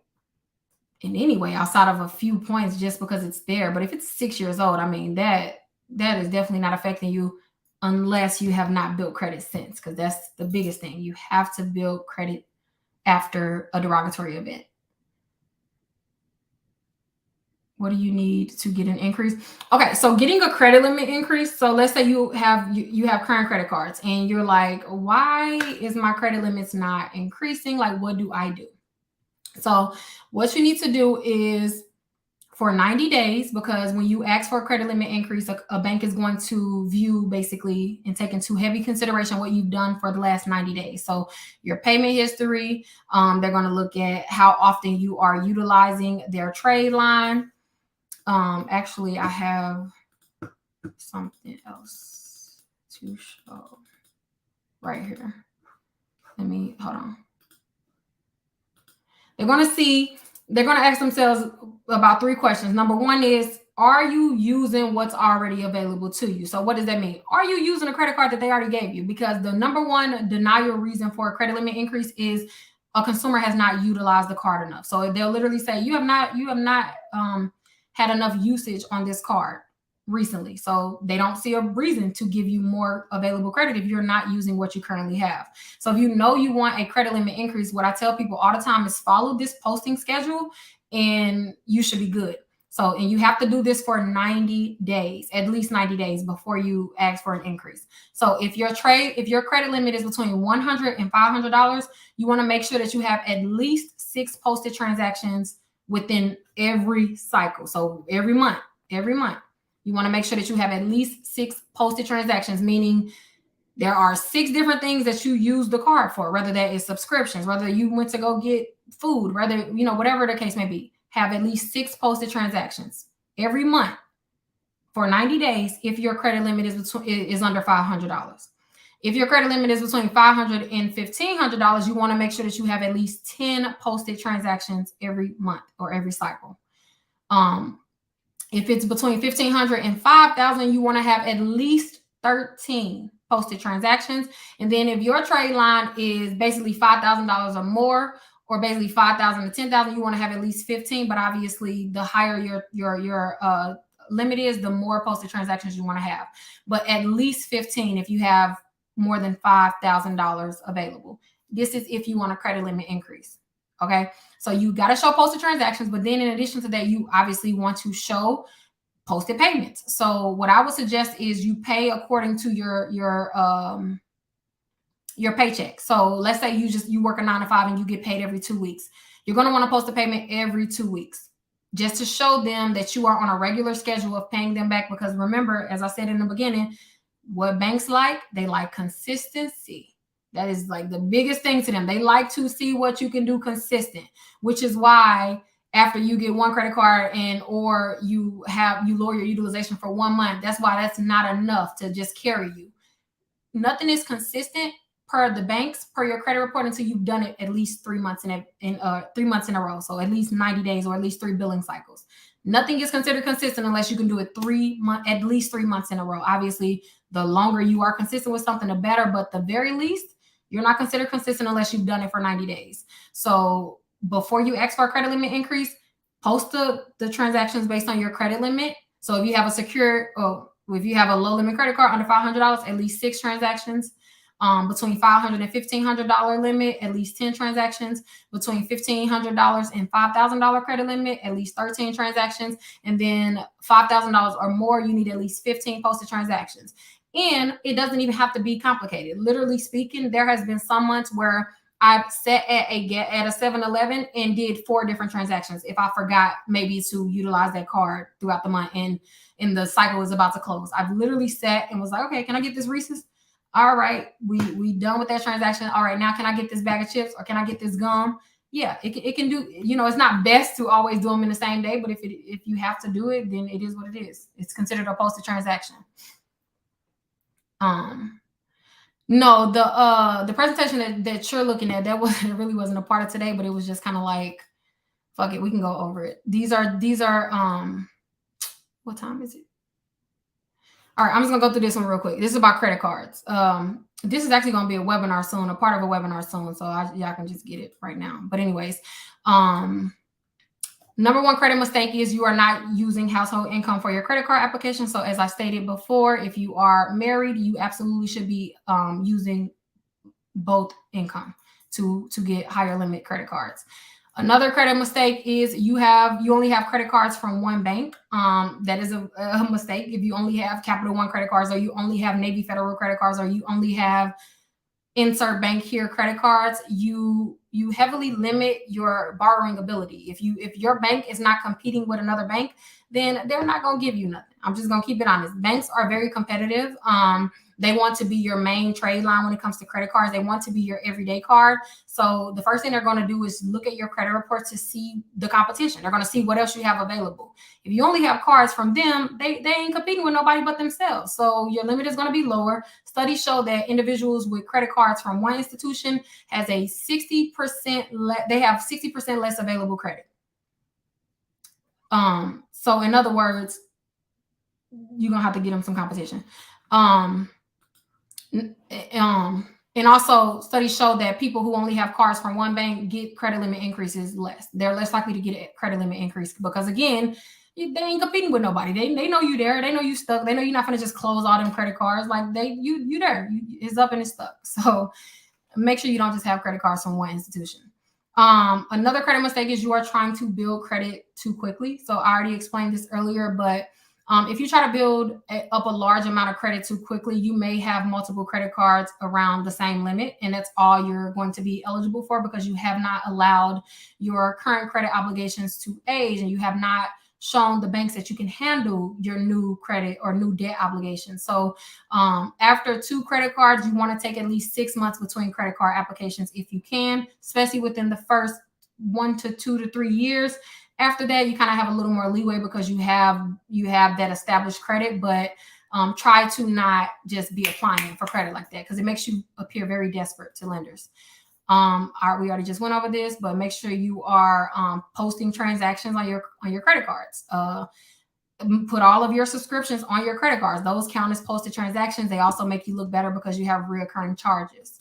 any way outside of a few points just because it's there. But if it's 6 years old, I mean that is definitely not affecting you unless you have not built credit since, because that's the biggest thing. You have to build credit after a derogatory event. What do you need to get an increase? Okay, so getting a credit limit increase. So let's say you have current credit cards and you're like, why is my credit limits not increasing? Like, what do I do? So what you need to do is for 90 days, because when you ask for a credit limit increase, a bank is going to view basically and take into heavy consideration what you've done for the last 90 days. So your payment history, they're going to look at how often you are utilizing their trade line. Actually, I have something else to show right here. Let me, hold on. They're going to ask themselves about 3 questions. Number 1 is, are you using what's already available to you? So what does that mean? Are you using a credit card that they already gave you? Because the number 1 denial reason for a credit limit increase is a consumer has not utilized the card enough. So they'll literally say, you have not had enough usage on this card recently. So they don't see a reason to give you more available credit if you're not using what you currently have. So if you know you want a credit limit increase, what I tell people all the time is follow this posting schedule and you should be good. So, and you have to do this for 90 days, at least 90 days before you ask for an increase. So if your credit limit is between $100 and $500, you want to make sure that you have at least 6 posted transactions within every cycle. So every month, you want to make sure that you have at least 6 posted transactions, meaning there are 6 different things that you use the card for, whether that is subscriptions, whether you went to go get food, whether, whatever the case may be. Have at least 6 posted transactions every month for 90 days if your credit limit is under $500. If your credit limit is between $500 and $1,500, you want to make sure that you have at least 10 posted transactions every month or every cycle. If it's between $1,500 and $5,000, you want to have at least 13 posted transactions. And then if your trade line is basically $5,000 or more, or basically $5,000 to $10,000, you want to have at least 15. But obviously, the higher your limit is, the more posted transactions you want to have. But at least 15 if you have more than $5,000 available. This is if you want a credit limit increase. Okay, so you got to show posted transactions, but then in addition to that, you obviously want to show posted payments. So what I would suggest is you pay according to your paycheck. So let's say you work a 9 to 5 and you get paid every 2 weeks. You're going to want to post a payment every 2 weeks just to show them that you are on a regular schedule of paying them back. Because remember, as I said in the beginning, what banks they like consistency. That is like the biggest thing to them. They like to see what you can do consistent, which is why after you get one credit card or you lower your utilization for 1 month, that's why that's not enough to just carry you. Nothing is consistent per the banks, per your credit report, until you've done it at least 3 months in 3 months in a row. So at least 90 days or at least 3 billing cycles. Nothing is considered consistent unless you can do it at least 3 months in a row. Obviously, the longer you are consistent with something, the better. But the very least, you're not considered consistent unless you've done it for 90 days. So before you ask for a credit limit increase, post the transactions based on your credit limit. So if you have if you have a low limit credit card under $500, at least 6 transactions. Between $500 and $1,500 limit, at least 10 transactions. Between $1,500 and $5,000 credit limit, at least 13 transactions. And then $5,000 or more, you need at least 15 posted transactions. And it doesn't even have to be complicated. Literally speaking, there has been some months where I've sat at a 7-Eleven and did 4 different transactions if I forgot maybe to utilize that card throughout the month and the cycle was about to close. I've literally sat and was like, okay, can I get this Reese's? All right, we done with that transaction. All right, now can I get this bag of chips or can I get this gum? Yeah, it can do, it's not best to always do them in the same day, but if you have to do it, then it is what it is. It's considered a posted transaction. No, the presentation that you're looking at, that was it really wasn't a part of today, but it was just kind of like, fuck it, we can go over it. These are what time is it? All right, I'm just gonna go through this one real quick. This is about credit cards. This is actually gonna be a webinar soon, a part of a webinar soon, so y'all can just get it right now. But anyways, um, number one credit mistake is you are not using household income for your credit card application. So as I stated before, if you are married, you absolutely should be using both income to get higher limit credit cards. Another credit mistake is you only have credit cards from one bank. That is a mistake. If you only have Capital One credit cards, or you only have Navy Federal credit cards, or you only have insert bank here credit cards, you heavily limit your borrowing ability. If your bank is not competing with another bank, then they're not going to give you nothing. I'm just going to keep it honest. Banks are very competitive. They want to be your main trade line when it comes to credit cards. They want to be your everyday card. So the first thing they're going to do is look at your credit report to see the competition. They're going to see what else you have available. If you only have cards from them, they ain't competing with nobody but themselves. So your limit is going to be lower. Studies show that individuals with credit cards from one institution has a 60% they have 60% less available credit. So in other words, you're gonna have to get them some competition. And also studies show that people who only have cards from one bank get credit limit increases less. They're less likely to get a credit limit increase because again, they ain't competing with nobody. They know you there. They know you stuck. They know you're not gonna just close all them credit cards. Like you there. It's up and it's stuck. So make sure you don't just have credit cards from one institution. Another credit mistake is you are trying to build credit too quickly. So I already explained this earlier, but if you try to build up a large amount of credit too quickly, you may have multiple credit cards around the same limit, and that's all you're going to be eligible for because you have not allowed your current credit obligations to age, and you have not shown the banks that you can handle your new credit or new debt obligations. So after 2 credit cards, you want to take at least 6 months between credit card applications if you can, especially within the first 1 to 2 to 3 years. After that, you kind of have a little more leeway because you have that established credit, but try to not just be applying for credit like that because it makes you appear very desperate to lenders. We already just went over this, but make sure you are posting transactions on your credit cards. Put all of your subscriptions on your credit cards. Those count as posted transactions. They also make you look better because you have recurring charges.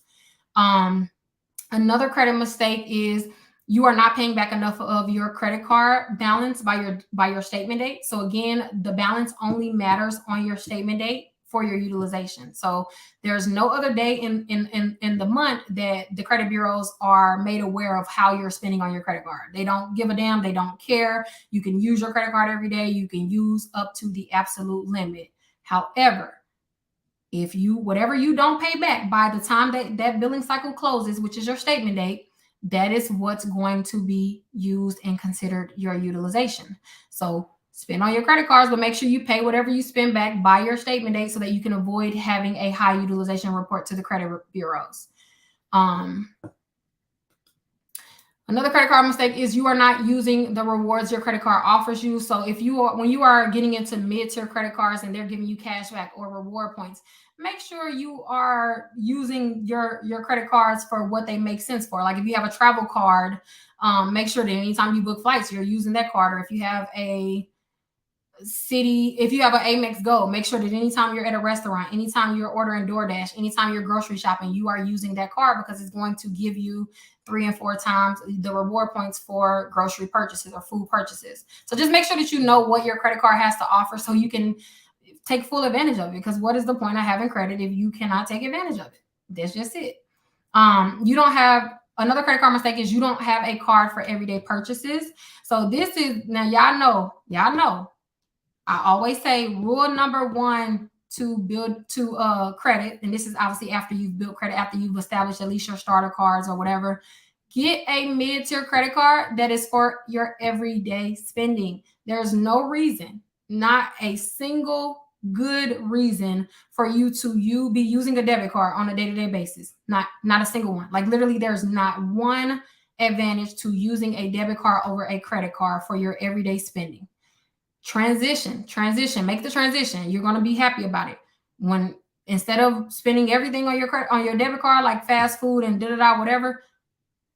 Another credit mistake is you are not paying back enough of your credit card balance by your statement date. So again, the balance only matters on your statement date for your utilization. So there's no other day in the month that the credit bureaus are made aware of how you're spending on your credit card. They don't give a damn. They don't care. You can use your credit card every day. You can use up to the absolute limit. However, if whatever you don't pay back by the time that billing cycle closes, which is your statement date, that is what's going to be used and considered your utilization. So spend on your credit cards, but make sure you pay whatever you spend back by your statement date so that you can avoid having a high utilization report to the credit bureaus. Another credit card mistake is you are not using the rewards your credit card offers you. So when you are getting into mid-tier credit cards and they're giving you cash back or reward points, make sure you are using your credit cards for what they make sense for. Like if you have a travel card, make sure that anytime you book flights, you're using that card. Or if you have if you have an Amex Go, make sure that anytime you're at a restaurant, anytime you're ordering DoorDash, anytime you're grocery shopping, you are using that card because it's going to give you 3 and 4 times the reward points for grocery purchases or food purchases. So just make sure that you know what your credit card has to offer so you can take full advantage of it. Because what is the point of having credit if you cannot take advantage of it? That's just it. You don't have another credit card mistake is you don't have a card for everyday purchases. So this is now y'all know. I always say rule number 1 to build credit, and this is obviously after you've built credit, after you've established at least your starter cards or whatever, get a mid-tier credit card that is for your everyday spending. There's no reason, not a single good reason for you to be using a debit card on a day-to-day basis. Not a single one. Like literally there's not one advantage to using a debit card over a credit card for your everyday spending. Transition, make the transition. You're going to be happy about it. instead of spending everything on your debit card, like fast food and whatever,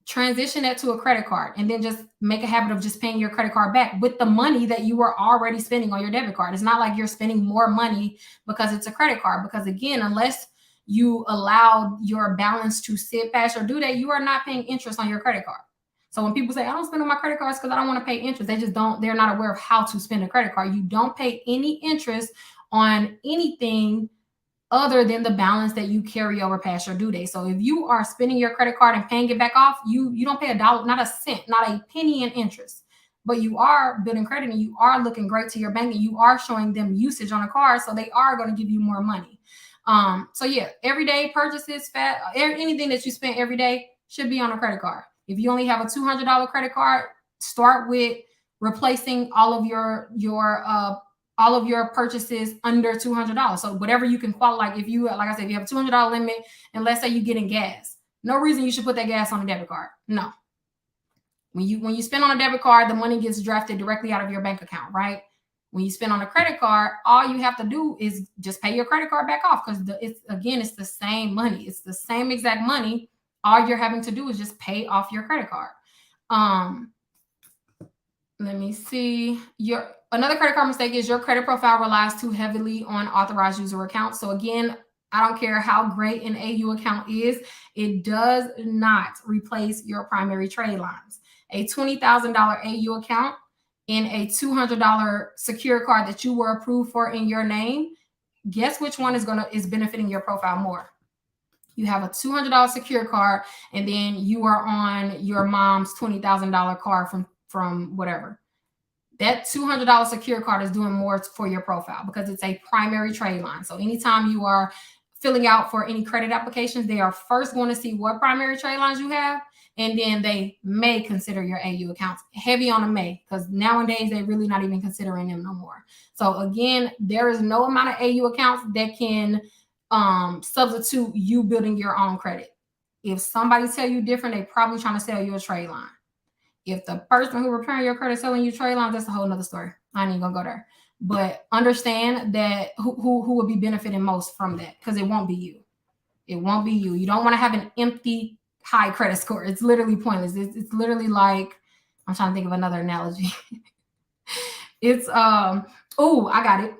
transition that to a credit card, and then just make a habit of just paying your credit card back with the money that you were already spending on your debit card. It's not like you're spending more money because it's a credit card, because again, unless you allow your balance to sit past your due date, you are not paying interest on your credit card. So when people say I don't spend on my credit cards because I don't want to pay interest, they're not aware of how to spend a credit card. You don't pay any interest on anything other than the balance that you carry over past your due date. So if you are spending your credit card and paying it back off, you don't pay a dollar, not a cent, not a penny in interest. But you are building credit and you are looking great to your bank and you are showing them usage on a card, so they are going to give you more money. So yeah, everyday purchases, anything that you spend every day should be on a credit card. If you only have a $200 credit card, start with replacing all of your purchases under $200. So whatever you can qualify, like I said, if you have a $200 limit, and let's say you're getting gas, no reason you should put that gas on a debit card. No. When you spend on a debit card, the money gets drafted directly out of your bank account, right? When you spend on a credit card, all you have to do is just pay your credit card back off, because it's the same money. It's the same exact money. All you're having to do is just pay off your credit card. Let me see. Another credit card mistake is your credit profile relies too heavily on authorized user accounts. So again, I don't care how great an AU account is, it does not replace your primary trade lines. A $20,000 AU account in a $200 secure card that you were approved for in your name, guess which one is benefiting your profile more? You have a $200 secure card, and then you are on your mom's $20,000 card from whatever. That $200 secure card is doing more for your profile because it's a primary trade line. So anytime you are filling out for any credit applications, they are first going to see what primary trade lines you have, and then they may consider your AU accounts. Heavy on the may, because nowadays they're really not even considering them no more. So again, there is no amount of AU accounts that can substitute you building your own credit. If somebody tell you different, they probably trying to sell you a trade line. If the person who repairing your credit selling you trade lines, that's a whole nother story. I ain't even gonna go there. But understand that who will be benefiting most from that, because it won't be you. It won't be you. You don't want to have an empty high credit score. It's literally pointless. It's literally like, I'm trying to think of another analogy. It's I got it.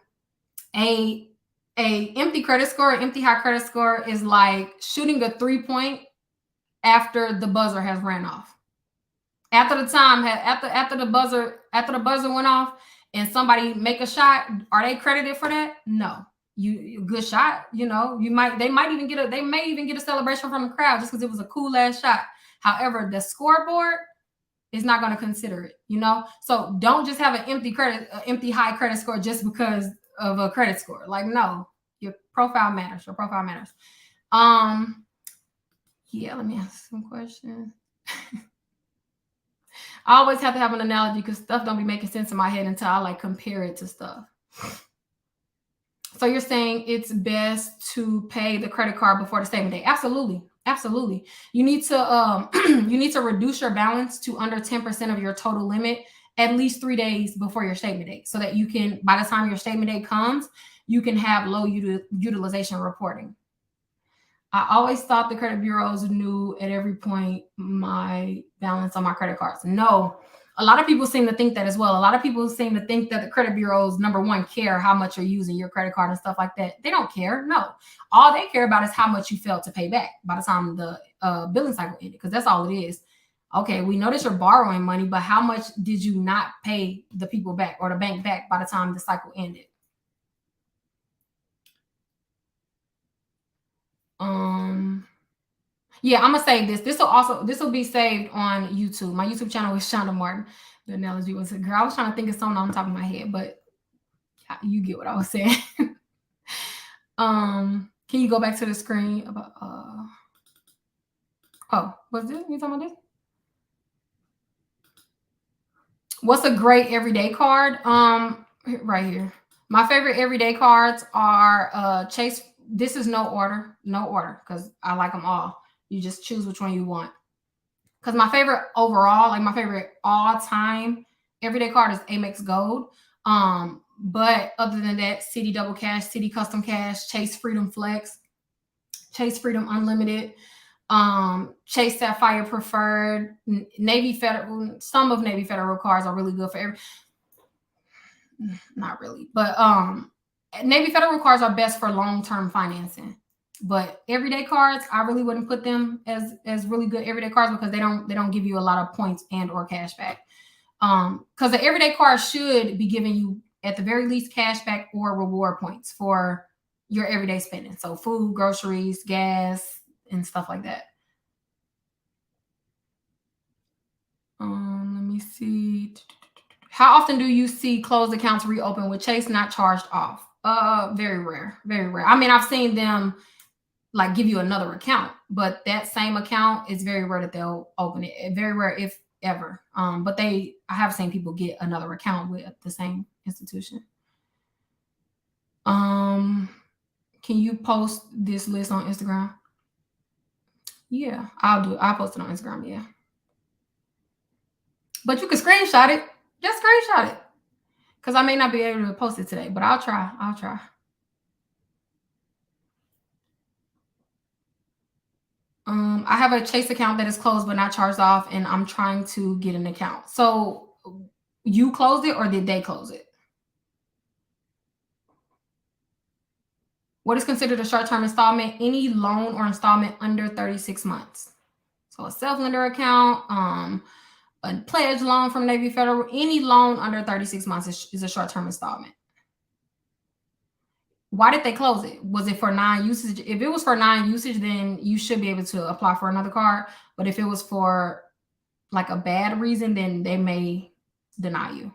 A empty credit score, empty high credit score is like shooting a 3-point after the buzzer has ran off. After the buzzer went off and somebody make a shot, are they credited for that? No. You good shot, they may even get a celebration from the crowd just because it was a cool ass shot. However, the scoreboard is not going to consider it, So don't just have an empty high credit score just because of a credit score. Like, no, your profile matters. Yeah, let me ask some questions. I always have to have an analogy because stuff don't be making sense in my head until I compare it to stuff. So you're saying it's best to pay the credit card before the statement date? Absolutely. You need to reduce your balance to under 10% of your total limit at least 3 days before your statement date, so that you can, by the time your statement date comes, you can have low utilization reporting. I always thought the credit bureaus knew at every point my balance on my credit cards. No, a lot of people seem to think that as well. A lot of people seem to think that the credit bureaus, number one, care how much you're using your credit card and stuff like that. They don't care. No, all they care about is how much you failed to pay back by the time the billing cycle ended, because that's all it is. Okay, we notice you're borrowing money, but how much did you not pay the people back or the bank back by the time the cycle ended? Yeah, I'm gonna save this. This will be saved on YouTube. My YouTube channel is Shonda Martin. The analogy was, girl, I was trying to think of something on top of my head, but you get what I was saying. Can you go back to the screen about what's this? You talking about this? What's a great everyday card? Right here. My favorite everyday cards are Chase. This is no order, because I like them all. You just choose which one you want. Because my favorite overall, like my favorite all-time everyday card is Amex Gold. But other than that, City Double Cash, City Custom Cash, Chase Freedom Flex, Chase Freedom Unlimited, Chase Sapphire Preferred, Navy Federal. Some of Navy Federal cards are really good for not really, but Navy Federal cards are best for long-term financing. But everyday cards, I really wouldn't put them as really good everyday cards because they don't give you a lot of points and or cash back. Because the everyday card should be giving you at the very least cash back or reward points for your everyday spending. So food, groceries, gas, and stuff like that. Let me see. How often do you see closed accounts reopen with Chase not charged off? Very rare, very rare. I mean, I've seen them like give you another account, but that same account is very rare that they'll open it. Very rare, if ever. But I have seen people get another account with the same institution. Can you post this list on Instagram? Yeah, I'll post it on Instagram. Yeah, but you can screenshot it. Just screenshot it, because I may not be able to post it today, but I'll try. I have a Chase account that is closed but not charged off, and I'm trying to get an account. So you closed it or did they close it? What is considered a short-term installment? Any loan or installment under 36 months. So a self-lender account, a pledge loan from Navy Federal, any loan under 36 months is a short-term installment. Why did they close it? Was it for non-usage? If it was for non-usage, then you should be able to apply for another card. But if it was for like a bad reason, then they may deny you.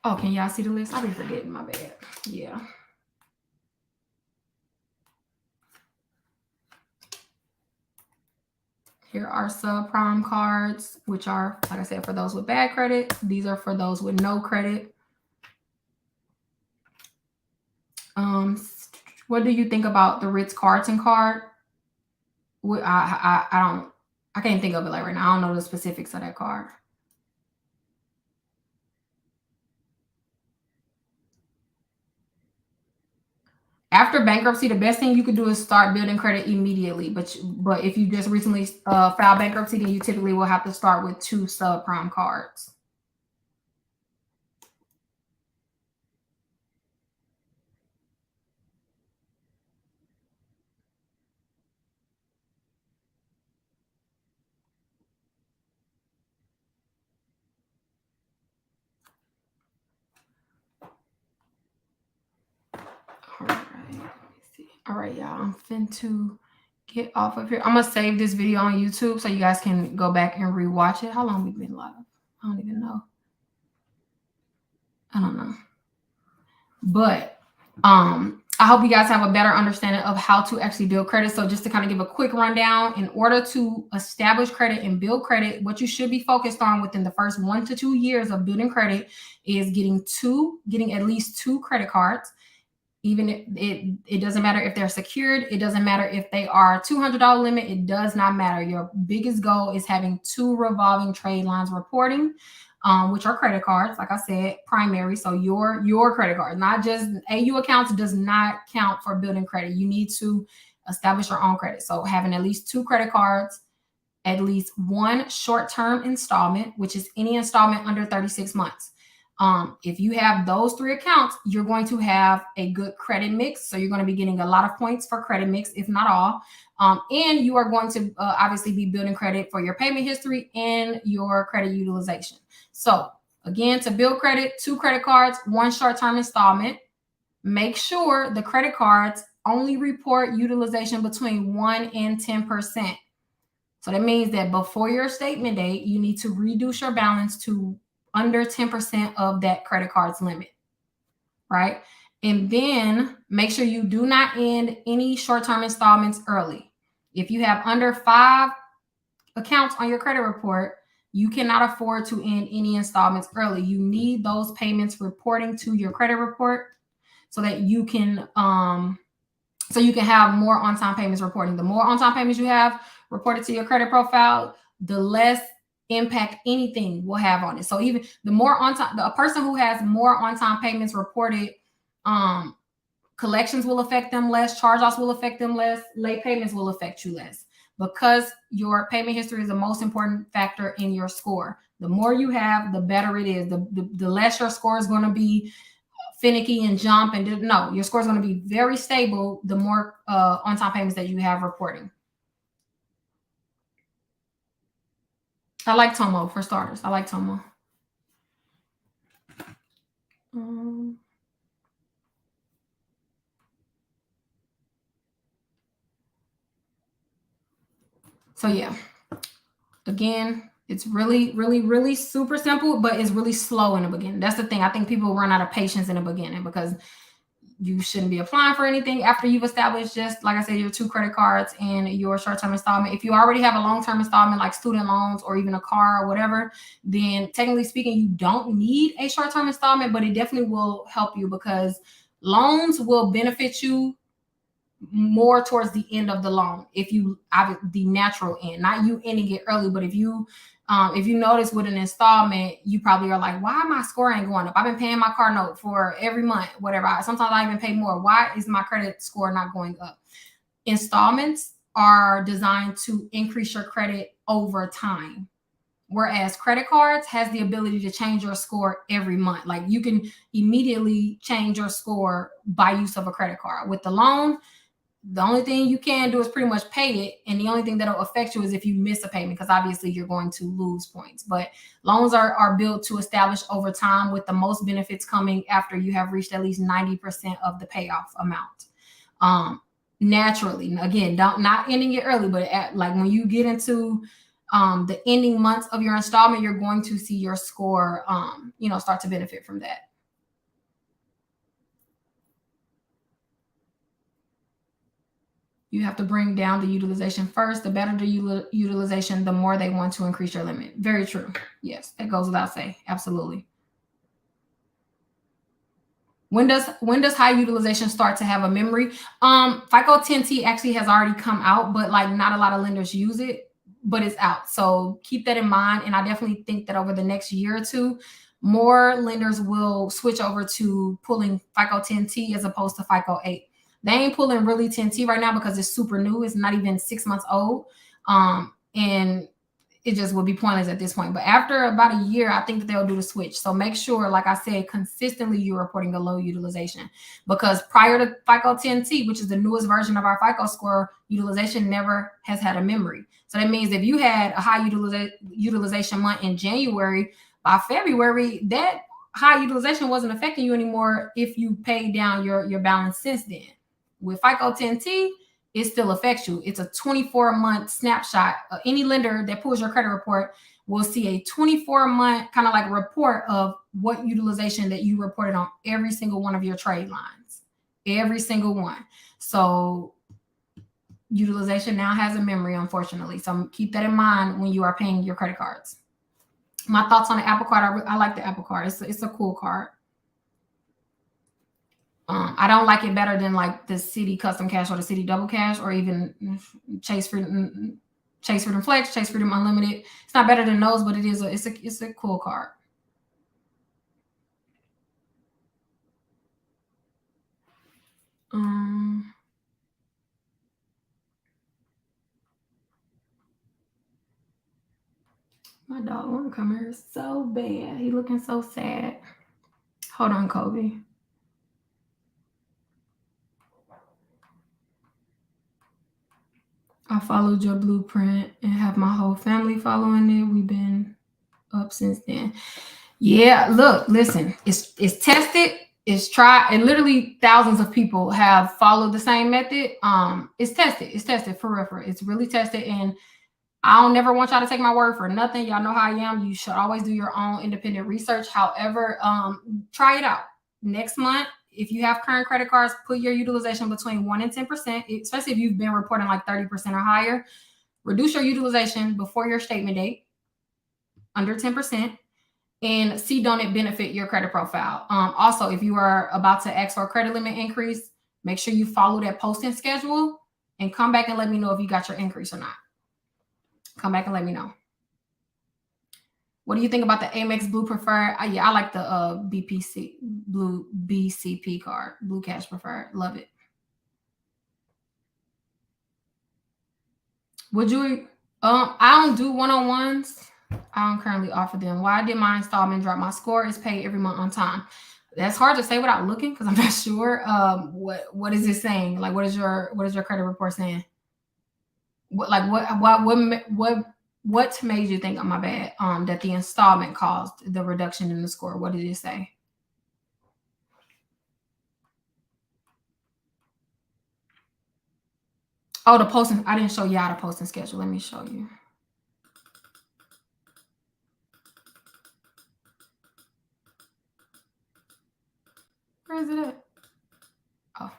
Oh, can y'all see the list? I'll be forgetting, my bad. Yeah. Here are subprime cards, which are, like I said, for those with bad credit. These are for those with no credit. What do you think about the Ritz-Carlton card? I can't think of it like right now. I don't know the specifics of that card. After bankruptcy, the best thing you could do is start building credit immediately. But if you just recently filed bankruptcy, then you typically will have to start with 2 subprime cards. All right, y'all. I'm finna get off of here. I'm gonna save this video on YouTube so you guys can go back and rewatch it. How long we been live? I don't even know. I don't know. But I hope you guys have a better understanding of how to actually build credit. So just to kind of give a quick rundown, in order to establish credit and build credit, what you should be focused on within the first 1 to 2 years of building credit is getting at least 2 credit cards. Even it doesn't matter if they're secured. It doesn't matter if they are $200 limit. It does not matter. Your biggest goal is having 2 revolving trade lines reporting, which are credit cards. Like I said, primary. So your credit card, not just AU accounts, does not count for building credit. You need to establish your own credit. So having at least 2 credit cards, at least 1 short-term installment, which is any installment under 36 months. If you have those 3 accounts, you're going to have a good credit mix. So you're going to be getting a lot of points for credit mix, if not all. And you are going to obviously be building credit for your payment history and your credit utilization. So again, to build credit, 2 credit cards, 1 short-term installment. Make sure the credit cards only report utilization between 1 and 10%. So that means that before your statement date, you need to reduce your balance to under 10% of that credit card's limit, right? And then make sure you do not end any short-term installments early. If you have under 5 accounts on your credit report, you cannot afford to end any installments early. You need those payments reporting to your credit report so that you can have more on-time payments reporting. The more on-time payments you have reported to your credit profile, the less impact anything will have on it. So even the more on time, a person who has more on time payments reported, collections will affect them less, charge-offs will affect them less, late payments will affect you less, because your payment history is the most important factor in your score. The more you have, the better it is. The less your score is going to be finicky and jump and no, your score is going to be very stable the more on-time payments that you have reporting. I like Tomo for starters. I like Tomo. So yeah, again, it's really, really, really super simple, but it's really slow in the beginning. That's the thing. I think people run out of patience in the beginning because you shouldn't be applying for anything after you've established, just like I said, your 2 credit cards and your short-term installment. If you already have a long-term installment like student loans or even a car or whatever, then technically speaking, you don't need a short-term installment, but it definitely will help you because loans will benefit you more towards the end of the loan. If you have the natural end, not you ending it early, but if you notice with an installment, you probably are like, why my score ain't going up? I've been paying my car note for every month, whatever. Sometimes I even pay more. Why is my credit score not going up? Installments are designed to increase your credit over time. Whereas credit cards has the ability to change your score every month. Like you can immediately change your score by use of a credit card. With the loan, the only thing you can do is pretty much pay it. And the only thing that'll affect you is if you miss a payment, because obviously you're going to lose points. But loans are built to establish over time, with the most benefits coming after you have reached at least 90% of the payoff amount. Naturally, again, not ending it early, but like when you get into the ending months of your installment, you're going to see your score, start to benefit from that. You have to bring down the utilization first. The better the utilization, the more they want to increase your limit. Very true. Yes, that goes without saying. Absolutely. When does high utilization start to have a memory? FICO 10T actually has already come out, but like not a lot of lenders use it, but it's out. So keep that in mind. And I definitely think that over the next year or two, more lenders will switch over to pulling FICO 10T as opposed to FICO 8. They ain't pulling really 10T right now because it's super new. It's not even 6 months old. And it just would be pointless at this point. But after about a year, I think that they'll do the switch. So make sure, like I said, consistently you're reporting a low utilization, because prior to FICO 10T, which is the newest version of our FICO score, utilization never has had a memory. So that means if you had a high utilization month in January, by February, that high utilization wasn't affecting you anymore if you paid down your balance since then. With FICO 10T, it still affects you. It's a 24-month snapshot. Any lender that pulls your credit report will see a 24-month kind of like report of what utilization that you reported on every single one of your trade lines, every single one. So utilization now has a memory, unfortunately. So keep that in mind when you are paying your credit cards. My thoughts on the Apple Card, I like the Apple Card. It's a cool card. I don't like it better than like the Citi Custom Cash or the Citi Double Cash or even Chase Freedom Flex, Chase Freedom Unlimited. It's not better than those, but it's a cool card. My dog want to come here so bad. He looking so sad. Hold on, Kobe. I followed your blueprint and have my whole family following it. We've been up since then. Yeah, look, listen, it's tested, it's tried, and literally thousands of people have followed the same method. It's tested for real. It's really tested, and I don't never want y'all to take my word for nothing. Y'all know how I am. You should always do your own independent research. However, try it out. Next month, if you have current credit cards, put your utilization between 1% and 10%, especially if you've been reporting like 30% or higher. Reduce your utilization before your statement date, under 10%, and see, don't it benefit your credit profile. Also, if you are about to ask for a credit limit increase, make sure you follow that posting schedule and come back and let me know if you got your increase or not. Come back and let me know. What do you think about the Amex Blue Preferred? Yeah, I like the BPC Blue BCP card, Blue Cash Preferred. Love it. Would you? I don't do one-on-ones. I don't currently offer them. Why did my installment drop? My score is paid every month on time. That's hard to say without looking because I'm not sure. What is it saying? Like, what is your credit report saying? What made you think, oh my bad, that the installment caused the reduction in the score? What did it say? Oh, the posting. I didn't show y'all the posting schedule. Let me show you. Where is it at? Oh.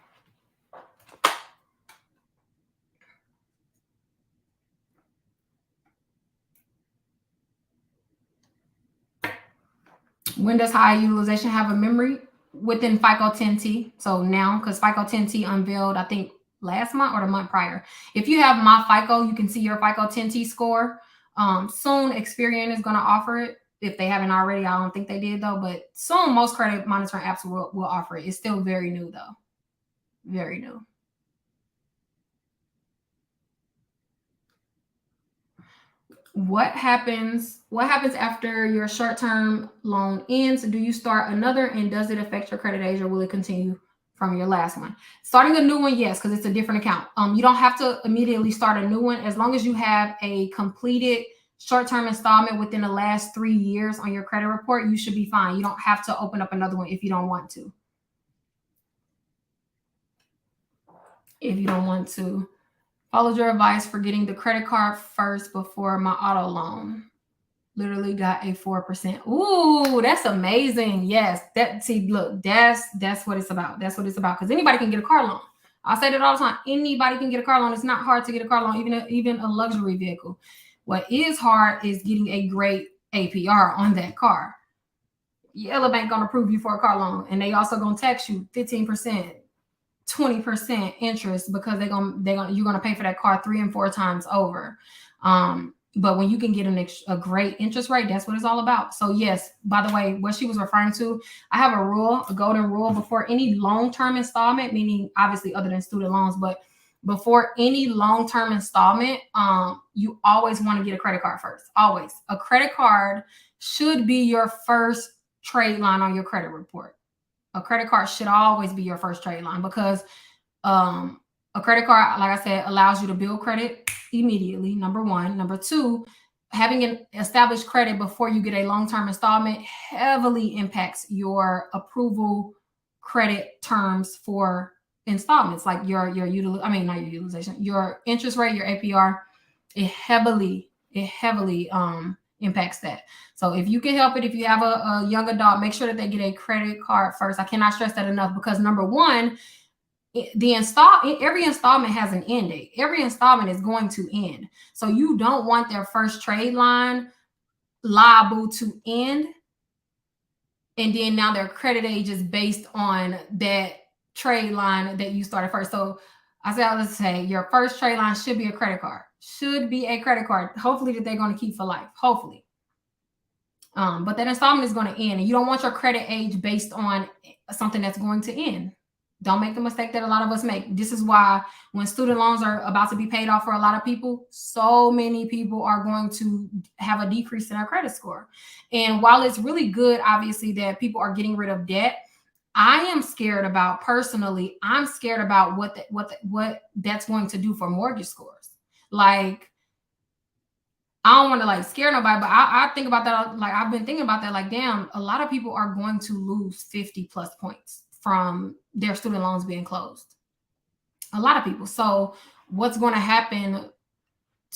When does high utilization have a memory? Within FICO 10T. So now, because FICO 10T unveiled, I think last month or the month prior. If you have my FICO, you can see your FICO 10T score. Soon Experian is going to offer it. If they haven't already, I don't think they did though, but soon most credit monitoring apps will offer it. It's still very new though. Very new. What happens after your short-term loan ends? Do you start another, and does it affect your credit age, or will it continue from your last one? Starting a new one, yes, because it's a different account. You don't have to immediately start a new one. As long as you have a completed short-term installment within the last 3 years on your credit report, you should be fine. You don't have to open up another one if you don't want to. Followed your advice for getting the credit card first before my auto loan. Literally got a 4%. Ooh, that's amazing. Yes. Look, that's what it's about. That's what it's about. Because anybody can get a car loan. I say that all the time. Anybody can get a car loan. It's not hard to get a car loan, even a luxury vehicle. What is hard is getting a great APR on that car. Yellow Bank gonna approve you for a car loan, and they also gonna tax you 15%, 20% interest because you're gonna pay for that car 3 and 4 times over. But when you can get a great interest rate, that's what it's all about. So yes, by the way, what she was referring to, I have a golden rule before any long-term installment, meaning obviously other than student loans, but before any long-term installment, you always want to get a credit card first. Always. A credit card should be your first trade line on your credit report. A credit card should always be your first trade line because a credit card, like I said, allows you to build credit immediately, number one. Number two, having an established credit before you get a long-term installment heavily impacts your approval credit terms for installments, like your utilization, your interest rate, your APR. It heavily impacts that. So if you can help it, if you have a young adult, make sure that they get a credit card first. I cannot stress that enough because number one, every installment has an end date. Every installment is going to end. So you don't want their first trade line liable to end. And then now their credit age is based on that trade line that you started first. So let's say your first trade line should be a credit card. Should be a credit card. Hopefully that they're going to keep for life. Hopefully. But that installment is going to end. And you don't want your credit age based on something that's going to end. Don't make the mistake that a lot of us make. This is why when student loans are about to be paid off for a lot of people, so many people are going to have a decrease in their credit score. And while it's really good, obviously, that people are getting rid of debt, I am scared about, personally, I'm scared about what that's going to do for mortgage scores. Like, I don't want to like scare nobody, but I think about that. Like, I've been thinking about that. Like, damn, a lot of people are going to lose 50 plus points from their student loans being closed. A lot of people. So what's going to happen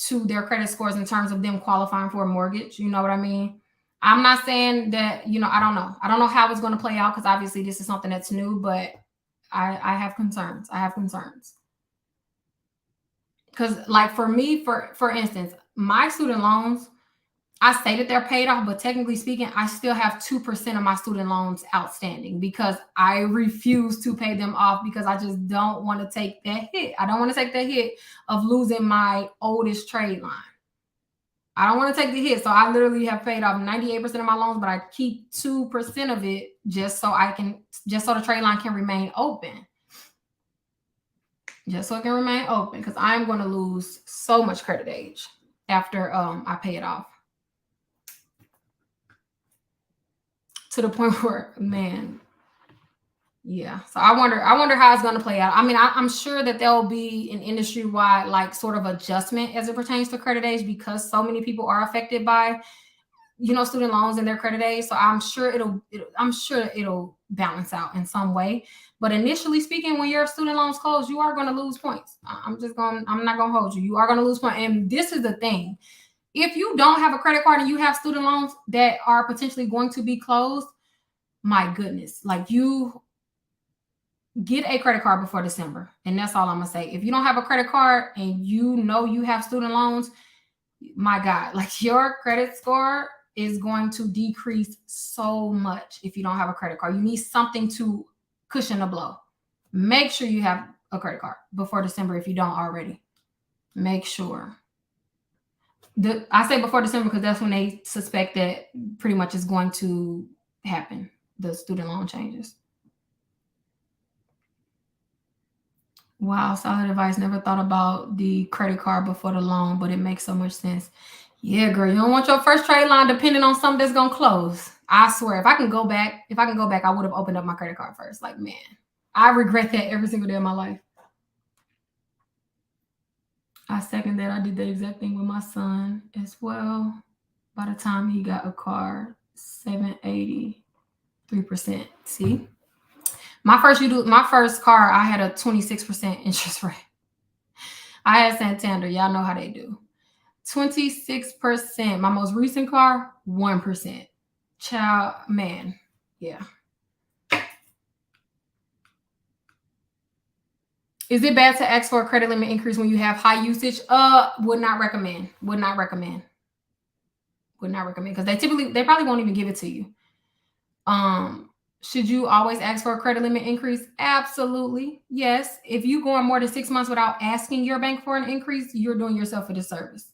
to their credit scores in terms of them qualifying for a mortgage? You know what I mean? I'm not saying that, I don't know. I don't know how it's going to play out because obviously this is something that's new, but I have concerns. I have concerns. Because like for me, for instance, my student loans, I say that they're paid off, but technically speaking, I still have 2% of my student loans outstanding because I refuse to pay them off because I just don't want to take that hit. I don't want to take that hit of losing my oldest trade line. I don't want to take the hit. So I literally have paid off 98% of my loans, but I keep 2% of it just so the trade line can remain open. Just so it can remain open, because I'm going to lose so much credit age after I pay it off. To the point where, man, yeah. So I wonder how it's going to play out. I mean, I'm sure that there'll be an industry wide like sort of adjustment as it pertains to credit age, because so many people are affected by student loans and their credit age. So I'm sure it'll balance out in some way. But initially speaking, when your student loans close, you are going to lose points. I'm not going to hold you. You are going to lose points. And this is the thing. If you don't have a credit card and you have student loans that are potentially going to be closed, my goodness, like, you get a credit card before December. And that's all I'm going to say. If you don't have a credit card and you have student loans, my God, like, your credit score is going to decrease so much if you don't have a credit card. You need something to cushion the blow. Make sure you have a credit card before December if you don't already. Make sure. I say before December because that's when they suspect that pretty much is going to happen, the student loan changes. Wow, solid advice. Never thought about the credit card before the loan, but it makes so much sense. Yeah, girl, you don't want your first trade line depending on something that's gonna close. I swear, if I can go back, I would have opened up my credit card first. Like, man, I regret that every single day of my life. I second that. I did the exact thing with my son as well. By the time he got a car, 783%. See, my first car, I had a 26% interest rate. I had Santander. Y'all know how they do. 26%. My most recent car, 1%. Child, man, yeah. Is it bad to ask for a credit limit increase when you have high usage? Would not recommend. Because they probably won't even give it to you. Should you always ask for a credit limit increase? Absolutely. Yes. If you go on more than 6 months without asking your bank for an increase, you're doing yourself a disservice.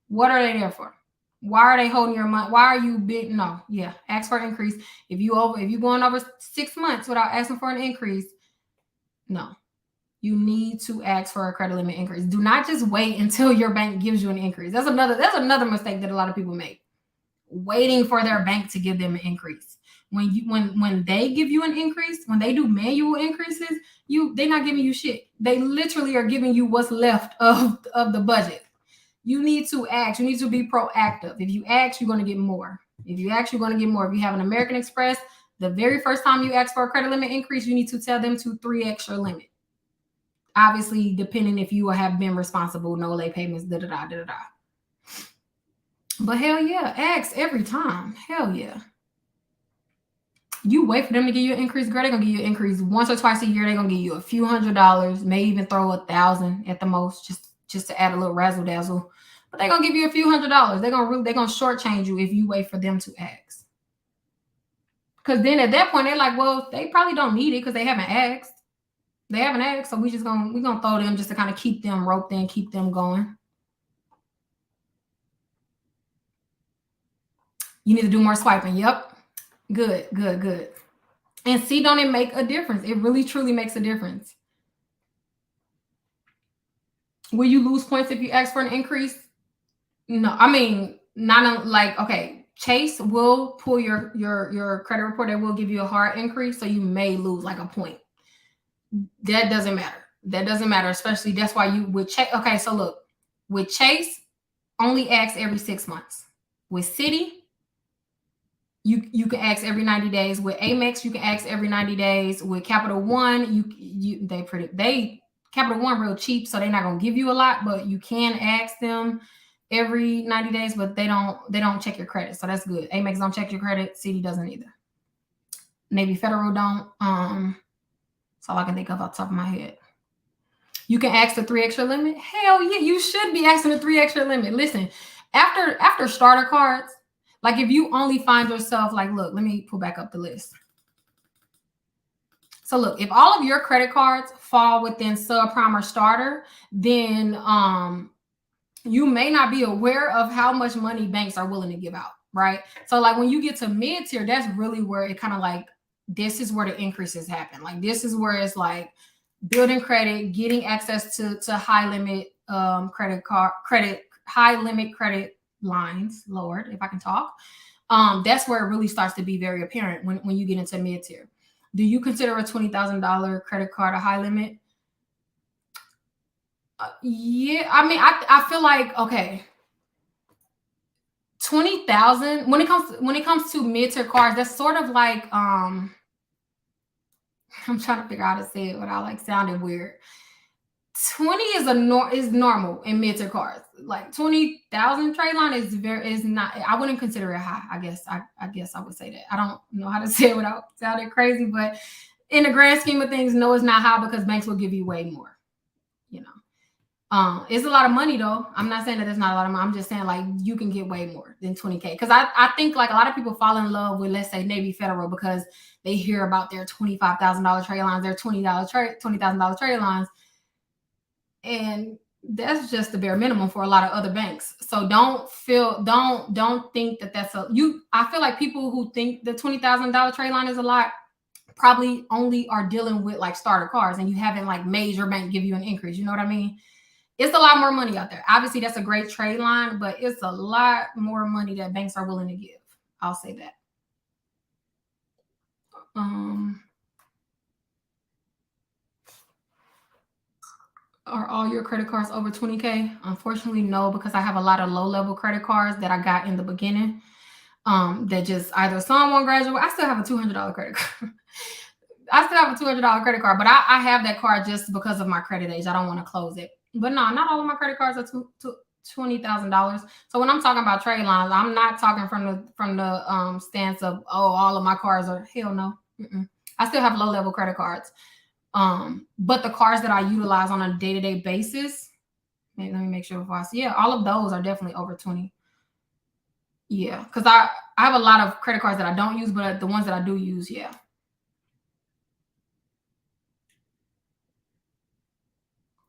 What are they there for? Why are they holding your money? Why are you big? No. Yeah. Ask for an increase. If you going over 6 months without asking for an increase, no. You need to ask for a credit limit increase. Do not just wait until your bank gives you an increase. That's another mistake that a lot of people make. Waiting for their bank to give them an increase. When they give you an increase, when they do manual increases, they're not giving you shit. They literally are giving you what's left of the budget. You need to ask. You need to be proactive. If you ask, you're going to get more. If you ask, you're going to get more. If you have an American Express, the very first time you ask for a credit limit increase, you need to tell them to 3x your limit. Obviously, depending if you have been responsible, no late payments, da-da-da. But hell yeah, ask every time. Hell yeah. You wait for them to give you an increase, girl, they're going to give you an increase once or twice a year. They're going to give you a few $100s, may even throw $1,000 at the most, just to add a little razzle dazzle. But they're going to give you a few $100s. They're going to shortchange you if you wait for them to ask. Because then at that point, they're like, well, they probably don't need it because they haven't asked. So we're gonna throw them just to kind of keep them roped in, keep them going. You need to do more swiping. Yep. Good. And see, don't it make a difference? It really truly makes a difference. Will you lose points if you ask for an increase? No, I mean, not like, okay, Chase will pull your credit report. They will give you a hard increase, so you may lose like a point. That doesn't matter. Especially that's why you would check. Okay, so look, with Chase, only ask every 6 months. With Citi, you can ask every 90 days. With Amex, you can ask every 90 days. With Capital One, Capital One real cheap, so they're not gonna give you a lot, but you can ask them every 90 days, but they don't check your credit, so that's good. Amex don't check your credit, Citi doesn't either. Navy Federal don't. That's all I can think of off the top of my head. You can ask the 3 extra limit. Hell yeah, you should be asking the 3 extra limit. Listen, after starter cards, like if you only find yourself like, look, let me pull back up the list. So look, if all of your credit cards fall within subprime or starter, then you may not be aware of how much money banks are willing to give out, right? So like when you get to mid tier, that's really where it kind of like, this is where the increases happen. Like this is where it's like building credit, getting access to high limit credit, high limit credit lines. Lord, if I can talk. That's where it really starts to be very apparent when you get into mid tier. Do you consider a $20,000 credit card a high limit? Yeah, I mean, I feel like, okay, 20,000 when it comes to mid tier cars, that's sort of like I'm trying to figure out how to say it without like sounding weird. 20 is normal in mid tier cars. Like 20,000 trade line is not. I wouldn't consider it high. I guess I would say that. I don't know how to say it without sounding crazy, but in the grand scheme of things, no, it's not high because banks will give you way more. You know. It's a lot of money though. I'm not saying that it's not a lot of money. I'm just saying like you can get way more than 20K. Because I think like a lot of people fall in love with, let's say, Navy Federal because they hear about their $25,000 trade lines, their $20,000 trade lines, and that's just the bare minimum for a lot of other banks. So don't think that that's a you. I feel like people who think the $20,000 trade line is a lot probably only are dealing with like starter cars, and you haven't like made your bank give you an increase. You know what I mean? It's a lot more money out there. Obviously, that's a great trade line, but it's a lot more money that banks are willing to give. I'll say that. Um, are all your credit cards over 20K? Unfortunately, no, because I have a lot of low level credit cards that I got in the beginning. That just either some won't graduate. I still have a $200 credit card. I still have a $200 credit card, but I have that card just because of my credit age. I don't want to close it. But no, not all of my credit cards are $20,000. So when I'm talking about trade lines, I'm not talking from the stance of, oh, all of my cards are, hell no. Mm-mm. I still have low level credit cards. But the cards that I utilize on a day to day basis, maybe let me make sure before I see. Yeah, all of those are definitely over 20. Yeah, because I have a lot of credit cards that I don't use, but the ones that I do use, yeah.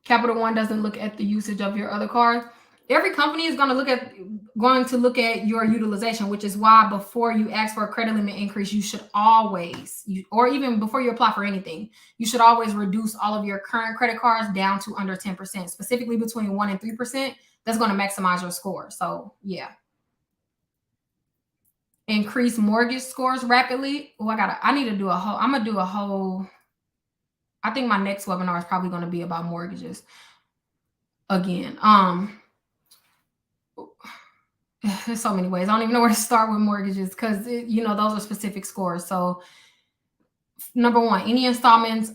Capital One doesn't look at the usage of your other cards. Every company is going to look at your utilization, which is why before you ask for a credit limit increase, you should always, or even before you apply for anything, you should always reduce all of your current credit cards down to under 10%, specifically between 1% and 3%. That's going to maximize your score. So yeah. Increase mortgage scores rapidly. Oh, I need to do a whole, I'm gonna do a whole, I think my next webinar is probably going to be about mortgages again. There's so many ways. I don't even know where to start with mortgages because those are specific scores. So number one, any installments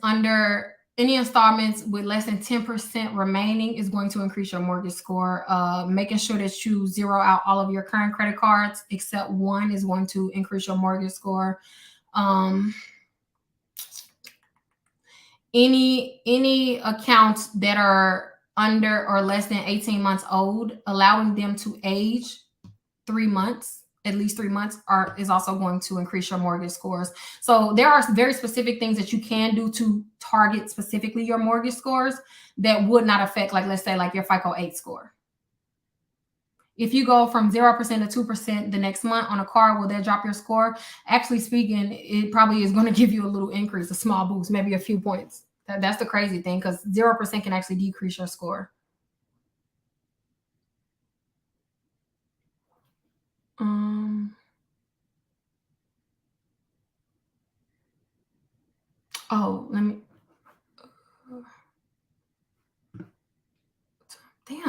with less than 10% remaining is going to increase your mortgage score. Making sure that you zero out all of your current credit cards except one is going to increase your mortgage score. Any accounts that are under or less than 18 months old, allowing them to age 3 months, at least 3 months, is also going to increase your mortgage scores. So there are very specific things that you can do to target specifically your mortgage scores that would not affect, like, let's say, like your FICO 8 score. If you go from 0% to 2% the next month on a car, will that drop your score? Actually speaking, it probably is going to give you a little increase, a small boost, maybe a few points. That's the crazy thing, because 0% can actually decrease your score. Oh, damn,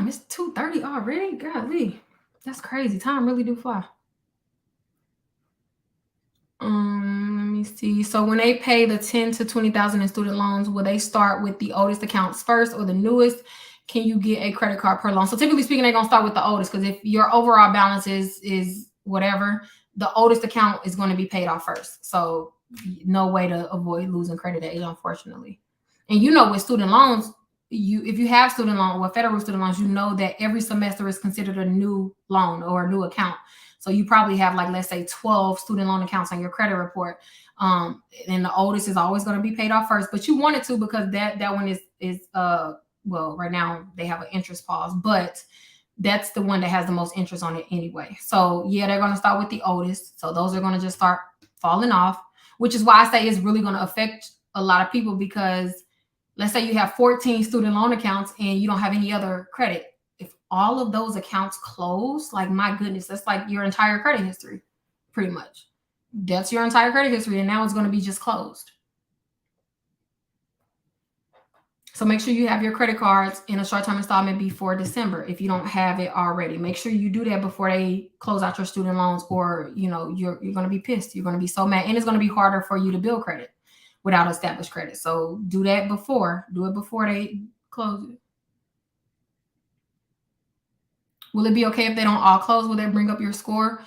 it's 2:30 already. Golly, that's crazy. Time really do fly. Let me see. So when they pay the 10 to 20,000 in student loans, will they start with the oldest accounts first or the newest? Can you get a credit card per loan? So typically speaking, they're gonna start with the oldest, because if your overall balance is whatever, the oldest account is going to be paid off first. So no way to avoid losing credit age, unfortunately. And with student loans, if you have student loan or federal student loans, you know that every semester is considered a new loan or a new account. So you probably have, like, let's say 12 student loan accounts on your credit report. And the oldest is always going to be paid off first, but you want it to, because that one is well, right now they have an interest pause, but that's the one that has the most interest on it anyway. So yeah, they're going to start with the oldest. So those are going to just start falling off, which is why I say it's really going to affect a lot of people, because let's say you have 14 student loan accounts and you don't have any other credit. If all of those accounts close, like my goodness, that's like your entire credit history, pretty much. That's your entire credit history, and now it's going to be just closed. So make sure you have your credit cards in a short-term installment before December. If you don't have it already, make sure you do that before they close out your student loans, or you're going to be pissed. You're going to be so mad, and it's going to be harder for you to build credit without established credit. So do that before. Do it before they close it. Will it be okay if they don't all close? Will they bring up your score?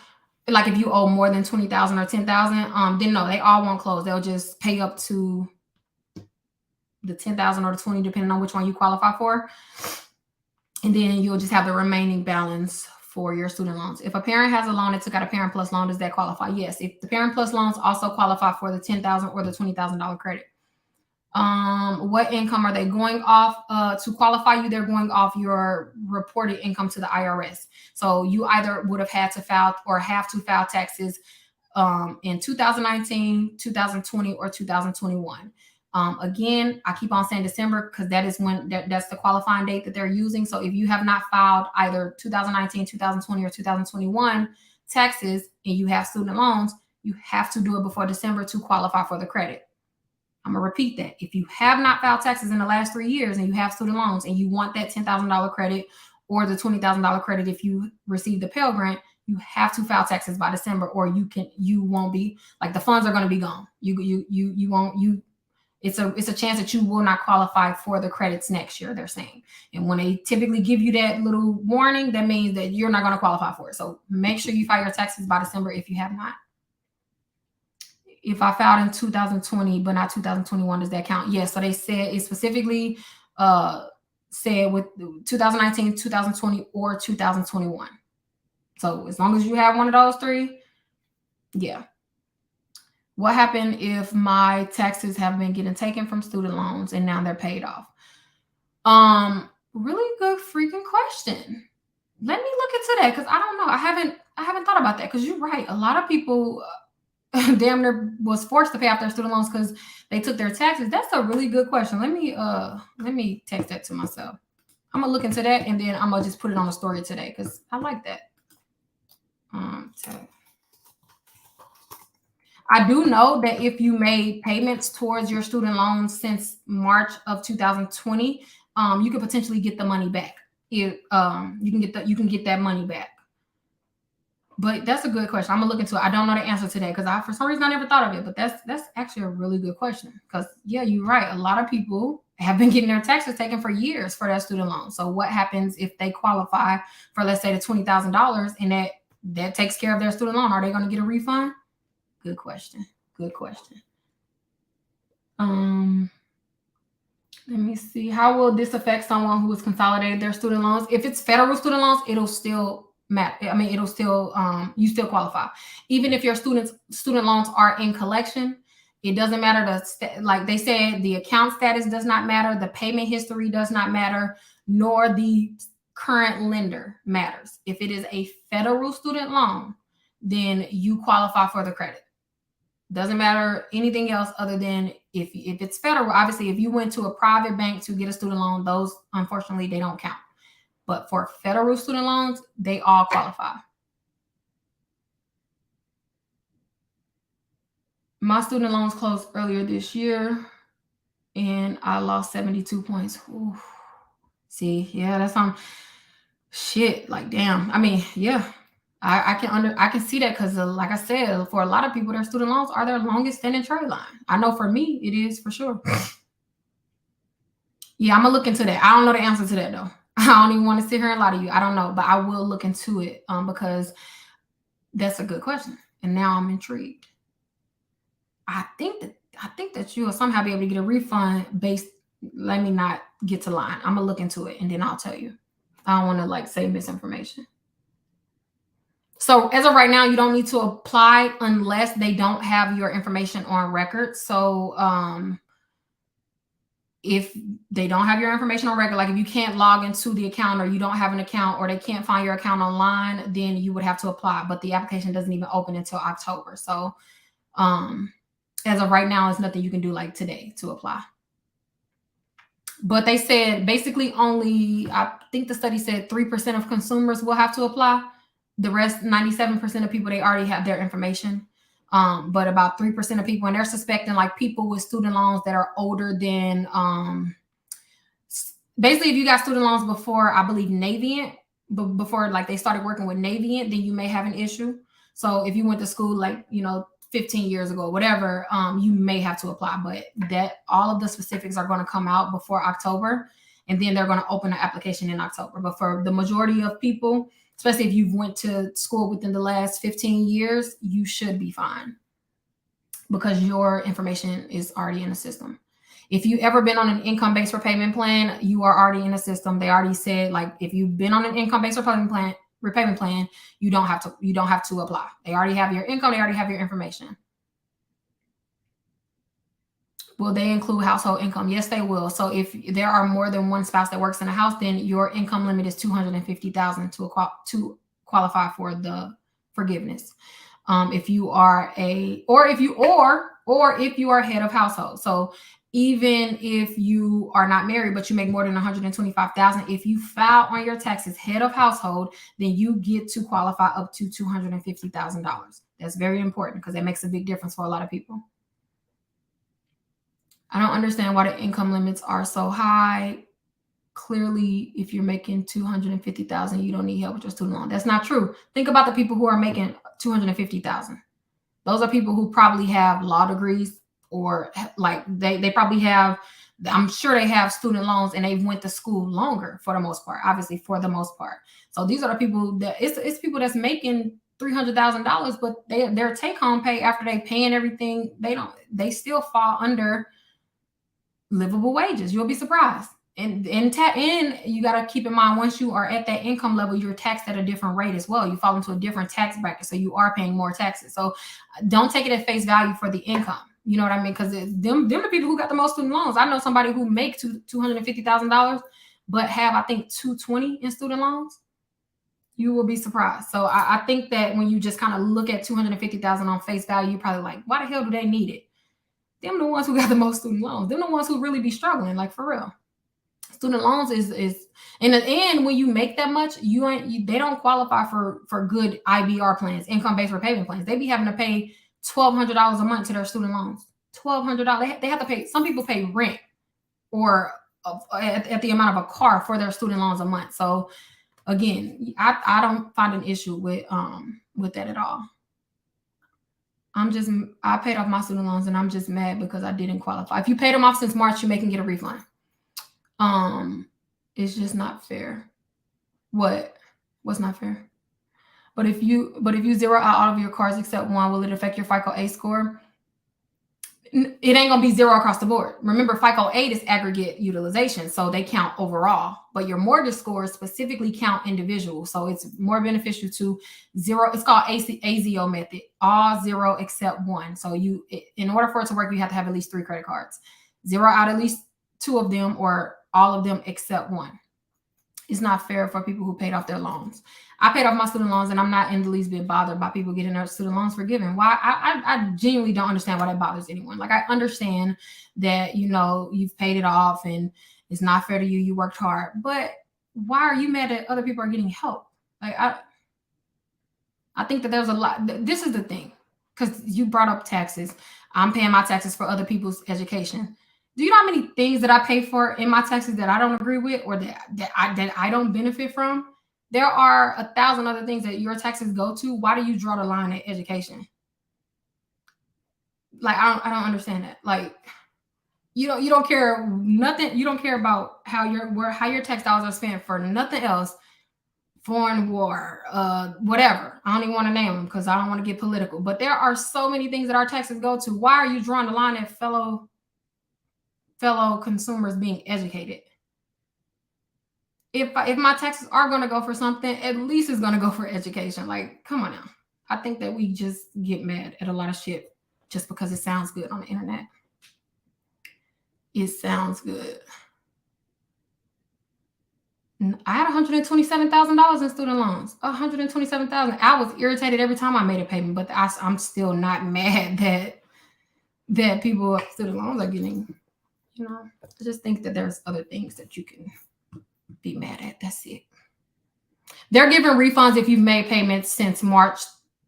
Like if you owe more than 20,000 or 10,000, then no, they all won't close. They'll just pay up to the 10,000 or the 20, depending on which one you qualify for. And then you'll just have the remaining balance for your student loans. If a parent has a loan that took out a Parent Plus loan, does that qualify? Yes. If the Parent Plus loans also qualify for the $10,000 or the $20,000 credit. What income are they going off to qualify you? They're going off your reported income to the IRS. So you either would have had to file or have to file taxes in 2019, 2020, or 2021. Again, I keep on saying December because that is when that's the qualifying date that they're using. So if you have not filed either 2019, 2020, or 2021 taxes and you have student loans, you have to do it before December to qualify for the credit. I'm going to repeat that. If you have not filed taxes in the last 3 years and you have student loans and you want that $10,000 credit or the $20,000 credit if you receive the Pell Grant, you have to file taxes by December, or you won't be, like, the funds are going to be gone. You won't. It's a chance that you will not qualify for the credits next year, they're saying. And when they typically give you that little warning, that means that you're not going to qualify for it. So make sure you file your taxes by December if you have not. If I filed in 2020 but not 2021, does that count? Yes. So they said it specifically said with 2019, 2020, or 2021. So as long as you have one of those three, yeah. What happened if my taxes have been getting taken from student loans and now they're paid off? Really good freaking question. Let me look into that, because I don't know. I haven't thought about that, because you're right. A lot of people damn near was forced to pay off their student loans because they took their taxes. That's a really good question. Let me text that to myself. I'm gonna look into that, and then I'm gonna just put it on the story today because I like that. I do know that if you made payments towards your student loans since March of 2020, you could potentially get the money back. You can get that money back. But that's a good question. I'm gonna look into it. I don't know the answer today because for some reason I never thought of it. But that's actually a really good question, because yeah, you're right. A lot of people have been getting their taxes taken for years for their student loan. So what happens if they qualify for, let's say, the $20,000 and that takes care of their student loan? Are they going to get a refund? Good question. Good question. Let me see. How will this affect someone who has consolidated their student loans? If it's federal student loans, it'll still matter. I mean, it'll still you still qualify, even if your student loans are in collection. It doesn't matter. Like they said, the account status does not matter. The payment history does not matter, nor the current lender matters. If it is a federal student loan, then you qualify for the credit. Doesn't matter anything else other than if it's federal. Obviously, if you went to a private bank to get a student loan, those, unfortunately, they don't count. But for federal student loans, they all qualify. My student loans closed earlier this year, and I lost 72 points. Ooh. See, yeah, that's on shit. Like, damn. I mean, yeah. I can see that, because like I said, for a lot of people, their student loans are their longest standing trade line. I know for me, it is for sure. Yeah, I'm gonna look into that. I don't know the answer to that though. I don't even want to sit here and lie to you. I don't know, but I will look into it because that's a good question, and now I'm intrigued. I think that you will somehow be able to get a refund based. Let me not get to line. I'm gonna look into it and then I'll tell you. I don't want to say misinformation. So as of right now, you don't need to apply unless they don't have your information on record. So if they don't have your information on record, like if you can't log into the account or you don't have an account or they can't find your account online, then you would have to apply. But the application doesn't even open until October. So as of right now, it's nothing you can do like today to apply. But they said basically only, I think the study said 3% of consumers will have to apply. The rest, 97% of people, they already have their information. But about 3% of people, and they're suspecting like people with student loans that are older than, basically if you got student loans before, I believe Navient, but before like they started working with Navient, then you may have an issue. So if you went to school like, 15 years ago, whatever, you may have to apply, but that all of the specifics are going to come out before October, and then they're going to open the application in October. But for the majority of people, especially if you've went to school within the last 15 years, you should be fine because your information is already in the system. If you ever been on an income-based repayment plan, you are already in the system. They already said like if you've been on an income-based repayment plan, you don't have to apply. They already have your income, they already have your information. Will they include household income? Yes, they will. So if there are more than one spouse that works in a house, then your income limit is $250,000 to qualify for the forgiveness. If you are if you are head of household. So even if you are not married, but you make more than $125,000, if you file on your taxes head of household, then you get to qualify up to $250,000. That's very important because that makes a big difference for a lot of people. I don't understand why the income limits are so high. Clearly, if you're making $250,000, you don't need help with your student loan. That's not true. Think about the people who are making $250,000. Those are people who probably have law degrees, or like they probably have, I'm sure they have student loans and they went to school longer for the most part, obviously for the most part. So these are the people that it's people that's making $300,000, but their take home pay after they paying everything, they still fall under livable wages. You'll be surprised. And you got to keep in mind, once you are at that income level, you're taxed at a different rate as well. You fall into a different tax bracket, so you are paying more taxes. So don't take it at face value for the income. You know what I mean? Because them the people who got the most student loans. I know somebody who makes $250,000, but have I think 220 in student loans. You will be surprised. So I think that when you just kind of look at 250,000 on face value, you're probably like, why the hell do they need it? Them the ones who got the most student loans. Them the ones who really be struggling, like for real. Student loans is in the end, when you make that much, they don't qualify for good IBR plans, income-based repayment plans. They be having to pay $1,200 a month to their student loans. $1,200. They have to pay. Some people pay rent or at the amount of a car for their student loans a month. So again, I don't find an issue with that at all. I paid off my student loans and I'm just mad because I didn't qualify. If you paid them off since March, you may can get a refund. It's just not fair. What's not fair? But if you zero out all of your cards except one, will it affect your FICO 8 score? It ain't gonna be zero across the board. Remember, FICO 8 is aggregate utilization, so they count overall. But your mortgage scores specifically count individual, so it's more beneficial to zero. It's called AZO method, all zero except one. So in order for it to work, you have to have at least 3 credit cards. Zero out at least 2 of them, or all of them except one. It's not fair for people who paid off their loans. I paid off my student loans, and I'm not in the least bit bothered by people getting their student loans forgiven. Why? I genuinely don't understand why that bothers anyone. Like, I understand that, you've paid it off and it's not fair to you. You worked hard, but why are you mad that other people are getting help? Like, I think that there's a lot. This is the thing, because you brought up taxes. I'm paying my taxes for other people's education. Do you know how many things that I pay for in my taxes that I don't agree with, or that I don't benefit from? There are 1,000 other things that your taxes go to. Why do you draw the line at education? Like, I don't understand that. Like, you don't care nothing. You don't care about how your tax dollars are spent for nothing else. Foreign war, whatever. I don't even want to name them because I don't want to get political. But there are so many things that our taxes go to. Why are you drawing the line at fellow consumers being educated? If my taxes are going to go for something, at least it's going to go for education. Like, come on now. I think that we just get mad at a lot of shit just because it sounds good on the internet. It sounds good. I had $127,000 in student loans. $127,000. I was irritated every time I made a payment, but I'm still not mad that people with student loans are getting. I just think that there's other things that you can be mad at. That's it. They're giving refunds if you've made payments since March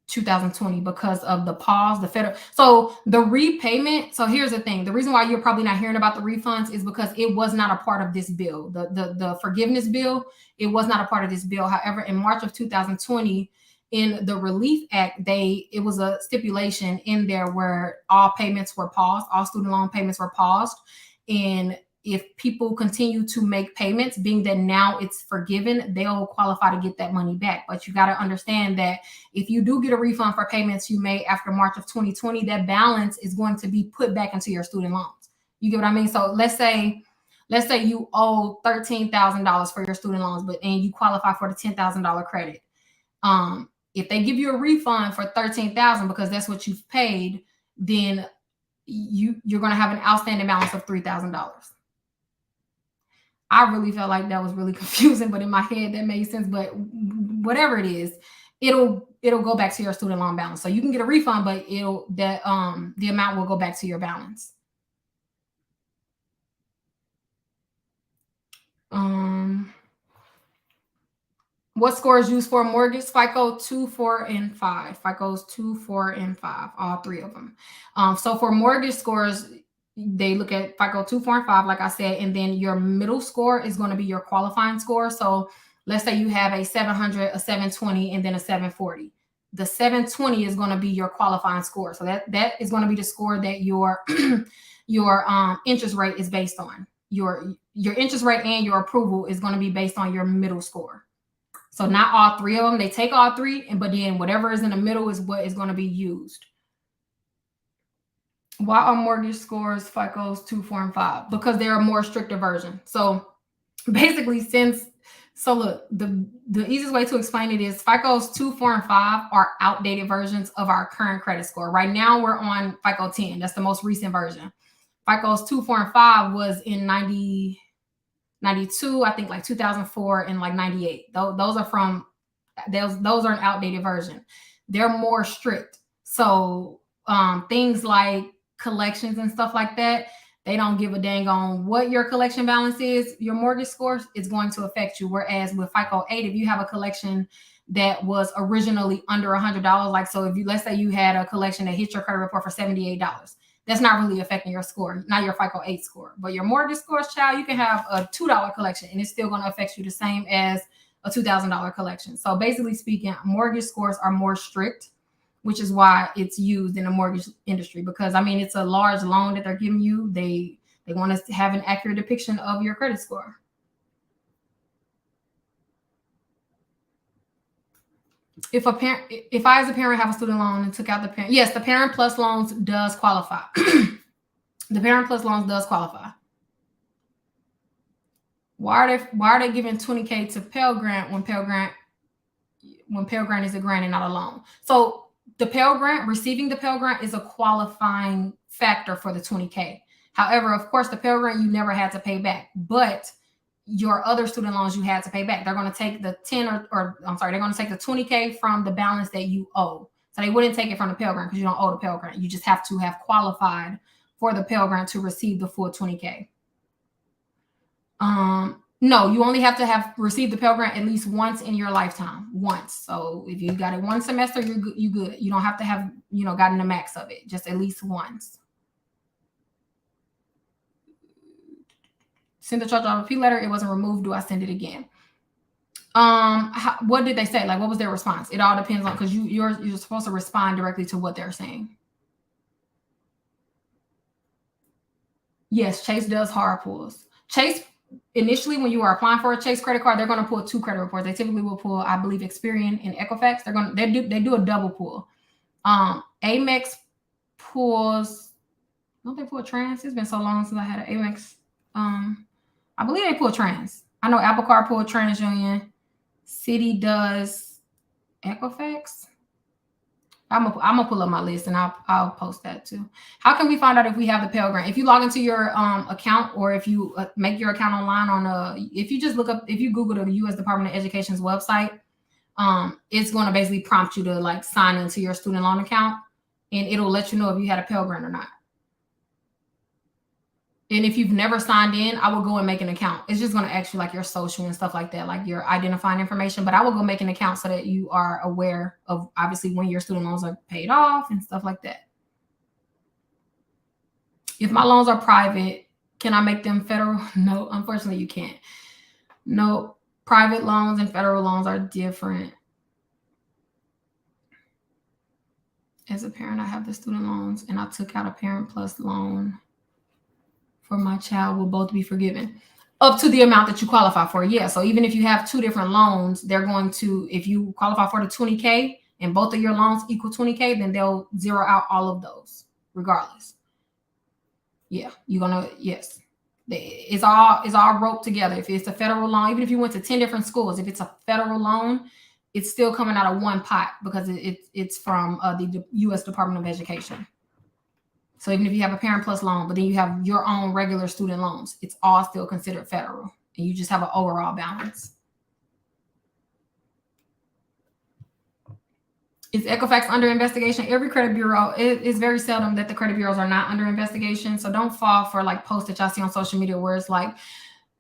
2020 because of the pause, the federal. So the repayment. So here's the thing. The reason why you're probably not hearing about the refunds is because it was not a part of this bill. The forgiveness bill, it was not a part of this bill. However, in March of 2020, in the Relief Act, it was a stipulation in there where all payments were paused, all student loan payments were paused. And if people continue to make payments, being that now it's forgiven, they'll qualify to get that money back. But you got to understand that if you do get a refund for payments you made after March of 2020, that balance is going to be put back into your student loans. You get what I mean? So let's say you owe $13,000 for your student loans, and you qualify for the $10,000 credit. If they give you a refund for $13,000 because that's what you've paid, then you're going to have an outstanding balance of $3,000. I really felt like that was really confusing, but in my head that made sense. But whatever it is, it'll go back to your student loan balance. So you can get a refund, but the amount will go back to your balance. What score is used for a mortgage? FICO 2, 4, and 5. FICO's 2, 4, and 5, all three of them. So for mortgage scores, they look at FICO 2, 4, and 5, like I said, and then your middle score is going to be your qualifying score. So let's say you have a 700, a 720, and then a 740. The 720 is going to be your qualifying score. So that is going to be the score that your interest rate is based on. Your interest rate and your approval is going to be based on your middle score. So not all three of them. They take all three, but then whatever is in the middle is what is going to be used. Why are mortgage scores FICO's 2, 4, and 5? Because they're a more stricter version. So basically, look, the easiest way to explain it is FICO's 2, 4, and 5 are outdated versions of our current credit score. Right now, we're on FICO 10. That's the most recent version. FICO's 2, 4, and 5 was in 92, I think, like 2004 and like 98. Those are an outdated version. They're more strict. So things like collections and stuff like that, they don't give a dang on what your collection balance is. Your mortgage score is going to affect you. Whereas with FICO 8, if you have a collection that was originally under $100, like, so if let's say you had a collection that hit your credit report for $78, that's not really affecting your score, not your FICO 8 score. But your mortgage scores, child, you can have a $2 collection and it's still going to affect you the same as a $2,000 collection. So basically speaking, mortgage scores are more strict, which is why it's used in the mortgage industry. Because, I mean, it's a large loan that they're giving you. They want us to have an accurate depiction of your credit score. If I as a parent have a student loan and took out the parent, yes, the Parent Plus loans does qualify. The Parent Plus loans does qualify. Why are they giving $20K to Pell Grant when Pell Grant is a grant and not a loan? So the Pell Grant, receiving the Pell Grant is a qualifying factor for the $20K. However, of course, the Pell Grant you never had to pay back, but your other student loans you had to pay back. They're going to take the they're going to take the $20K from the balance that you owe. So they wouldn't take it from the Pell Grant because you don't owe the Pell Grant. You just have to have qualified for the Pell Grant to receive the full $20K. No, you only have to have received the Pell Grant at least once in your lifetime. Once. So if you got it one semester, you're good. You don't have to have, gotten the max of it. Just at least once. Send the charge off repeat letter. It wasn't removed. Do I send it again? What did they say? Like, what was their response? It all depends on, because you're supposed to respond directly to what they're saying. Yes, Chase does hard pulls. Chase, initially, when you are applying for a Chase credit card, they're going to pull 2 credit reports. They typically will pull, I believe, Experian and Equifax. They do a double pull. Amex pulls. Don't they pull Trans? It's been so long since I had an Amex. I believe they pull Trans. I know Apple Card pulled TransUnion. Citi does Equifax. I'm gonna pull up my list and I'll post that too. How can we find out if we have the Pell Grant? If you log into your account, or if you make your account online on if you just look up, if you Google the U.S. Department of Education's website, it's going to basically prompt you to like sign into your student loan account, and it'll let you know if you had a Pell Grant or not. And if you've never signed in, I will go and make an account. It's just going to ask you like your social and stuff like that, like your identifying information. But I will go make an account so that you are aware of obviously when your student loans are paid off and stuff like that. If my loans are private, can I make them federal? No, unfortunately, you can't. No, private loans and federal loans are different. As a parent, I have the student loans, and I took out a Parent Plus loan for my child will both be forgiven up to the amount that you qualify for. Yeah. So even if you have two different loans, they're going to, if you qualify for the 20K and both of your loans equal 20K, then they'll zero out all of those regardless. Yeah. You're going to, yes. It's all roped together. If it's a federal loan, even if you went to 10 different schools, if it's a federal loan, it's still coming out of one pot because it's from the U.S. Department of Education. So even if you have a Parent Plus loan, but then you have your own regular student loans, it's all still considered federal, and you just have an overall balance. Is Equifax under investigation? Every credit bureau, it's very seldom that the credit bureaus are not under investigation. So don't fall for like posts that y'all see on social media where it's like,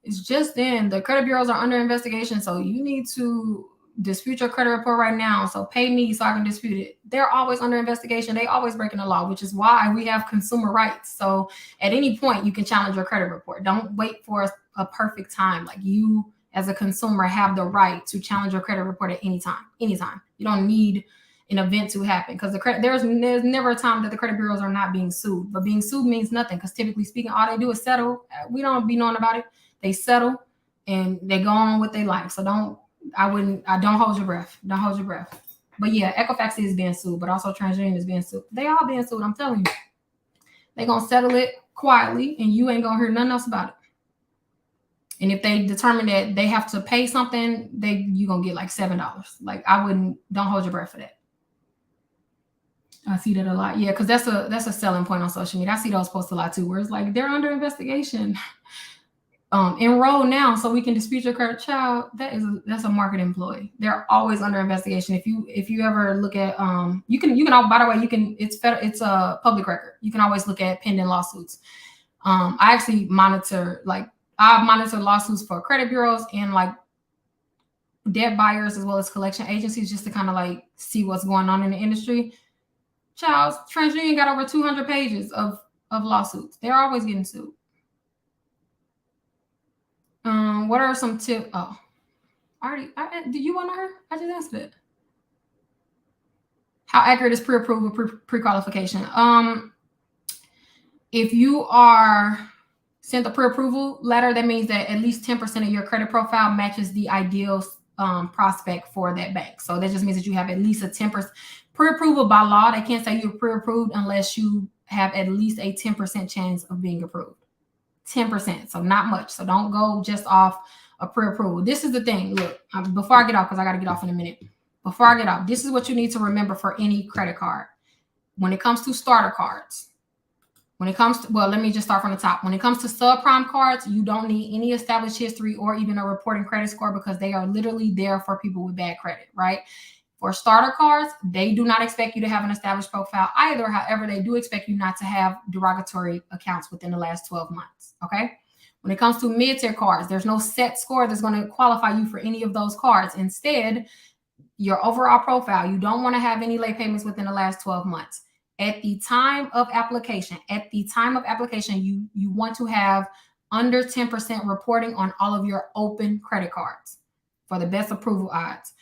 it's just in the credit bureaus are under investigation. So you need to dispute your credit report right now. So pay me so I can dispute it. They're always under investigation. They always breaking the law, which is why we have consumer rights. So at any point you can challenge your credit report. Don't wait for a perfect time. Like, you as a consumer have the right to challenge your credit report at any time. Anytime. You don't need an event to happen, because there's never a time that the credit bureaus are not being sued. But being sued means nothing, because typically speaking, all they do is settle. We don't be knowing about it. They settle and they go on with their life. So don't hold your breath. Don't hold your breath. But yeah, Equifax is being sued, but also TransUnion is being sued. They all being sued. I'm telling you, they gonna settle it quietly, and you ain't gonna hear nothing else about it. And if they determine that they have to pay something, you gonna get like $7. Like, don't hold your breath for that. I see that a lot. Yeah, because that's a selling point on social media. I see those posts a lot too, where it's like, they're under investigation. Enroll now so we can dispute your credit. Child, that's a marketing ploy. They're always under investigation. If you ever look at you can by the way, it's a public record. You can always look at pending lawsuits. I actually monitor lawsuits for credit bureaus and like debt buyers as well as collection agencies, just to kind of like see what's going on in the industry. Child, TransUnion got over 200 pages of lawsuits. They're always getting sued. What are some tips? Oh, do you want to hear? I just answered it. How accurate is pre-approval, pre-qualification? If you are sent the pre-approval letter, that means that at least 10% of your credit profile matches the ideal prospect for that bank. So that just means that you have at least a 10% pre-approval. By law, they can't say you're pre-approved unless you have at least a 10% chance of being approved. 10%, so not much. So don't go just off a pre-approval. This is the thing. Look, before I get off, because I got to get off in a minute. Before I get off, this is what you need to remember for any credit card. When it comes to starter cards, let me just start from the top. When it comes to subprime cards, you don't need any established history or even a reporting credit score, because they are literally there for people with bad credit, right? For starter cards, they do not expect you to have an established profile either. However, they do expect you not to have derogatory accounts within the last 12 months, okay? When it comes to mid-tier cards, there's no set score that's going to qualify you for any of those cards. Instead, your overall profile, you don't want to have any late payments within the last 12 months. At the time of application, you want to have under 10% reporting on all of your open credit cards for the best approval odds.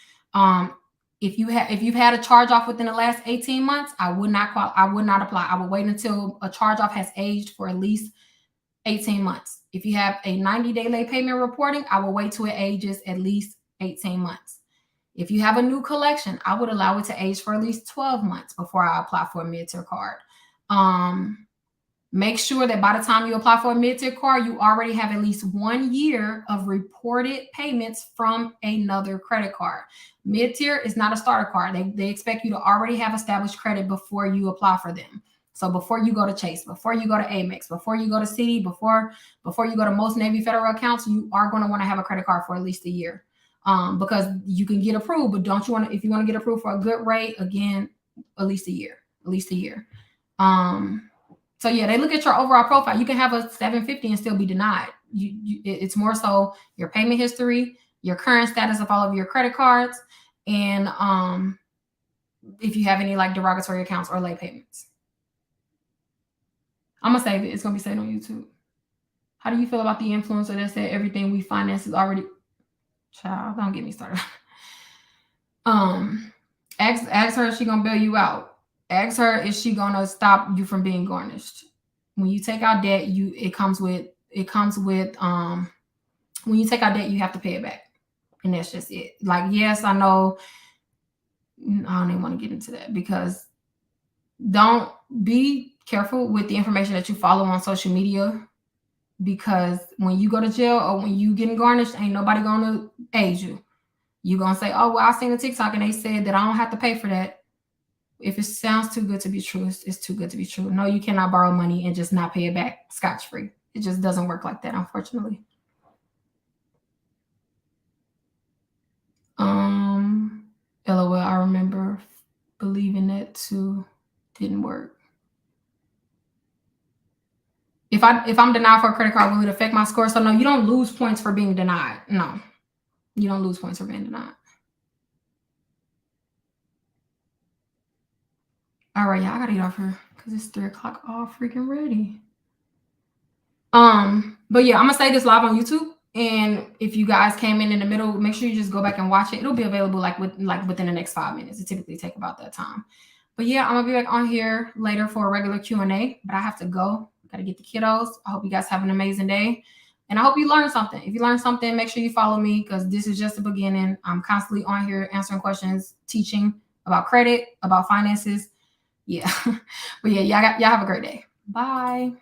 If you've had a charge off within the last 18 months, I would not apply. I would wait until a charge off has aged for at least 18 months. If you have a 90-day late payment reporting, I will wait till it ages at least 18 months. If you have a new collection, I would allow it to age for at least 12 months before I apply for a mid-tier card. Make sure that by the time you apply for a mid-tier card, you already have at least 1 year of reported payments from another credit card. Mid-tier is not a starter card. They expect you to already have established credit before you apply for them. So before you go to Chase, before you go to Amex, before you go to Citi, before you go to most Navy Federal accounts, you are going to want to have a credit card for at least a year. Because you can get approved, but don't you want to, if you want to get approved for a good rate, again, at least a year. So yeah, they look at your overall profile. You can have a 750 and still be denied. It's more so your payment history, your current status of all of your credit cards, and if you have any like derogatory accounts or late payments. I'm gonna save it. It's gonna be saved on YouTube. How do you feel about the influencer that said everything we finance is already? Child, don't get me started. Ask her if she gonna bail you out. Ask her if she gonna stop you from being garnished. When you take out debt, it comes with when you take out debt, you have to pay it back. And that's just it. Like, yes, I know I don't even want to get into that, because don't be careful with the information that you follow on social media, because when you go to jail or when you getting garnished, ain't nobody gonna aid you. You gonna say, oh, well, I seen a TikTok and they said that I don't have to pay for that. If it sounds too good to be true, it's too good to be true. No, you cannot borrow money and just not pay it back scotch-free. It just doesn't work like that, unfortunately. LOL, I remember believing that too. Didn't work. If I'm denied for a credit card, will it affect my score? So no, you don't lose points for being denied. No, you don't lose points for being denied. All right, y'all, I gotta get off here because it's 3 o'clock all freaking ready. But yeah, I'm gonna say this live on YouTube. And if you guys came in the middle, make sure you just go back and watch it. It'll be available within the next 5 minutes. It typically take about that time. But yeah, I'm gonna be back on here later for a regular Q&A. But I have to go. Gotta get the kiddos. I hope you guys have an amazing day. And I hope you learned something. If you learned something, make sure you follow me, because this is just the beginning. I'm constantly on here answering questions, teaching about credit, about finances. Yeah. But yeah, y'all have a great day. Bye.